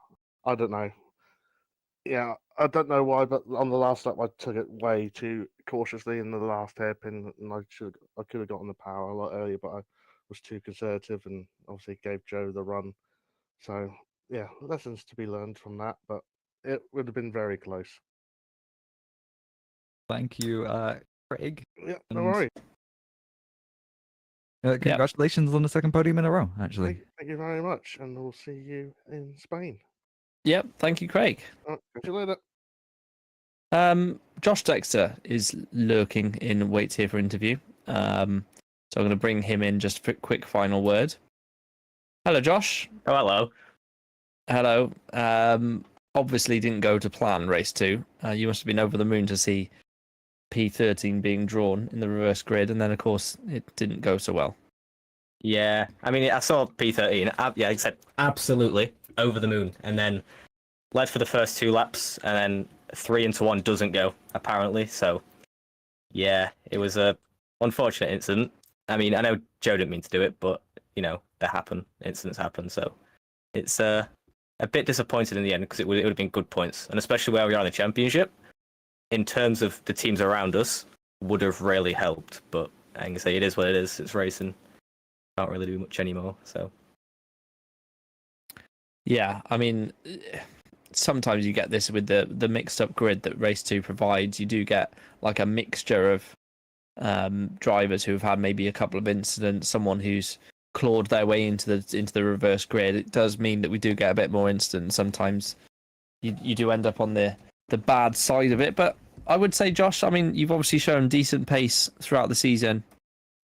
I don't know. Yeah, I don't know why, but on the last lap I took it way too cautiously in the last hairpin, and I could have gotten the power a lot earlier, but I was too conservative, and obviously gave Joe the run So yeah, lessons to be learned from that, but it would have been very close. Thank you, Craig. Yeah, no And, worries. Congratulations on the second podium in a row, actually. Thank you very much, and we'll see you in Spain. Yep. Thank you, Craig. Catch you later. Josh Dexter is lurking in waits here for interview. So I'm going to bring him in just for a quick final word. Hello, Josh. Oh, hello. Hello. Obviously didn't go to plan race 2. You must have been over the moon to see P13 being drawn in the reverse grid, and then of course it didn't go so well. Yeah, I mean, I saw P13. Yeah, I said absolutely over the moon, and then led for the first 2 laps, and then 3 into 1 doesn't go apparently. So yeah, it was a unfortunate incident. I mean, I know Joe didn't mean to do it, but you know, they happen. Incidents happen. So it's a bit disappointed in the end because it would have been good points, and especially where we are in the championship, in terms of the teams around us, would have really helped. But I can say it is what it is. It's racing. Can't really do much anymore. So yeah, I mean, sometimes you get this with the mixed up grid that race 2 provides. You do get like a mixture of drivers who have had maybe a couple of incidents, someone who's clawed their way into the reverse grid. It does mean that we do get a bit more instant. Sometimes you do end up on the bad side of it. But I would say, Josh, I mean, you've obviously shown decent pace throughout the season.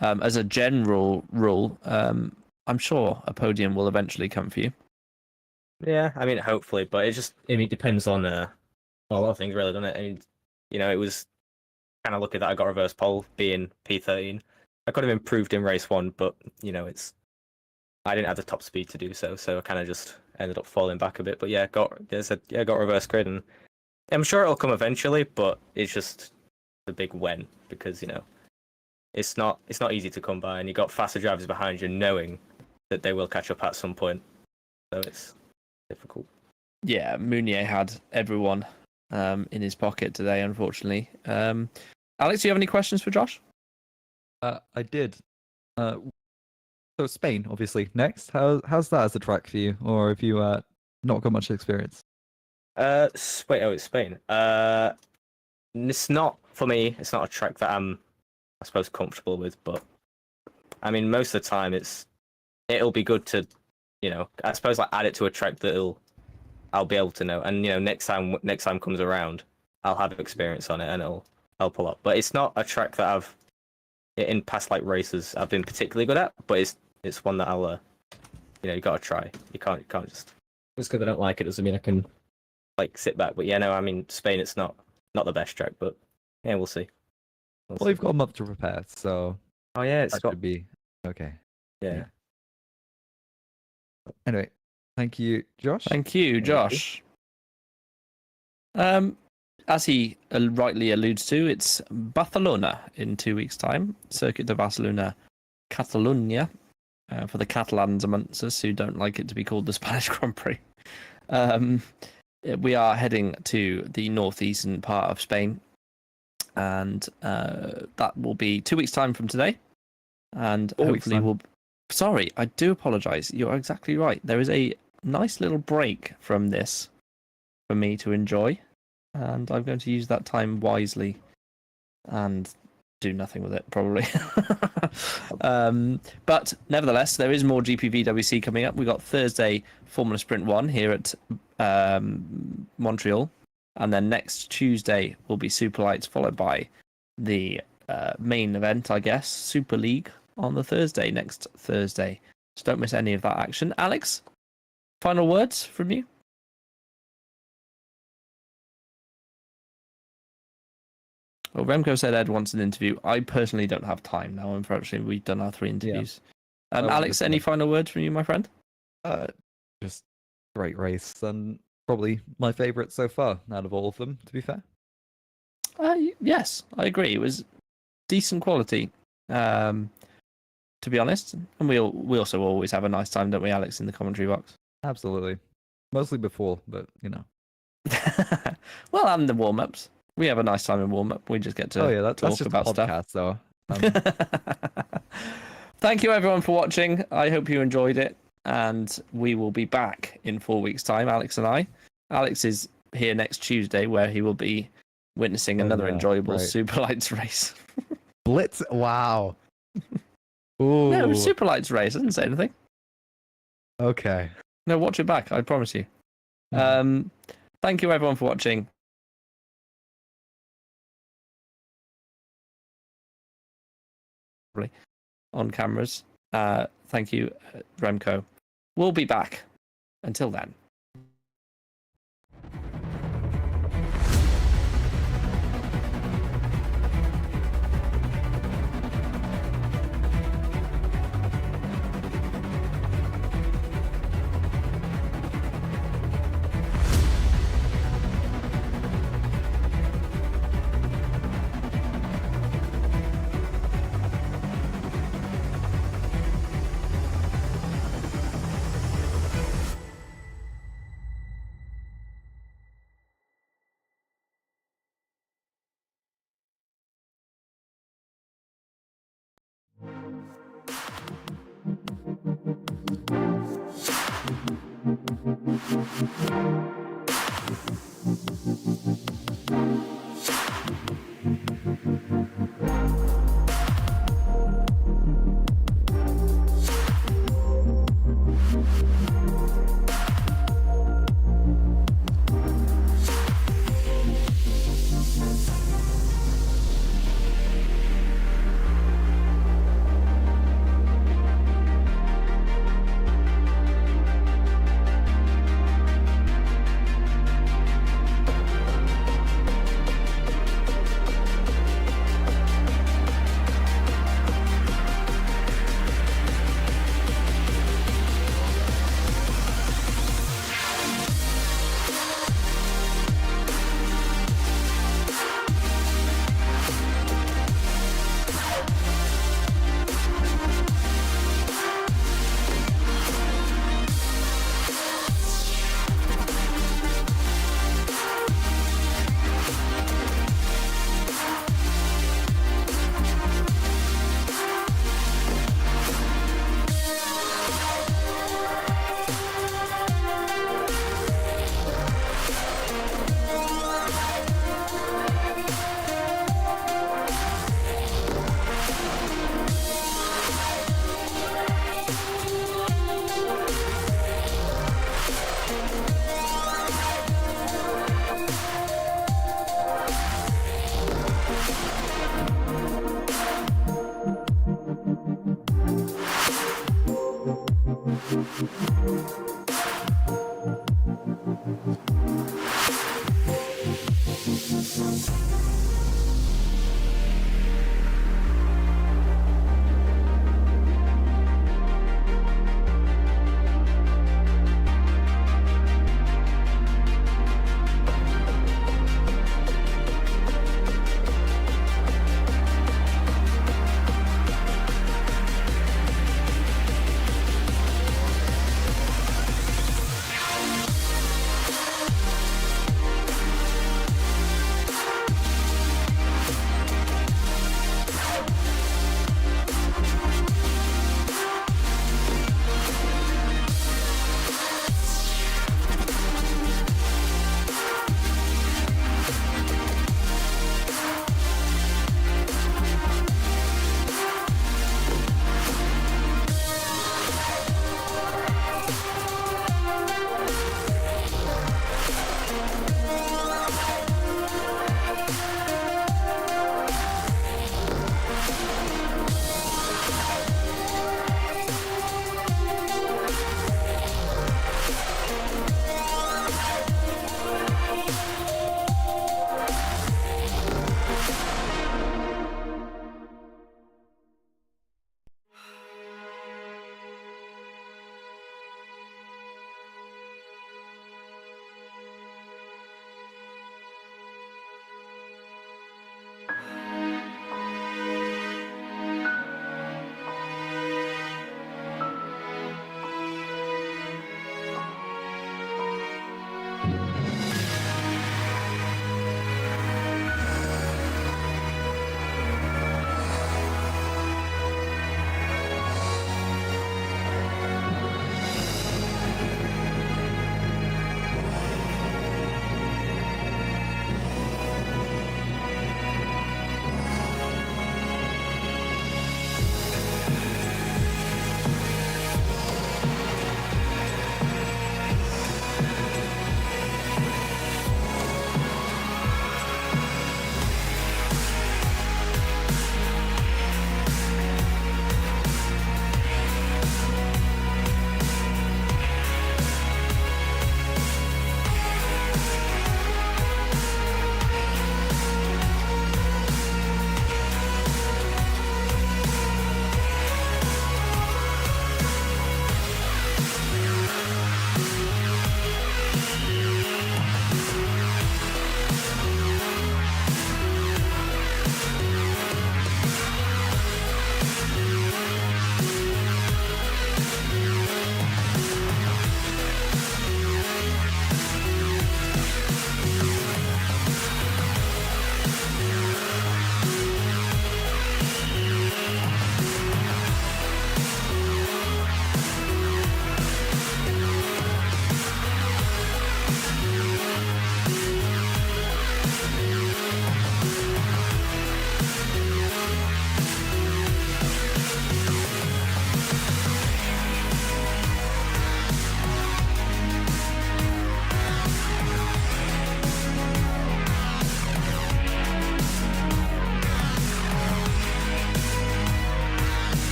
As a general rule, I'm sure a podium will eventually come for you. yeah, I mean, hopefully, but it depends on a lot of things, really, doesn't it? I mean, you know, it was kind of lucky that I got reverse pole being P13. I could have improved in race 1, but you know, I didn't have the top speed to do so, so I kind of just ended up falling back a bit. But yeah, got reverse grid, and I'm sure it'll come eventually, but it's just the big when, because you know, it's not easy to come by, and you got faster drivers behind you, knowing that they will catch up at some point. So it's difficult. Yeah, Mounier had everyone in his pocket today, unfortunately. Alex, do you have any questions for Josh? I did. So Spain, obviously, next. How's that as a track for you, or have you not got much experience? It's Spain. It's not for me. It's not a track that I'm, I suppose, comfortable with. But I mean, most of the time, it'll be good to, you know, I suppose, like add it to a track that I'll be able to know. And you know, next time comes around, I'll have experience on it, and it'll help a lot. But it's not a track that I've in past like races I've been particularly good at, but it's one that I'll you know, you gotta try. You can't just because I don't like it doesn't mean I can like sit back. But yeah, no, I mean Spain, it's not the best track, but yeah, we'll see. Well, you've got a month to prepare, so Oh yeah, it's that got should be okay. yeah. Anyway, thank you, Josh. Thank you, Josh. As he rightly alludes to, it's Barcelona in 2 weeks' time. Circuit de Barcelona, Catalunya, for the Catalans amongst us who don't like it to be called the Spanish Grand Prix. We are heading to the northeastern part of Spain, and that will be 2 weeks' time from today. And hopefully we'll... Sorry, I do apologise. You're exactly right. There is a nice little break from this for me to enjoy. And I'm going to use that time wisely and do nothing with it, probably. But nevertheless, there is more GPVWC coming up. We've got Thursday Formula Sprint 1 here at Montreal. And then next Tuesday will be Super Lights, followed by the main event, I guess, Super League on the next Thursday. So don't miss any of that action. Alex, final words from you? Well, Remco said Ed wants an interview. I personally don't have time now. Unfortunately, we've done our 3 interviews. Yeah. Alex, any final words from you, my friend? Just great race, and probably my favourite so far out of all of them, to be fair. Yes, I agree. It was decent quality, to be honest. And we also always have a nice time, don't we, Alex, in the commentary box? Absolutely. Mostly before, but you know. Well, and the warm-ups. We have a nice time in warm-up. We just get to that's talk just about a podcast, stuff. though. Thank you, everyone, for watching. I hope you enjoyed it. and we will be back in 4 weeks' time, Alex and I. Alex is here next Tuesday, where he will be witnessing another yeah, enjoyable right. Superlights race. Blitz. Wow. Ooh. No, it was Superlights race. I didn't say anything. Okay. No, watch it back. I promise you. Thank you, everyone, for watching. On cameras. Thank you, Remco. We'll be back. Until then.